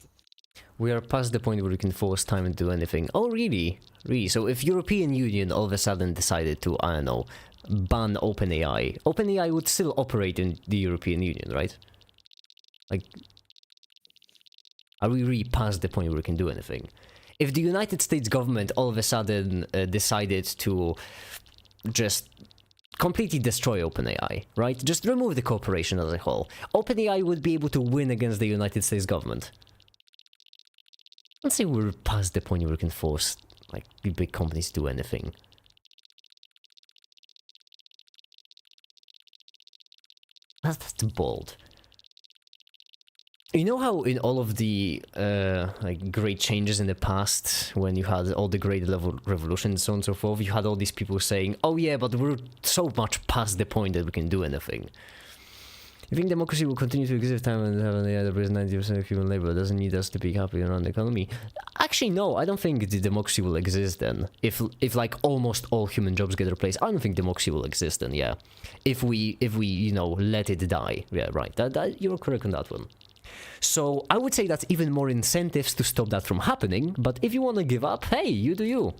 We are past the point where we can force time to do anything. Oh, really? Really? So if European Union all of a sudden decided to, I don't know, ban OpenAI, OpenAI would still operate in the European Union, right? Like, are we really past the point where we can do anything? If the United States government all of a sudden decided to just completely destroy OpenAI, right? Just remove the corporation as a whole, OpenAI would be able to win against the United States government. Let's say we're past the point where we can force, like, the big companies to do anything. That's too bold. You know how in all of the like great changes in the past, when you had all the great level revolutions, so on and so forth, you had all these people saying, "Oh yeah, but we're so much past the point that we can do anything." You think democracy will continue to exist if time and have an AI that represents 90% of human labor? It doesn't need us to be happy around the economy. Actually, no, I don't think the democracy will exist then. If like almost all human jobs get replaced, I don't think democracy will exist then, yeah. If we you know, let it die. Yeah, right. That you're correct on that one. So I would say that's even more incentives to stop that from happening, but if you want to give up, hey, you do you.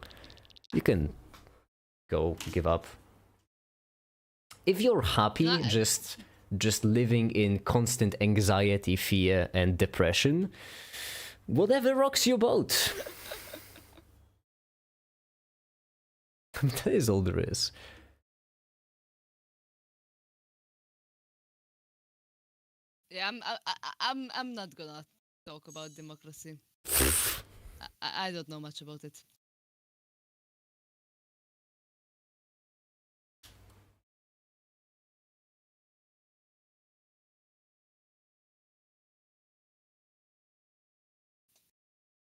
You can go give up. If you're happy just living in constant anxiety, fear, and depression, whatever rocks your boat. That is all there is. Yeah, I'm not gonna talk about democracy. I don't know much about it.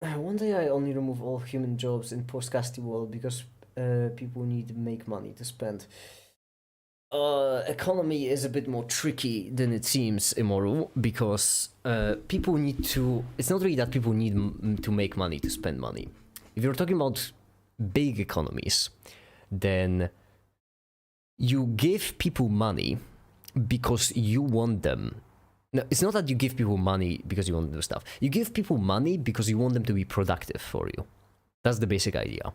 One day I only remove all human jobs in post-casty world because people need to make money to spend. Economy is a bit more tricky than it seems, Immoral, because people need to... It's not really that people need to make money to spend money. If you're talking about big economies, then you give people money because you want them. No, it's not that you give people money because you want them to do stuff. You give people money because you want them to be productive for you. That's the basic idea.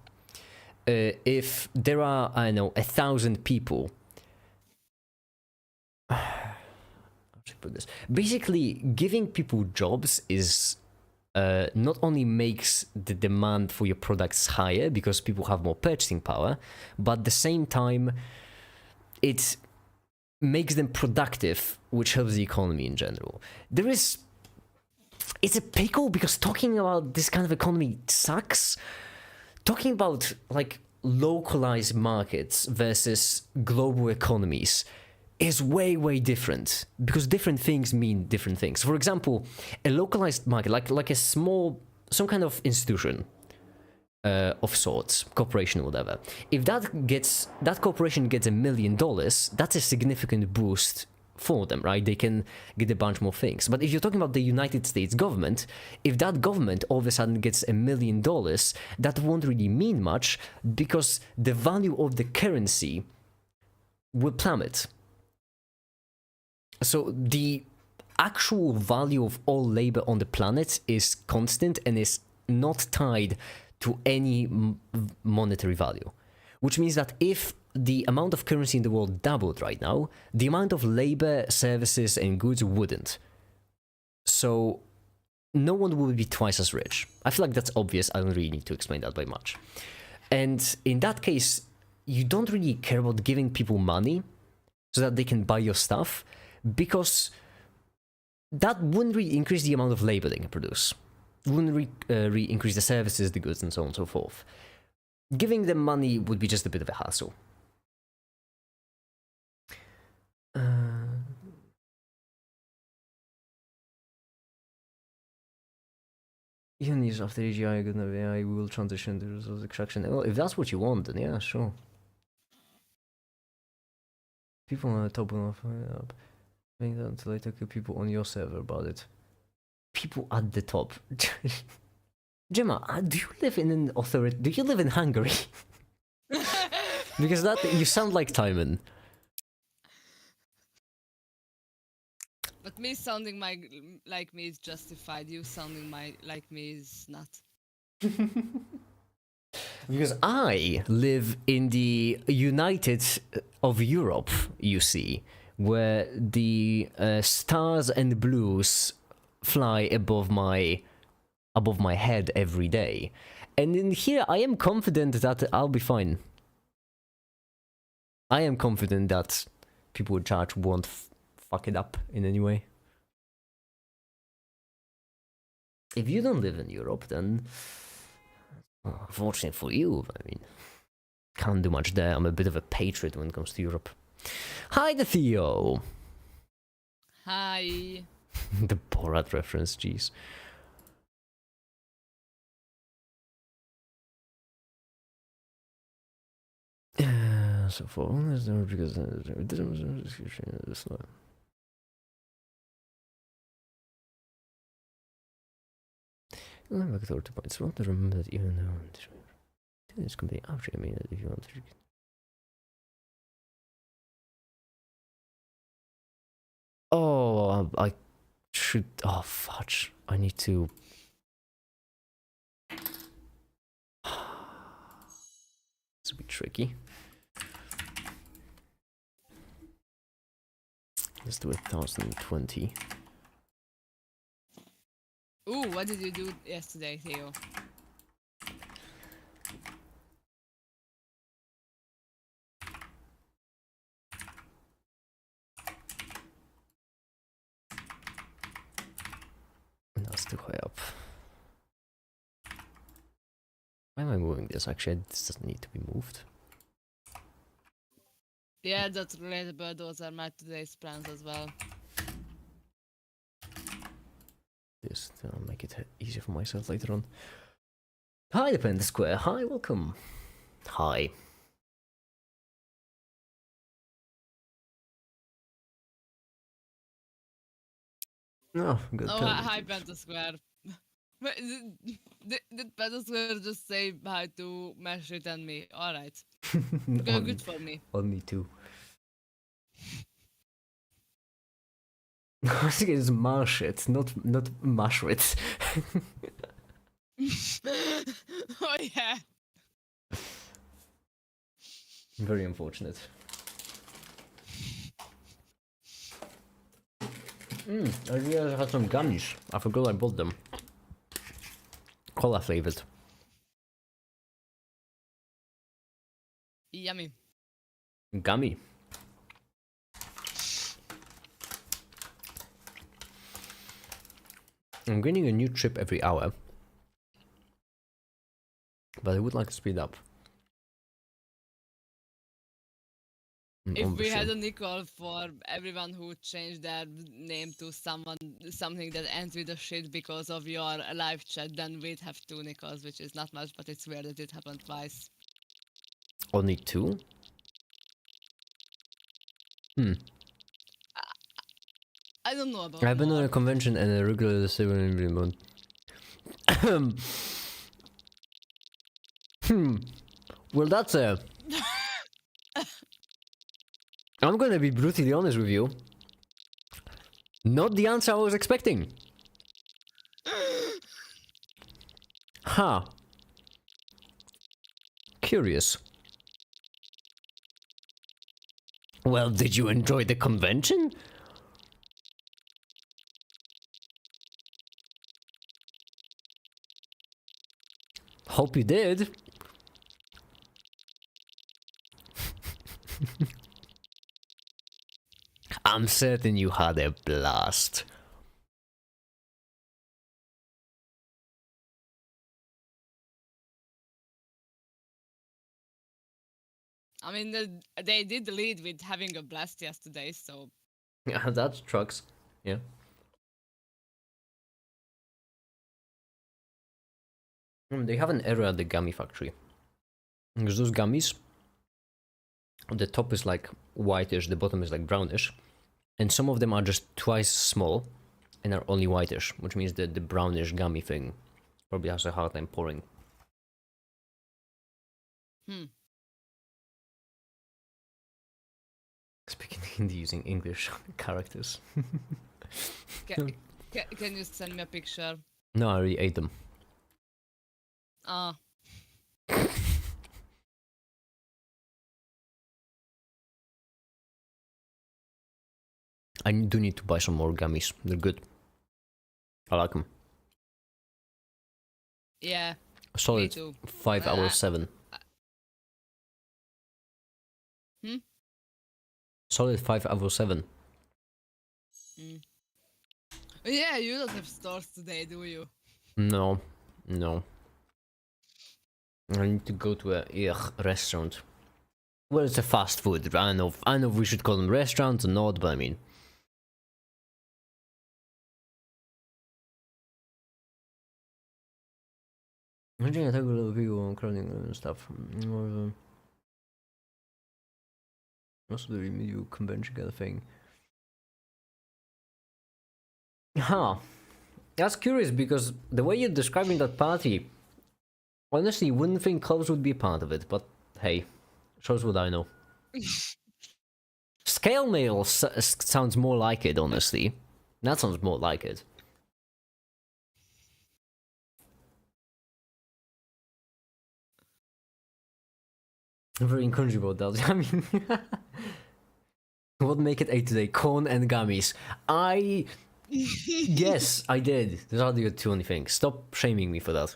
if there are, I don't know, 1,000 people. How should I put this? Basically, giving people jobs is not only makes the demand for your products higher because people have more purchasing power, but at the same time, it makes them productive, which helps the economy in general. It's a pickle because talking about this kind of economy sucks. Talking about like localized markets versus global economies is way different because different things mean different things. For example, a localized market, like a small, some kind of institution of sorts, corporation or whatever, if that corporation gets $1 million, that's a significant boost for them, right? They can get a bunch more things. But if you're talking about the United States government, if that government all of a sudden gets $1 million, that won't really mean much because the value of the currency will plummet. So the actual value of all labor on the planet is constant and is not tied to any monetary value, which means that if the amount of currency in the world doubled right now, the amount of labor, services, and goods wouldn't. So no one will be twice as rich. I feel like that's obvious. I don't really need to explain that by much. And in that case, you don't really care about giving people money so that they can buy your stuff, because that wouldn't really increase the amount of labor they can produce. It wouldn't increase the services, the goods, and so on and so forth. Giving them money would be just a bit of a hassle. Even years after AGI, good enough AI, we will transition to resource extraction. Well, if that's what you want, then yeah, sure. People on the top will not find up. Make that until I talk to people on your server about it. People at the top. Gemma, do you live in an authority? Do you live in Hungary? Because that you sound like Timon. But me sounding like me is justified. You sounding like me is not. Because I live in the United of Europe, you see, where the stars and blues fly above my head every day. And in here, I am confident that I'll be fine. I am confident that people in charge won't fuck it up in any way. If you don't live in Europe, then unfortunate for you, I mean, can't do much there. I'm a bit of a patriot when it comes to Europe. Hi, the Theo. Hi. The Borat reference, jeez. So for because it doesn't description of this one. You'll have a 2 points. Want to remember that even though this company actually, I mean, if you want to. Oh, I should. Oh, fudge. I need to. It's a bit tricky. Let's do 1020. Ooh, what did you do yesterday, Theo? That's too high up. Why am I moving this? Actually, this doesn't need to be moved. Yeah, that's relatable. Those are my today's plans as well. This, I'll make it easier for myself later on. Hi, the Panda Square. Hi, welcome. Hi. Oh, good. Oh, hi, Penta Square. Did Penta Square just say hi to Mashit and me? Alright. Good for me. On me too. I think it's Marshit, not Mashwit. Oh yeah. Very unfortunate. I realized I had some gummies. I forgot I bought them. Cola flavored. Yummy. Gummy. I'm getting a new trip every hour. But I would like to speed up. If we had a nickel for everyone who changed their name to something that ends with a shit because of your live chat, then we'd have 2 nickels, which is not much, but it's weird that it happened twice. Only 2? I don't know about I've been on more. a convention and a regular ceremony. Well, that's a. I'm gonna be brutally honest with you. Not the answer I was expecting. Huh. Curious. Well, did you enjoy the convention? Hope you did. I'm certain you had a blast. I mean, they did lead with having a blast yesterday, so Yeah, that's trucks. Yeah. They have an error at the gummy factory. Because those gummies, the top is like whitish, the bottom is like brownish. And some of them are just twice small and are only whitish, which means that the brownish gummy thing probably has a hard time pouring. Speaking Hindi using English characters. can you send me a picture? No, I already ate them. Ah, I do need to buy some more gummies. They're good. I like them. yeah. Solid too. 5 out of 7. Solid 5 out of 7. Yeah, you don't have stores today, do you? No, no. I need to go to a restaurant. Well, it's a fast food. I know if we should call them restaurants or not, but I mean. I think I talk a lot of people on crowding and stuff. Also, the remedial convention kind of thing. Huh. That's curious because the way you're describing that party, honestly, you wouldn't think clubs would be a part of it, but hey, shows what I know. Scale mail sounds more like it, honestly. That sounds more like it. I'm very encouraged about that. I mean, what make it 8 today? Corn and gummies. Yes, I did. Those are the 2 only things. Stop shaming me for that.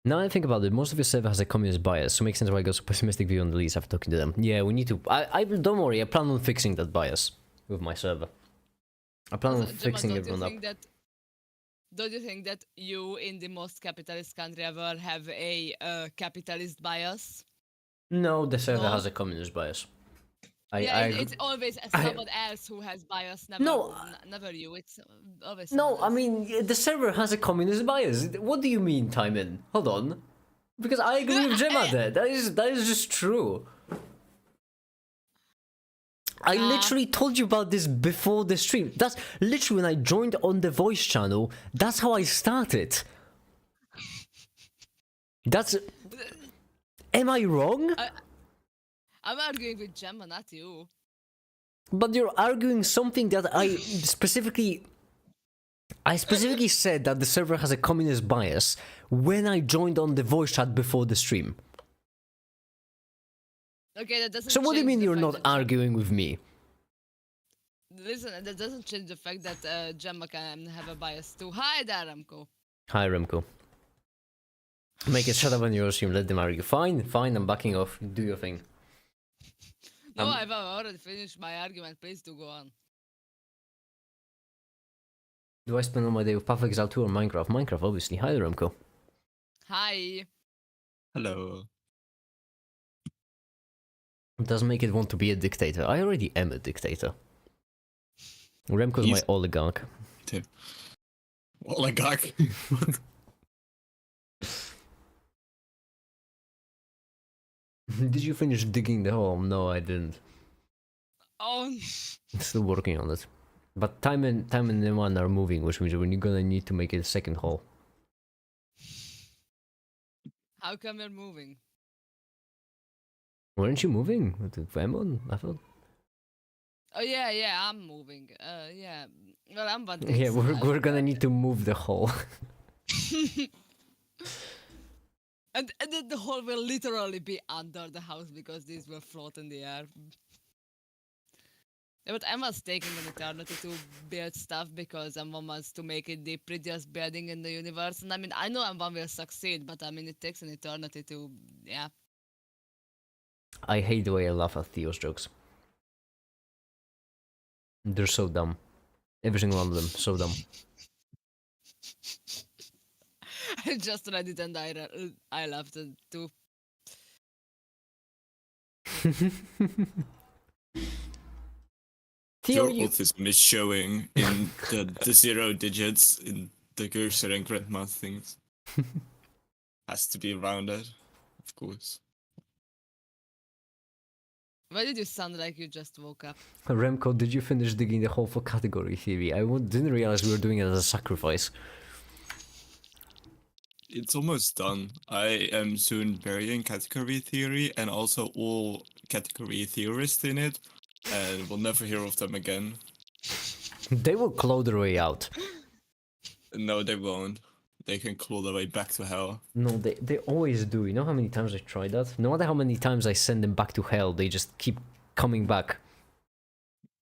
Now I think about it, most of your server has a communist bias, so it makes sense why I got so pessimistic view on the leads after talking to them. Yeah, we need to. I don't worry. I plan on fixing that bias with my server. I plan on fixing everyone up. Don't you think that you, in the most capitalist country ever, have a capitalist bias? No, the server No? has a communist bias. It's always someone else who has bias, never you. It's always No, I else. mean, the server has a communist bias. What do you mean, Timon? Hold on. Because I agree with Gemma there. That is just true. I literally told you about this before the stream. That's literally when I joined on the voice channel. That's how I started. Am I wrong? I'm arguing with Gemma, not you. But you're arguing something that I specifically said that the server has a communist bias when I joined on the voice chat before the stream. Okay, that doesn't. So what do you change mean the you're fact not that Gem- arguing with me? Listen, that doesn't change the fact that Gemma can have a bias too. Hi there, Remco. Hi, Remco. Make it shut up on your stream, let them argue. Fine, fine, I'm backing off. Do your thing. No, I've already finished my argument. Please do go on. Do I spend all my day with Path Exile 2 or Minecraft? Minecraft, obviously. Hi, Remco. Hi. Hello. Does make it want to be a dictator. I already am a dictator. Remco's my He's- oligarch. Oligarch. Did you finish digging the hole? No, I didn't. Oh, Still working on it. But time and Neman are moving, which means we're gonna need to make it a second hole. how come you're moving? Weren't you moving? With Emon? I thought. Oh yeah, I'm moving. Yeah. Well, I'm one. Yeah, we're gonna need to move the hole. And then the hole will literally be under the house because these will float in the air. Yeah, but Emma's taking an eternity to build stuff because Emma wants to make it the prettiest building in the universe. And I mean, I know Emma will succeed, but I mean, it takes an eternity to, yeah. I hate the way I laugh at Theo's jokes. They're so dumb. Every single one of them, so dumb. I just read it and I laughed it too. Theo, Your you... autism is showing in the 0 digits in the cursor and grandma things. Has to be rounded, of course. Why did you sound like you just woke up? Remco, did you finish digging the hole for category theory? Didn't realize we were doing it as a sacrifice. It's almost done. I am soon burying category theory and also all category theorists in it, and we'll never hear of them again. They will claw their way out. No, they won't. They can claw their way back to hell. No, they always do. You know how many times I tried that? No matter how many times I send them back to hell, they just keep coming back.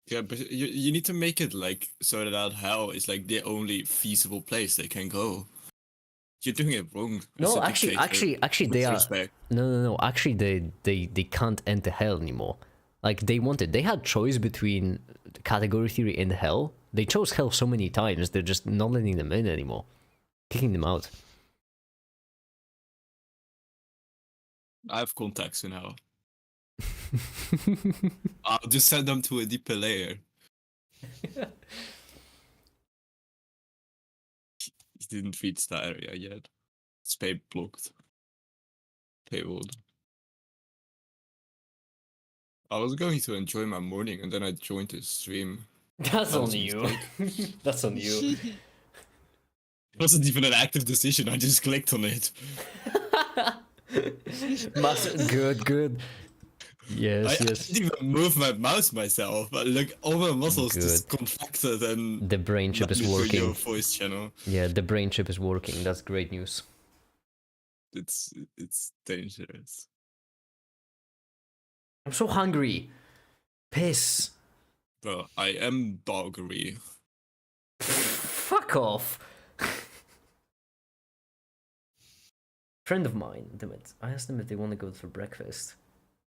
Yeah, but you need to make it like so that hell is like the only feasible place they can go. You're doing it wrong. as No, a actually, dictator, they with are. respect. No. Actually, they can't enter hell anymore. Like they wanted, they had choice between category theory and hell. They chose hell so many times. They're just not letting them in anymore, kicking them out. I have contacts in hell. I'll just send them to a deeper layer. He didn't reach that area yet. It's blocked. Paywalled. I was going to enjoy my morning and then I joined the stream. That's That on was a you. mistake. That's on you. It wasn't even an active decision, I just clicked on it. Good. Yes, I yes. didn't even move my mouse myself, but look, all my muscles just Good. contracted and The brain chip led is me to your working. voice channel. Yeah, the brain chip is working. That's great news. It's dangerous. I'm so hungry. Piss. Bro, I am doggery. Fuck off. Friend of mine, damn it. I asked them if they want to go for breakfast,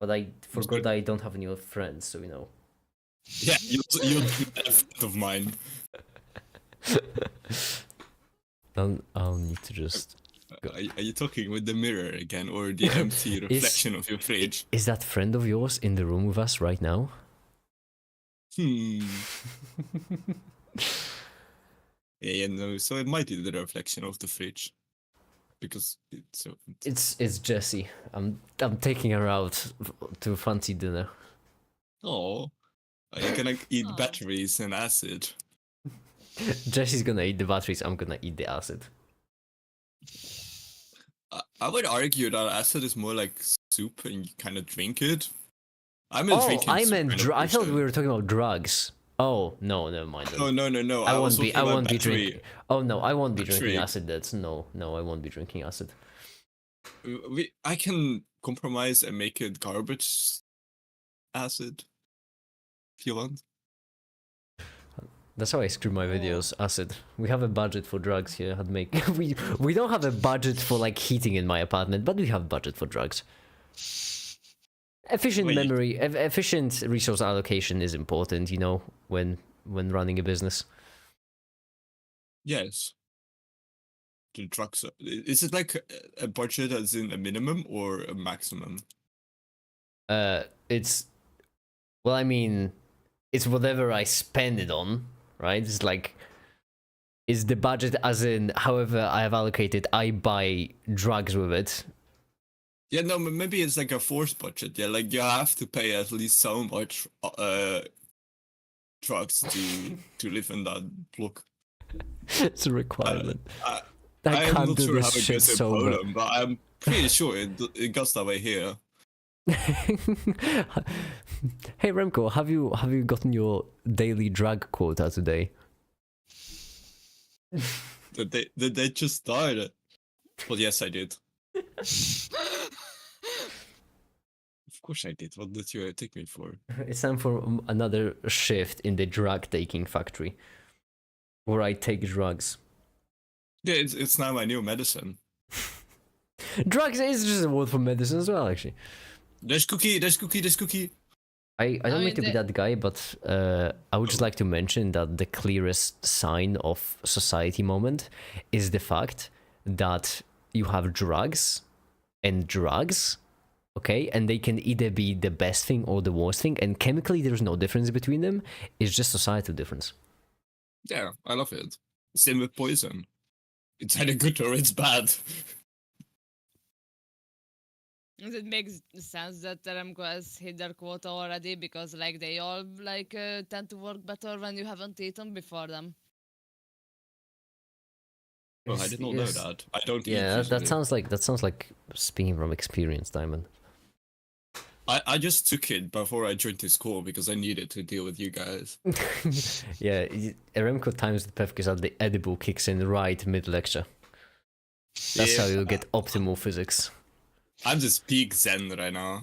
but I forgot I don't have any other friends, so you know. Yeah, you're a friend of mine. I'll need to just. Are you talking with the mirror again, or the empty reflection of your fridge? Is that friend of yours in the room with us right now? Yeah, no. So it might be the reflection of the fridge, because it's so. It's Jessie. I'm taking her out to fancy dinner. Oh, you're gonna eat Aw. batteries and acid. Jessie's gonna eat the batteries. I'm gonna eat the acid. I would argue that acid is more like soup, and you kind of drink it. I meant Oh, drinking. I soup meant. kind of I thought person. we were talking about drugs. Oh no, never mind. then. Oh no! I was won't be. talking I about won't be battery. drinking. Oh no, I won't be drinking Battery. acid. That's no. I won't be drinking acid. I can compromise and make it garbage acid. If you want. That's how I screw my videos. Acid. We have a budget for drugs here. I'd make we don't have a budget for like heating in my apartment, but we have budget for drugs. Efficient Wait. memory, efficient resource allocation is important, you know, when running a business. Yes. The drugs. Is it like a budget as in a minimum or a maximum? It's well, I mean, it's whatever I spend it on, right? It's like is the budget as in however I have allocated, I buy drugs with it. Yeah, no, maybe it's like a forced budget. Yeah, like you have to pay at least so much drugs to live in that block. It's a requirement. I I am can't not do sure this how it shit goes in sober. Poland, but I'm pretty sure it goes that way here. Hey Remco, have you gotten your daily drug quota today? They just started. Well, yes, I did. Of course I did. What did you take me for? It's time for another shift in the drug taking factory, where I take drugs. Yeah, it's now my new medicine. Drugs is just a word for medicine as well, actually. There's cookie, there's cookie, there's cookie. I don't mean, mean to be that guy, but I would just like to mention that the clearest sign of society moment is the fact that you have drugs and drugs, okay? And they can either be the best thing or the worst thing, and chemically there's no difference between them. It's just societal difference. Yeah, I love it. Same with poison. It's either good or it's bad. Does it make sense that Remco has hit their quota already because like they all like tend to work better when you haven't eaten before them? Oh, I did not know Yes. that. I don't eat Yeah, usually. that sounds like speaking from experience, Diamond. I just took it before I joined this call because I needed to deal with you guys. Yeah, Remco times the perfect as the edible kicks in right mid lecture. That's how you'll get optimal physics. I'm just peak zen right now.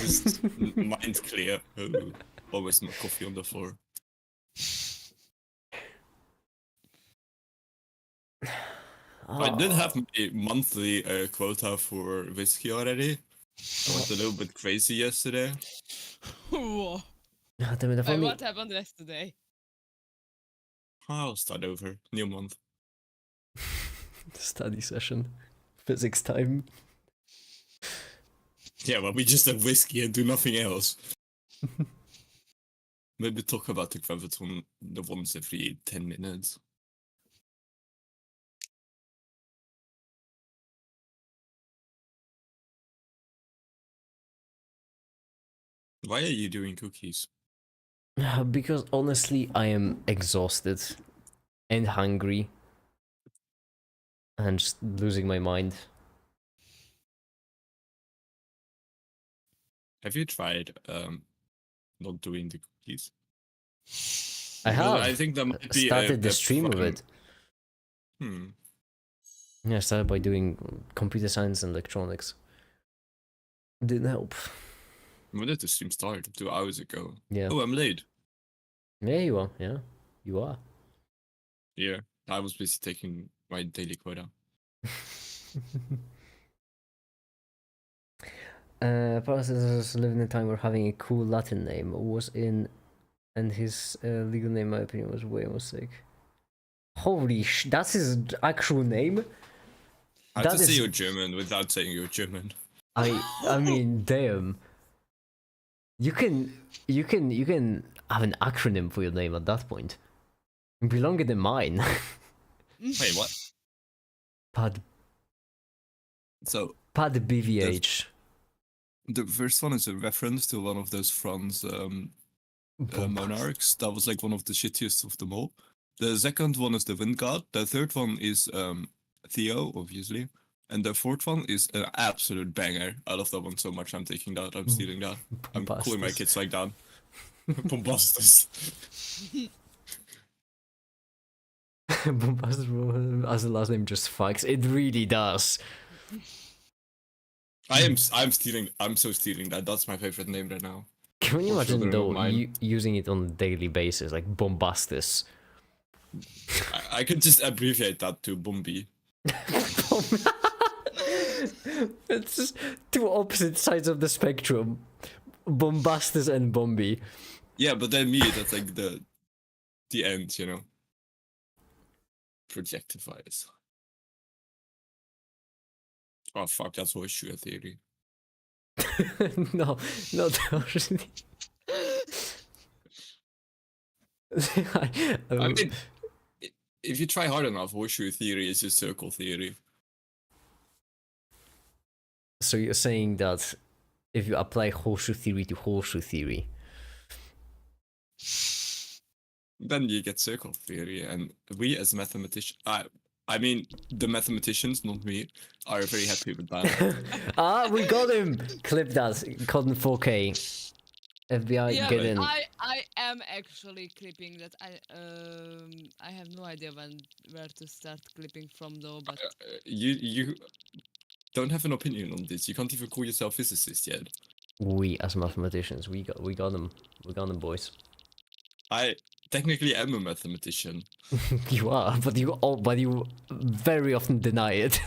Just mind clear. Oh, always my coffee on the floor. I did have my monthly quota for whiskey already. I went a little bit crazy yesterday. Whoa. Ah, damn it, I've Wait, only- what happened yesterday? I'll start over. New month. Study session. Physics time. Yeah, but we just have whiskey and do nothing else. Maybe talk about the graviton the once every 10 minutes. Why are you doing cookies? Because honestly, I am exhausted and hungry and just losing my mind. Have you tried not doing the cookies? I Because have I think that might be started the a stream of prime- it. Hmm. Yeah, I started by doing computer science and electronics. Didn't help. When did the stream start? 2 hours ago. Yeah. Oh, I'm late. Yeah, you are. Yeah, you are. Yeah, I was busy taking my daily quota. Processors live in a time where having a cool Latin name was in, and his legal name, in my opinion, was way more sick. Holy sh! That's his actual name. How That to say is- you're German without saying you're German? I mean, damn. You can have an acronym for your name at that point. It'd be longer than mine. Wait, what? Pad So BVH. the first one is a reference to one of those Franz monarchs. That was like one of the shittiest of them all. The second one is the Wind God. The third one is Theo, obviously. And the fourth one is an absolute banger. I love that one so much. I'm taking that. I'm stealing that. I'm calling my Bombastus. kids like that. Bombastus. Bombastus as the last name just fucks. It really does. I'm stealing. I'm so stealing that. That's my favorite name right now. Can you for imagine children of though mine. using it on a daily basis, like bombastus? I could just abbreviate that to Bumby. It's just two opposite sides of the spectrum. Bombastus and Bombi. Yeah, but then me, that's like the end, you know. Projectifies. Oh fuck, that's horseshoe theory. No, not actually. I mean, if you try hard enough, horseshoe theory is just circle theory. So you're saying that if you apply horseshoe theory to horseshoe theory, Then you get circle theory, and we as mathematicians, I mean, the mathematicians, not me, are very happy with that. we got him. Clip that. Caught in 4K. FBI, Yeah, get but in. I am actually clipping that. I have no idea where to start clipping from though, but You don't have an opinion on this. You can't even call yourself physicist yet. We as mathematicians, we got them. We got them, boys. I technically am a mathematician. You are, but you very often deny it.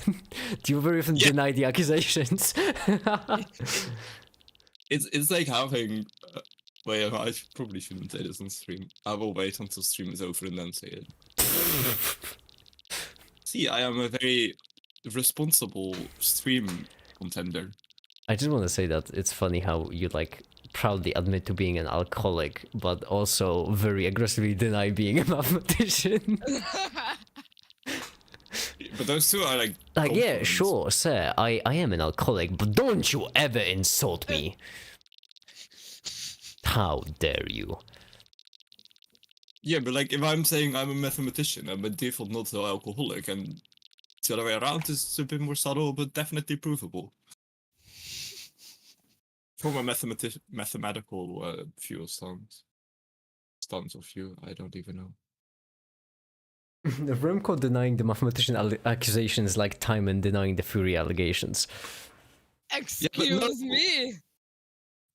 You very often Yeah. deny the accusations. It's like having. Wait, I probably shouldn't say this on stream. I will wait until stream is over and then say it. See, I am a very responsible stream contender. I just want to say that it's funny how you like proudly admit to being an alcoholic, but also very aggressively deny being a mathematician. But those two are like. Like, yeah, complements. sure, sir, I am an alcoholic, but don't you ever insult me. How dare you? Yeah, but like if I'm saying I'm a mathematician, I'm by default not an alcoholic, and the other way around is a bit more subtle, but definitely provable. From a mathematical view of stance of view, I don't even know. The Remco denying the mathematician accusations like Timon denying the Fury allegations. excuse me.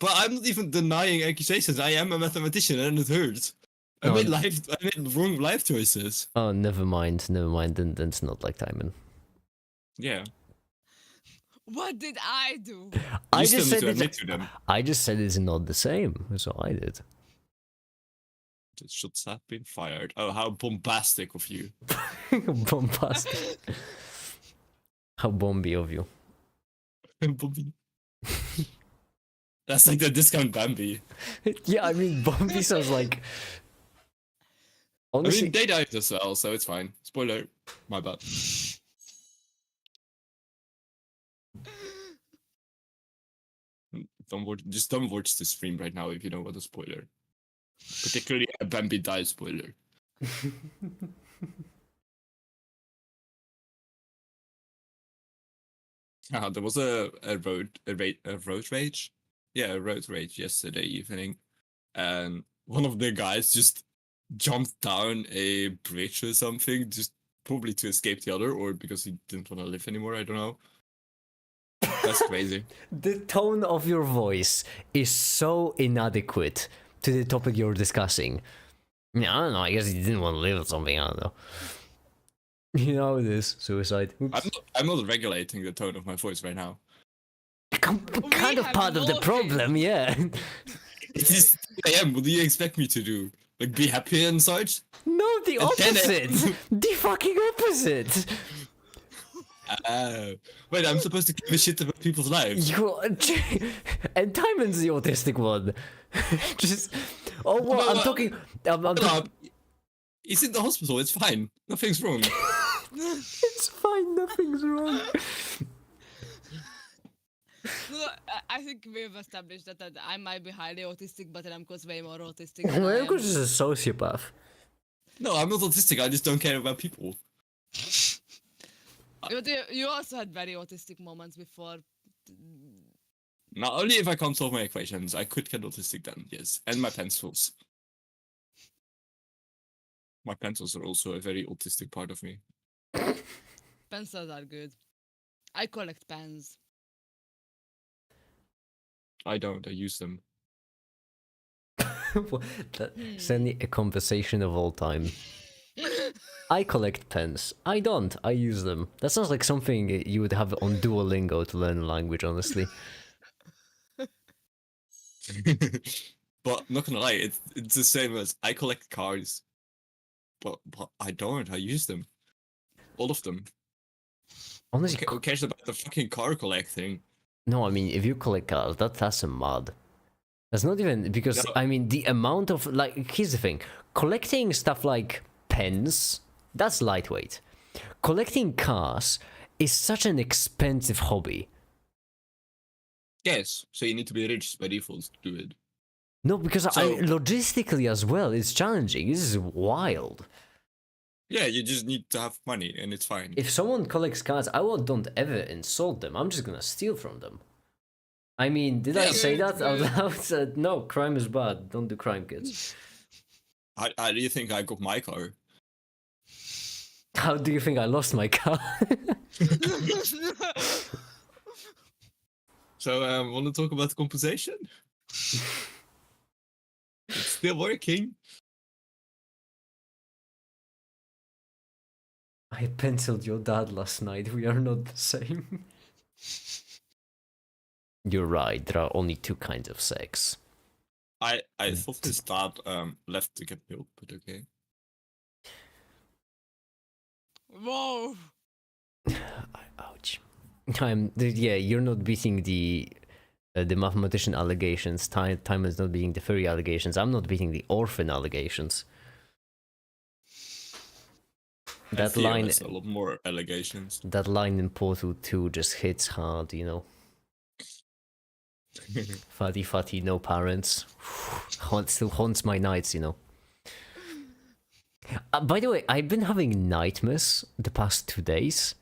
But I'm not even denying accusations. I am a mathematician, and it hurts. I No, made wrong life choices. Oh, never mind. Then it's not like Timon. Yeah, What did I do? I still just need said to admit it's. to them. I just said it's not the same. That's all I did. The shots have been fired. Oh, how bombastic of you! Bombastic. How bomby of you. Bambi. That's like the discount Bambi. Yeah, I mean, bomby sounds like. I Honestly, mean, they died as well, so it's fine. Spoiler, my bad. Just don't watch the stream right now if you don't want a spoiler. Particularly a Bambi die spoiler. There was a road rage. Yeah, a road rage yesterday evening, and one of the guys just jumped down a bridge or something, just probably to escape the other, or because he didn't want to live anymore. I don't know. That's crazy. the tone of your voice is so inadequate to the topic you're discussing. Yeah, I don't know. I guess he didn't want to live or something. I don't know. You know how it is. Suicide. Oops. I'm not regulating the tone of my voice right now. Kind of have part of the noticed. problem, yeah. It is 2 a.m. What do you expect me to do? Like be happy and such? No, the At 10 opposite. The fucking opposite. Wait, I'm supposed to give a shit about people's lives. You and Timon's the autistic one. Just well, No, I'm no. talking. I'm No, talking. he's in the hospital. It's fine. Nothing's wrong. It's fine. Nothing's wrong. No, I think we've established that I might be highly autistic, but Remco's way more autistic than I Well, am. of course, he's a sociopath. No, I'm not autistic. I just don't care about people. But you also had very autistic moments before. Not only if I can't solve my equations, I could get autistic then, yes. And my pencils. My pencils are also a very autistic part of me. Pencils are good. I collect pens. I don't. I use them. Sending a conversation of all time. I collect pens. I don't. I use them. That sounds like something you would have on Duolingo to learn a language, honestly. But not gonna lie, it's the same as I collect cards. But I don't. I use them. All of them. Honestly, Who cares about the fucking car collecting? no, I mean, if you collect cards, that's a mod. That's not even because No. I mean the amount of like. Here's the thing: collecting stuff like pens, that's lightweight. Collecting cars is such an expensive hobby. Yes, so you need to be rich by default to do it. No, because So- logistically as well, it's challenging. This is wild. Yeah, you just need to have money and it's fine. If someone collects cards, don't ever insult them. I'm just gonna steal from them. I mean, did I Yeah. say that out loud? No, crime is bad. Don't do crime, kids. How do you think I got my car? How do you think I lost my car? So, want to talk about compensation? It's still working. I penciled your dad last night. We are not the same. You're right. There are only two kinds of sex. I thought his dad left to get milk, but okay. Whoa. Ouch. Yeah, you're not beating the mathematician allegations. Time is not beating the furry allegations. I'm not beating the orphan allegations. And That Theo line, has a lot more allegations. that line in Portal 2 just hits hard, you know. Fatty, no parents. Still haunts my nights, you know. By the way, I've been having nightmares the past 2 days,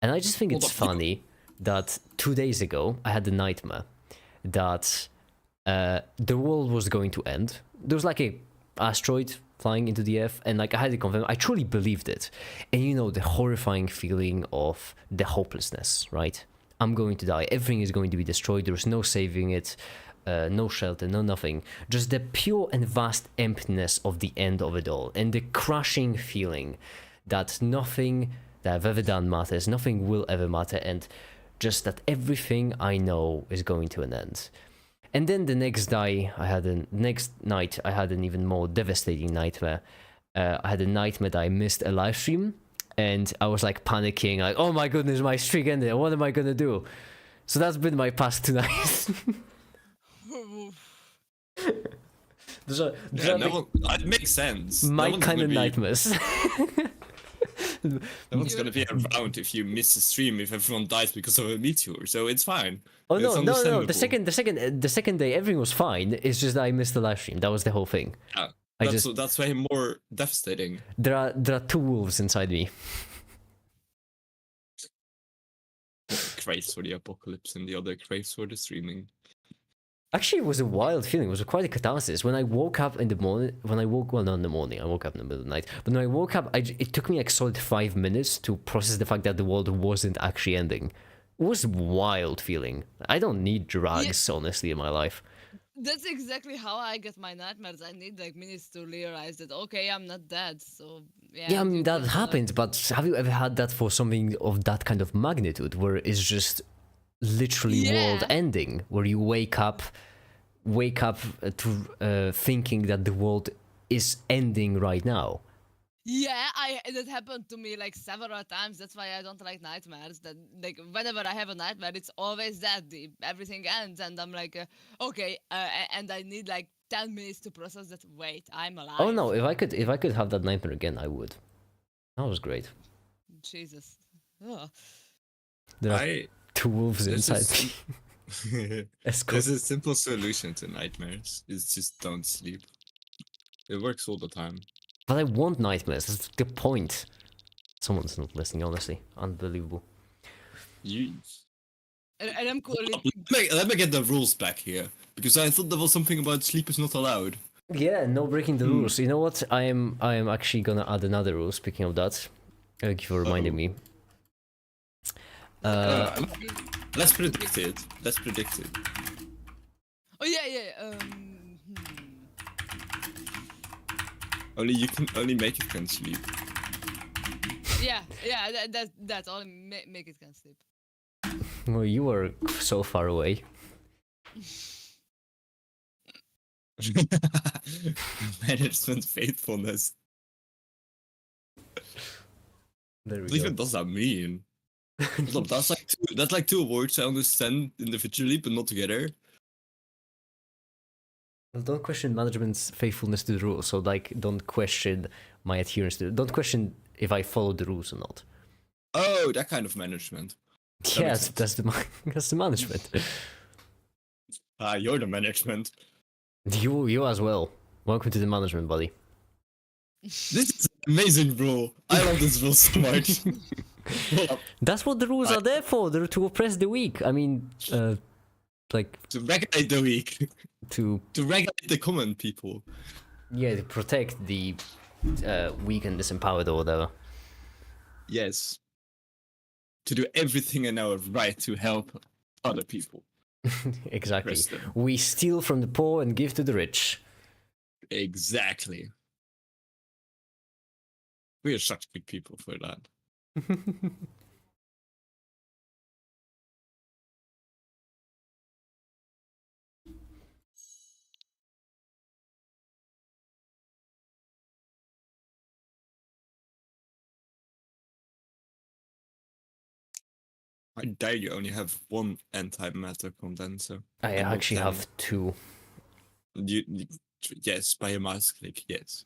and I just think Hold it's up, funny that 2 days ago I had a nightmare that the world was going to end. There was like a asteroid flying into the earth, and like I had it confirmed. I truly believed it, and you know the horrifying feeling of the hopelessness, right? I'm going to die. Everything is going to be destroyed. There's no saving it. No shelter, no nothing. Just the pure and vast emptiness of the end of it all, and the crushing feeling that nothing that I've ever done matters, nothing will ever matter, and just that everything I know is going to an end. And then the next night, I had an even more devastating nightmare. I had a nightmare that I missed a live stream, and I was like panicking, like, "Oh my goodness, my streak ended. What am I gonna do?" So that's been my past 2 nights. It makes sense. My No one's kind gonna of be- nightmares. No one's gonna be around if you miss a stream if everyone dies because of a meteor, so it's fine. Oh It's no. The understandable. second day everything was fine. It's just that I missed the live stream. That was the whole thing. Yeah, I that's way more devastating. there are two wolves inside me. Craves for the apocalypse and the other craves for the streaming. Actually, it was a wild feeling. It was quite a catharsis. When I woke up in the morning, well, not in the morning, I woke up in the middle of the night. But when I woke up, it took me like solid 5 minutes to process the fact that the world wasn't actually ending. It was a wild feeling. I don't need drugs, honestly, in my life. That's exactly how I get my nightmares. I need like minutes to realize that okay, I'm not dead. So yeah. Yeah, I mean, you that can, happens, but have you ever had that for something of that kind of magnitude, where it's just literally world Yeah. ending, where you wake up to thinking that the world is ending right now? Yeah, that happened to me like several times. That's why I don't like nightmares. That like whenever I have a nightmare, it's always that deep. Everything ends, and I'm like, okay, and I need like 10 minutes to process that. Wait, I'm alive. Oh no, if I could have that nightmare again, I would. That was great. Jesus. Ugh. There are I two wolves this inside is- me. There's a simple solution to nightmares. It's just don't sleep. It works all the time. But I want nightmares. That's the point. Someone's not listening, honestly. Unbelievable. You And I'm cool. let me get the rules back here because I thought there was something about sleep is not allowed. Yeah, no breaking the rules. You know what? I am actually gonna add another rule. Speaking of that, thank you for reminding me. Let's predict it. Let's predict it. Oh yeah. only make it can sleep. Yeah, that's all. Make it can sleep. Well, you were so far away. Management faithfulness. There we What even go. does that mean? Hold up, that's like two words I understand individually, but not together. Well, don't question management's faithfulness to the rules. So, like, don't question my adherence to. Don't question if I follow the rules or not. Oh, that kind of management. Yes, sense. that's the management. You're the management. You as well. Welcome to the management, buddy. This is amazing, bro. I love this rule so much. Hold up. That's what the rules are there for. They're to oppress the weak. I mean, like To regulate the weak. to To regulate the common people. to protect the weak and disempowered or whatever. Yes. To do everything in our right to help other people. Exactly. Oppress them. We steal from the poor and give to the rich. Exactly. We are such good people for that. I dare you only have one antimatter condenser. I And not actually 10. have two. Yes, by a mouse click, yes.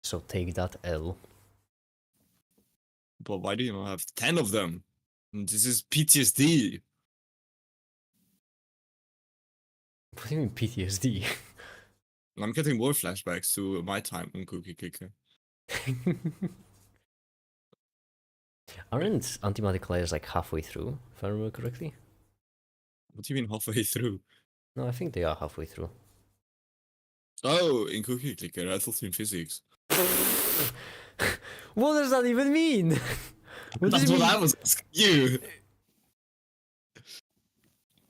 So take that L. But why do you not have 10 of them? This is PTSD. What do you mean PTSD? I'm getting more flashbacks to my time on Cookie Clicker. Aren't antimatter layers like halfway through, if I remember correctly? What do you mean halfway through? No, I think they are halfway through. Oh, in Cookie Clicker, I thought in physics. What does that even mean? What does That's it what mean? I was asking you.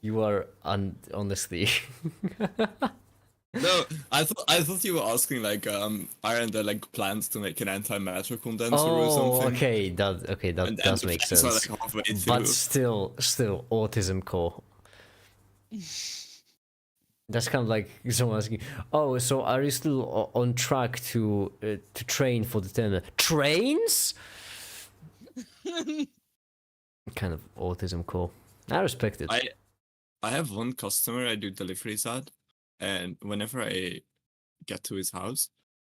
You are honestly. No, I thought you were asking like aren't there like plans to make an antimatter condenser or Oh, something? okay, that And does the make plans are, sense. like, halfway But through. still, autism core. That's kind of like someone asking, "Oh, so are you still on track to train for the tender trains?" Kind of autism core. I respect it. I have one customer I do deliveries at, and whenever I get to his house,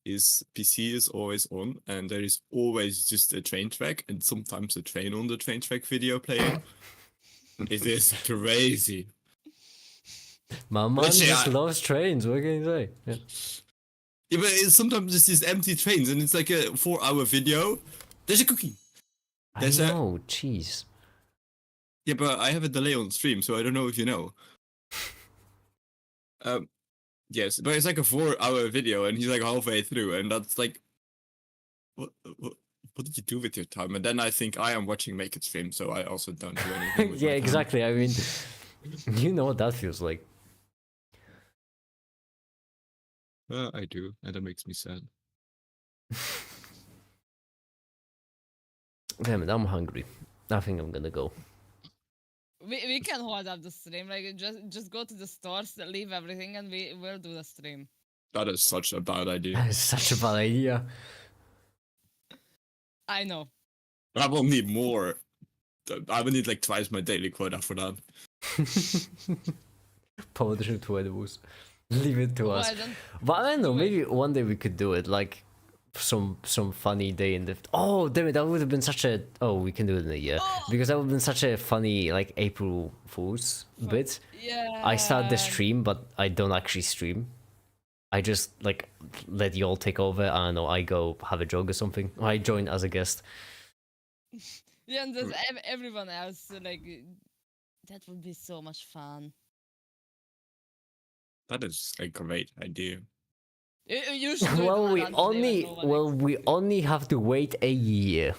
his PC is always on, and there is always just a train track, and sometimes a train on the train track video playing. It is crazy. My man Actually, just loves trains. What can you say? Yeah. Yeah, but sometimes it's just empty trains, and it's like a 4-hour video. There's a cookie. I know. Jeez. Yeah, but I have a delay on stream, so I don't know if you know. Yes, but it's like a 4-hour video, and he's like halfway through, and that's like, what did you do with your time? And then I think I am watching Make It stream, so I also don't do anything. With Yeah, my time. exactly. I mean, you know what that feels like. I do, and that makes me sad. Damn it, I'm hungry. I think I'm gonna go. We can hold up the stream. Like just go to the stores, leave everything, and we will do the stream. That is such a bad idea. That is such a bad idea. I know. I will need more. I will need like twice my daily quota for that. Publish it to edibles. Leave it to us. Why don't But I don't know, do it? maybe one day we could do it, like some funny day in the. Oh, damn it! That would have been such a. Oh, we can do it in a year Oh! because that would have been such a funny like April Fools bit. Yeah. I start the stream, but I don't actually stream. I just like let y'all take over. I don't know. I go have a jog or something. Or I join as a guest. Yeah, and there's everyone else. Like that would be so much fun. That is a great idea. You should do it Well, on a we random day when only no one we only have to wait a year.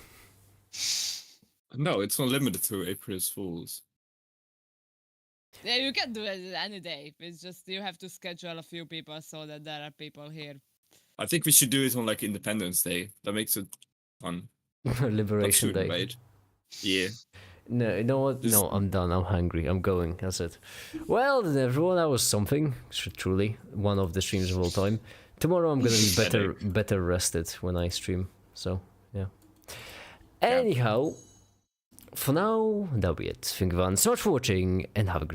No, it's not limited to April's Fools. Yeah, you can do it any day. It's just you have to schedule a few people so that there are people here. I think we should do it on like Independence Day. That makes it fun. Not Liberation student Day. made. Yeah. No, you know what? Just- No, I'm done. I'm hungry. I'm going. That's it. Well, then everyone, that was something. Truly, one of the streams of all time. Tomorrow I'm gonna be better rested when I stream. So yeah. Anyhow, for now that'll be it. Thank you everyone so much for watching, and have a great.